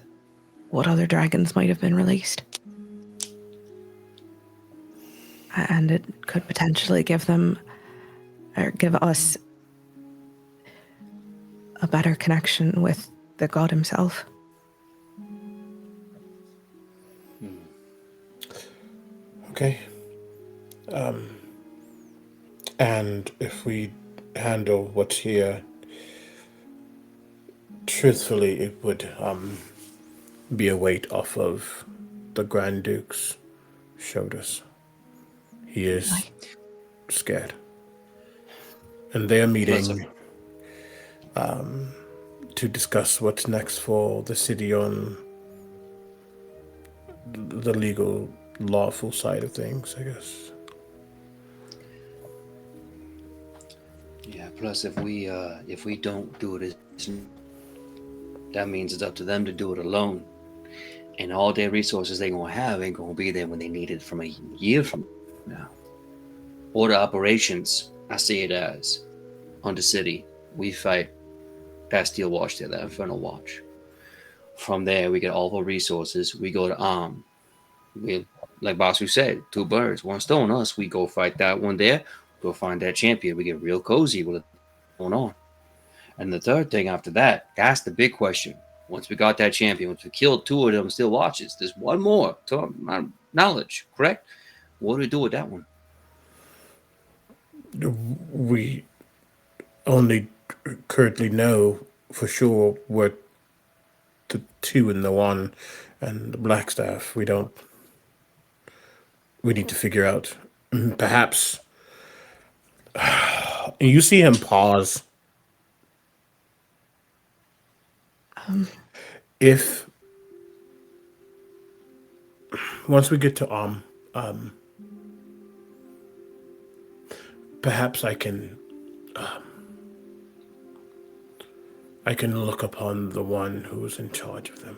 what other dragons might have been released. And it could potentially give them, or give us, a better connection with the god himself. okay. And if we handle what's here truthfully, it would be a weight off of the Grand Duke's shoulders. He is scared. And they are meeting to discuss what's next for the city on the legal lawful side of things, I guess. Yeah. Plus, if we don't do it, that means it's up to them to do it alone. And all their resources they gonna have ain't gonna be there when they need it from a year from now. Order operations, I see it as Undercity. We fight that Steel Watch there, that Infernal Watch. From there, we get all the resources. We go to we, like Basu said, two birds, one stone. Us, we go fight that one there. Go find that champion. We get real cozy with what's going on. And the third thing after that, that's the big question. Once we got that champion, once we killed two of them Steel Watches, there's one more to my knowledge, correct? What do we do with that one? We only currently know for sure what the two and the one and the Blackstaff. We don't. We need to figure out. Perhaps you see him pause. If once we get to perhaps I can look upon the one who is in charge of them.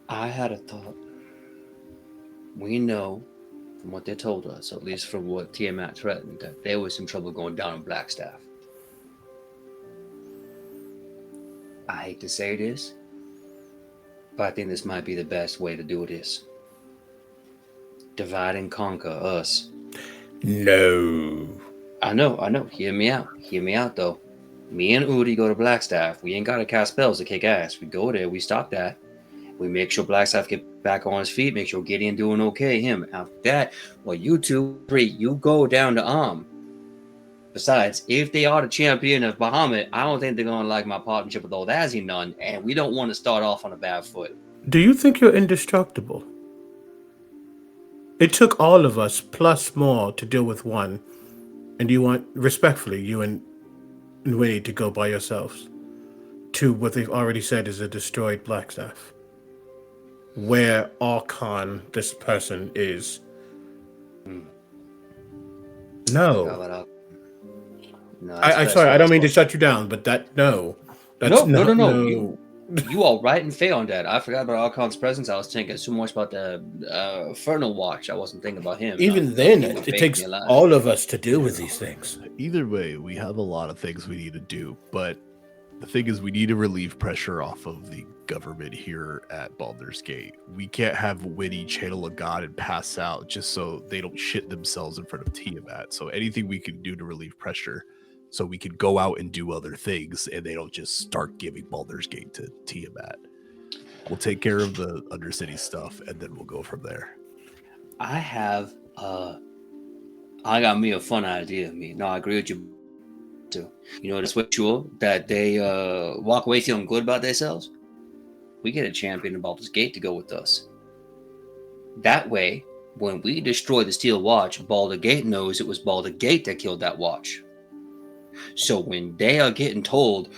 I had a thought. We know from what they told us, at least from what Tiamat threatened, that there was some trouble going down in Blackstaff. I hate to say this, but I think this might be the best way to do this. Divide and conquer us. No. I know. Hear me out though. Me and Udi go to Blackstaff. We ain't gotta cast spells to kick ass. We go there, we stop that. We make sure Blackstaff get back on his feet, make sure Gideon doing okay. Him. After that, well, you two, three, you go down to Besides, if they are the champion of Bahamut, I don't think they're gonna like my partnership with Old Azzy none, and we don't want to start off on a bad foot. Do you think you're indestructible? It took all of us plus more to deal with one, and you want, respectfully, you and Winnie to go by yourselves to what they've already said is a destroyed Blackstaff, where Archon, this person, is. No. No, I'm sorry, I don't mean to shut you down, but no. That's No. You are right and fair on that. I forgot about Archon's presence. I was thinking so much about the Infernal Watch. I wasn't thinking about him. Even then, it takes all of us to deal with these things. Either way, we have a lot of things we need to do, but the thing is, we need to relieve pressure off of the government here at Baldur's Gate. We can't have Winnie channel a god and pass out just so they don't shit themselves in front of Tiamat. So anything we can do to relieve pressure so we can go out and do other things and they don't just start giving Baldur's Gate to Tiamat. We'll take care of the Undercity stuff and then we'll go from there. I got me a fun idea. I agree with you too. You know, this ritual that they walk away feeling good about themselves. We get a champion in Baldur's Gate to go with us. That way, when we destroy the Steel Watch, Baldur Gate knows it was Baldur Gate that killed that watch. So when they are getting told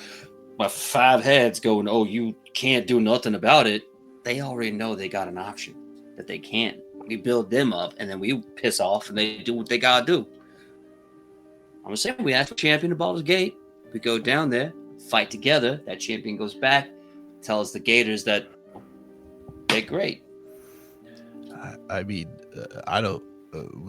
by 5 heads going, oh, you can't do nothing about it, they already know they got an option that they can't. We build them up and then we piss off and they do what they gotta do. I'm saying we ask for champion of Baldur's Gate. We go down there, fight together. That champion goes back, tells the Gators that they're great. I mean, I don't.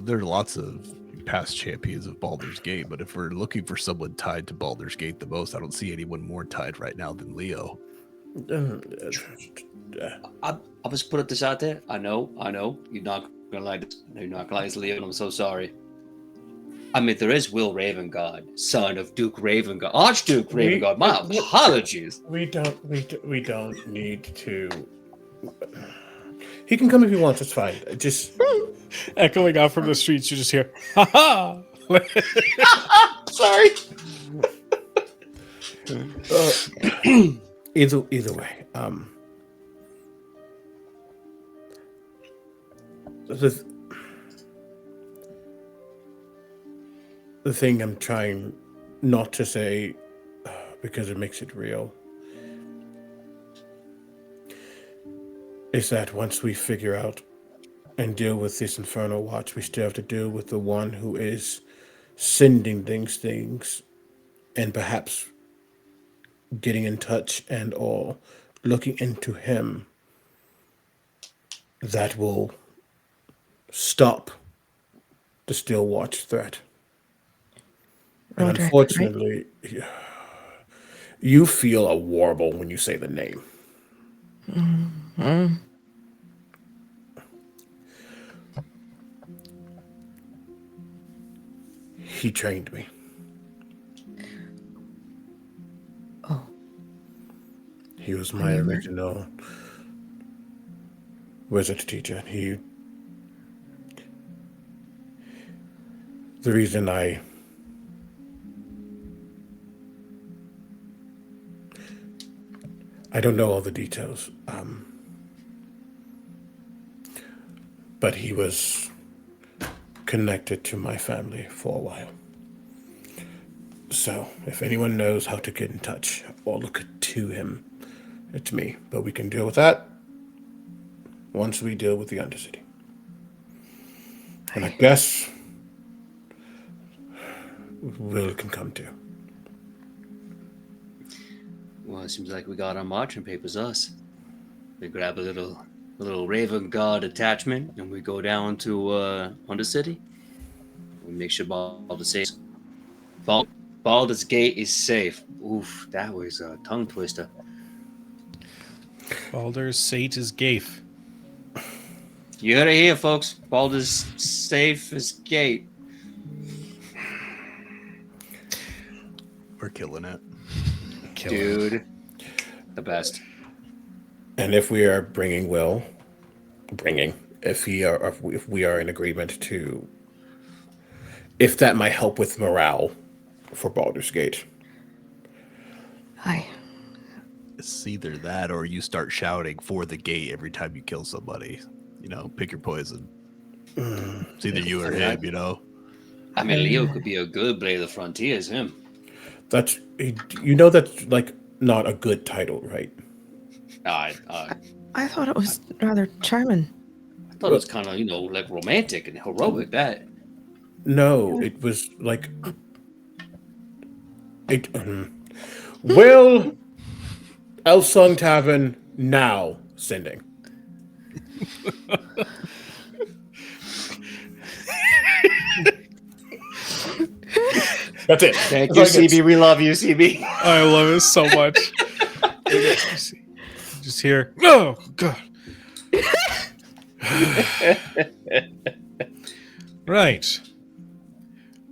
There are lots of past champions of Baldur's Gate, but if we're looking for someone tied to Baldur's Gate the most, I don't see anyone more tied right now than Leo. I just put this out there. I know. You're not gonna like this. You're not gonna like this, Leo, and I'm so sorry. I mean, there is Will Ravengard, son of Duke Ravengard, Archduke Ravengard. My apologies. We don't need to. He can come if he wants. It's fine. Just echoing out from the streets, you just hear, "Ha ha!" Sorry. Either way, the thing I'm trying not to say because it makes it real. is that once we figure out and deal with this Infernal Watch, we still have to deal with the one who is sending things, and perhaps getting in touch and all, looking into him. That will stop the Still Watch threat. And Roderick, right? unfortunately, you feel a warble when you say the name. He trained me. Oh, He was my you were- original wizard teacher. The reason I don't know all the details, but he was connected to my family for a while. So, if anyone knows how to get in touch or look to him, it's me. But we can deal with that once we deal with the Undercity. And I guess Will can come too. Well, it seems like we got our marching papers, us. We grab a little Raven Guard attachment, and we go down to Undercity. We make sure Baldur's safe. Baldur's Gate is safe. Oof, that was a tongue twister. Baldur's Sate is Gafe. You heard it here, folks. Baldur's safe as gate. We're killing it. Dude, the best. And if we are if we are in agreement to, if that might help with morale for Baldur's Gate. Hi. It's either that or you start shouting for the gate every time you kill somebody. You know, pick your poison. It's either you or him, you know? I mean, Leo could be a good Blade of the Frontiers, him. That's like not a good title, right? I I thought it was rather charming. thought it was kind of, like romantic and heroic, that. No, it was like it. Will Elsung Tavern now sending. That's it. Thank That's you, all I get. CB. We love you, CB. I love it so much. Just here. Oh God. Right.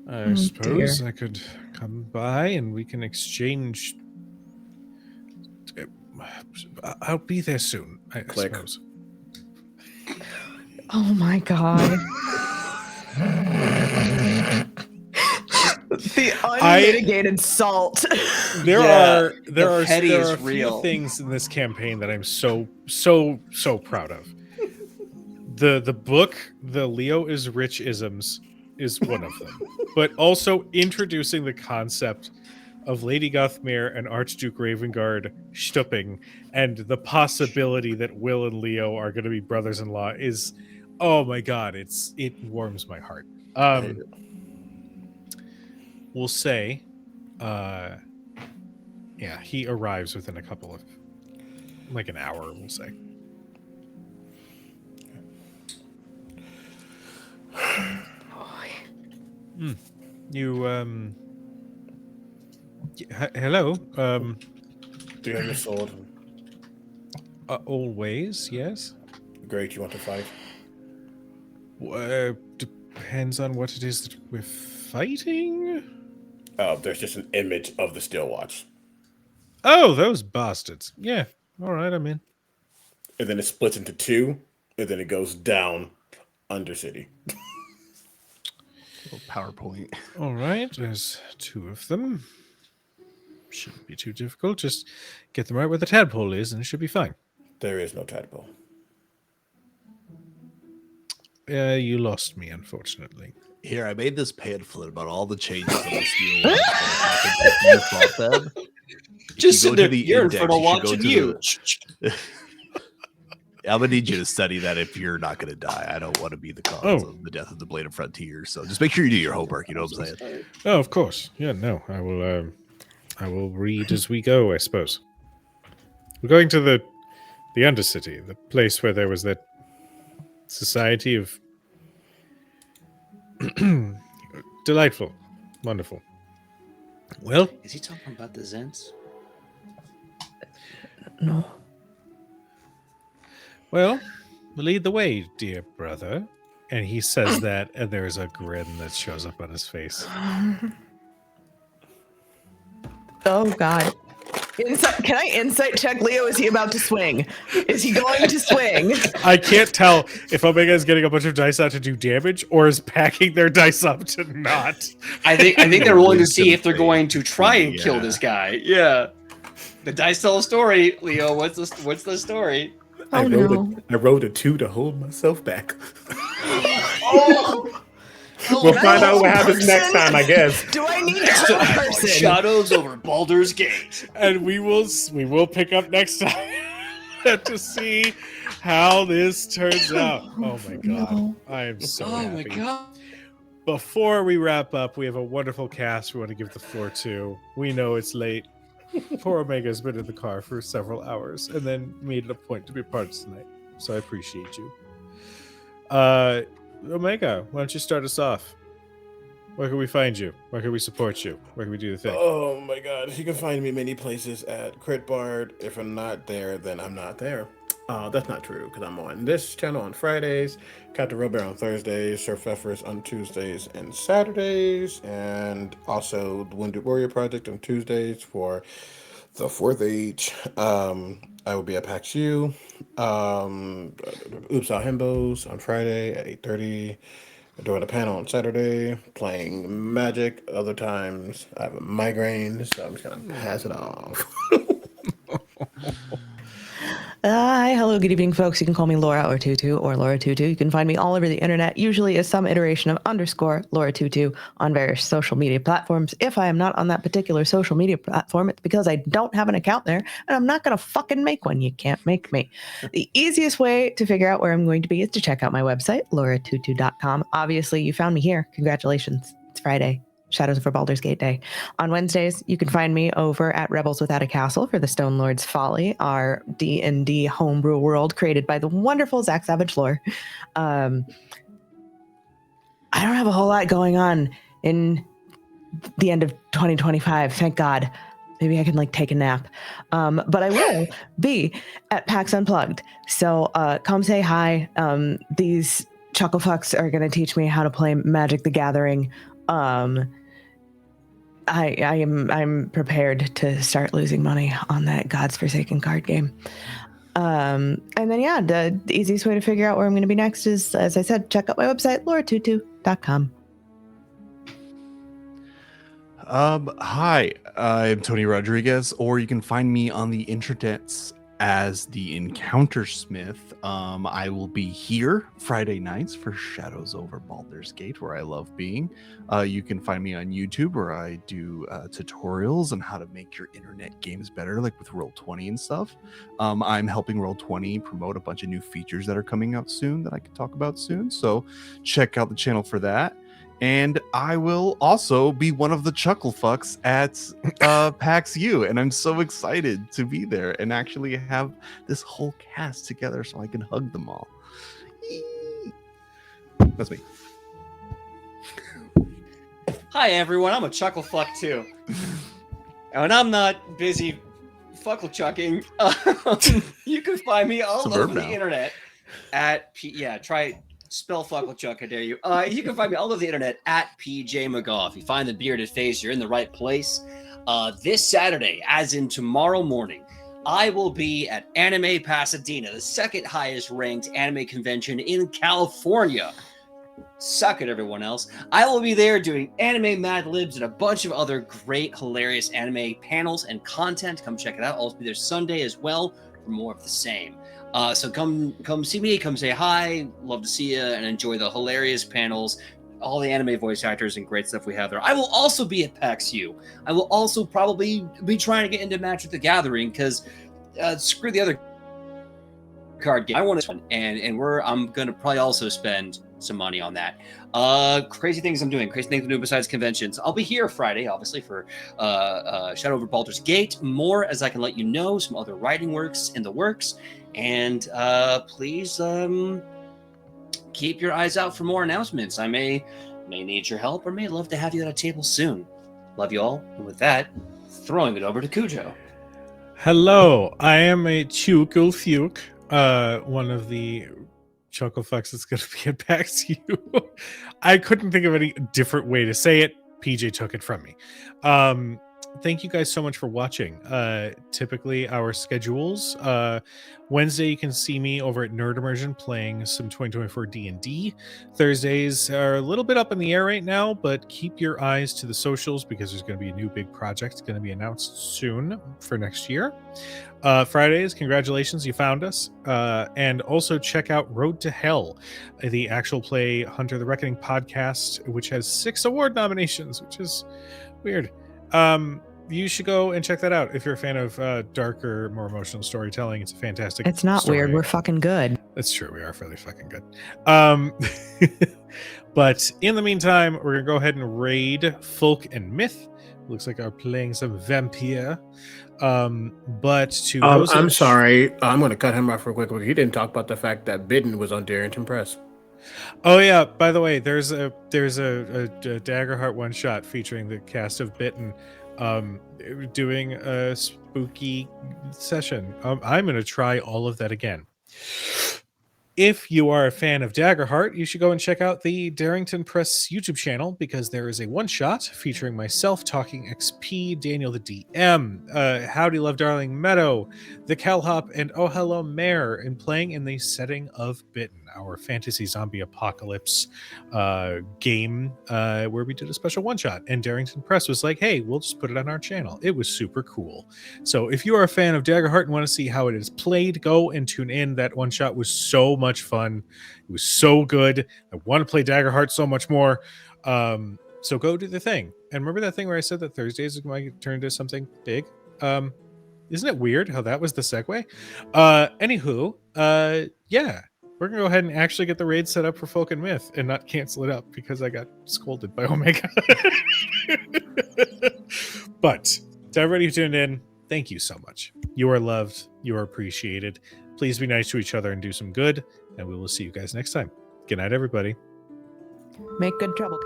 I suppose I could come by and we can exchange. I'll be there soon. I Click. suppose. Oh my god. The unmitigated salt. There Yeah, there the are petty there is are a few real. things in this campaign that I'm so proud of. The book, the Leo is Rich Isms, is one of them, but also introducing the concept of Lady Gothmere and Archduke Ravengard Stupping and the possibility that Will and Leo are going to be brothers-in-law is, oh my god, it warms my heart. We'll say, yeah, he arrives within a couple of, like an hour, we'll say. You hello, Do you have your sword? always, yes. Great. You want to fight? Depends on what it is that we're fighting. Oh, there's just an image of the Still Watch, Oh, those bastards. Yeah, all right, I'm in. and then it splits into two, and then it goes down Undercity. Little PowerPoint. All right, there's two of them. Shouldn't be too difficult. Just get them right where the tadpole is, and it should be fine. There is no tadpole. You lost me, unfortunately. Here, I made this pamphlet about all the changes on the Steel Watch that happened since you fought them. Just you sit go to there, the you're in index, front of you should go watching to you. I'm gonna need you to study that if you're not gonna die. I don't want to be the cause of the death of the Blade of Frontier. So just make sure you do your homework. You know what I'm saying? Oh, of course. Yeah, no, I will. I will read as we go, I suppose. We're going to the Undercity, the place where there was that society of delightful, wonderful. Well, Is he talking about the Zents? No. well, lead the way, dear brother. And he says that, and there's a grin that shows up on his face. Oh God. Can I insight check Leo? Is he about to swing? Is he going to swing? I can't tell if Omega is getting a bunch of dice out to do damage or is packing their dice up to not. I think they're rolling to see if they're Wisdom going to try and yeah. kill this guy. Yeah. The dice tell a story, Leo. What's the story? Oh no. I rolled a 2 to hold myself back. Oh! We'll find out what happens next time, I guess. Do I need to kill a person? Shadows over Baldur's Gate. And we will pick up next time to see how this turns out. Oh my god. No. I am so Oh happy. my god. Before we wrap up, we have a wonderful cast we want to give the floor to. We know it's late. Poor Omega's been in the car for several hours and then made it a point to be part of tonight. So I appreciate you. Omega, why don't you start us off? Where can we find you? Where can we support you? Where can we do the thing? Oh my god. You can find me many places at Critbard. If I'm not there, then I'm not there. That's not true, because I'm on this channel on Fridays, Captain Robert on Thursdays, Sir Pfeffers on Tuesdays and Saturdays, and also the Wounded Warrior Project on Tuesdays for the 4th Age. I will be at PAX U. Oops All Himbos on Friday at 8:30. Doing a panel on Saturday, playing Magic. Other times I have a migraine, so I'm just gonna pass it off. Hi, hello, good evening, folks. You can call me Laura or Tutu or Laura Tutu. You can find me all over the internet, usually as some iteration of _ Laura Tutu on various social media platforms. If I am not on that particular social media platform, it's because I don't have an account there, and I'm not going to fucking make one. You can't make me. The easiest way to figure out where I'm going to be is to check out my website, lauratutu.com. Obviously, you found me here. Congratulations. It's Friday. Shadows over Baldur's Gate Day. On Wednesdays, you can find me over at Rebels Without a Castle for the Stone Lord's Folly, our D&D homebrew world created by the wonderful Zach Savage Lore. I don't have a whole lot going on in the end of 2025, thank God. Maybe I can take a nap. But I will be at PAX Unplugged. So come say hi. These chuckle fucks are going to teach me how to play Magic the Gathering. I'm prepared to start losing money on that God's Forsaken card game. And then the easiest way to figure out where I'm going to be next is, as I said, check out my website, lauratutu.com. Hi, I'm Tony Rodriguez, or you can find me on the internets as the Encounter Smith. I will be here Friday nights for Shadows over Baldur's Gate, where I love being. You can find me on YouTube, where I do tutorials on how to make your internet games better, like with Roll20 and stuff. I'm helping Roll20 promote a bunch of new features that are coming out soon that I can talk about soon, so check out the channel for that. And I will also be one of the chuckle fucks at PAX U, and I'm so excited to be there and actually have this whole cast together so I can hug them all. That's me. Hi everyone, I'm a chuckle fuck too. And I'm not busy fuckle chucking. You can find me all over the internet at try spell fuckle chuck, I dare you. You can find me all over the internet at PJ McGaw. If you find the bearded face, you're in the right place. This Saturday, as in tomorrow morning, I will be at Anime Pasadena, the second highest ranked anime convention in California. Suck it, everyone else. I will be there doing anime Mad Libs and a bunch of other great, hilarious anime panels and content. Come check it out. I'll also be there Sunday as well for more of the same. So come see me, come say hi. Love to see you and enjoy the hilarious panels, all the anime voice actors and great stuff we have there. I will also be at PAX U. I will also probably be trying to get into Magic the Gathering because screw the other card game. I want to, and I'm gonna probably also spend some money on that. Crazy things I'm doing besides conventions. I'll be here Friday, obviously, for Shadow over Baldur's Gate. More as I can let you know, some other writing works in the works, and please keep your eyes out for more announcements. I may need your help, or may love to have you at a table soon. Love you all, and with that, throwing it over to Cujo. Hello, I am a Chukulfuke, one of the Chucklefucks that's going to get back to you. I couldn't think of any different way to say it. PJ took it from me. Thank you guys so much for watching. Typically, our schedules, Wednesday you can see me over at Nerd Immersion playing some 2024 D&D. Thursdays are a little bit up in the air right now, but keep your eyes to the socials because there's going to be a new big project going to be announced soon for next year. Fridays, congratulations, you found us. And also check out Road to Hell, the actual play Hunter the Reckoning podcast, which has 6 award nominations, which is weird. You should go and check that out if you're a fan of darker, more emotional storytelling. It's a fantastic It's not story. weird. We're fucking good. That's true. We are fairly fucking good. But in the meantime, we're going to go ahead and raid Folk and Myth. Looks like I'm playing some vampire. But to those I'm sorry. I'm going to cut him off real quick. He didn't talk about the fact that Bidden was on Darrington Press. Oh yeah, by the way, there's a Daggerheart one shot featuring the cast of Bitten doing a spooky session. I'm going to try all of that again. If you are a fan of Daggerheart, you should go and check out the Darrington Press YouTube channel because there is a one-shot featuring myself talking XP, Daniel the DM, Howdy Love Darling Meadow, the Calhop, and Oh Hello Mare, and playing in the setting of Bitten, our fantasy zombie apocalypse game where we did a special one-shot. And Darrington Press was like, hey, we'll just put it on our channel. It was super cool. So if you are a fan of Daggerheart and want to see how it is played, go and tune in. That one-shot was so much fun. It was so good. I want to play Daggerheart so much more. So go do the thing. And remember that thing where I said that Thursdays might turn into something big? Isn't it weird how that was the segue? Anywho, yeah. We're going to go ahead and actually get the raid set up for Folk and Myth and not cancel it up because I got scolded by Omega. But to everybody who tuned in, thank you so much. You are loved. You are appreciated. Please be nice to each other and do some good. And we will see you guys next time. Good night, everybody. Make good trouble.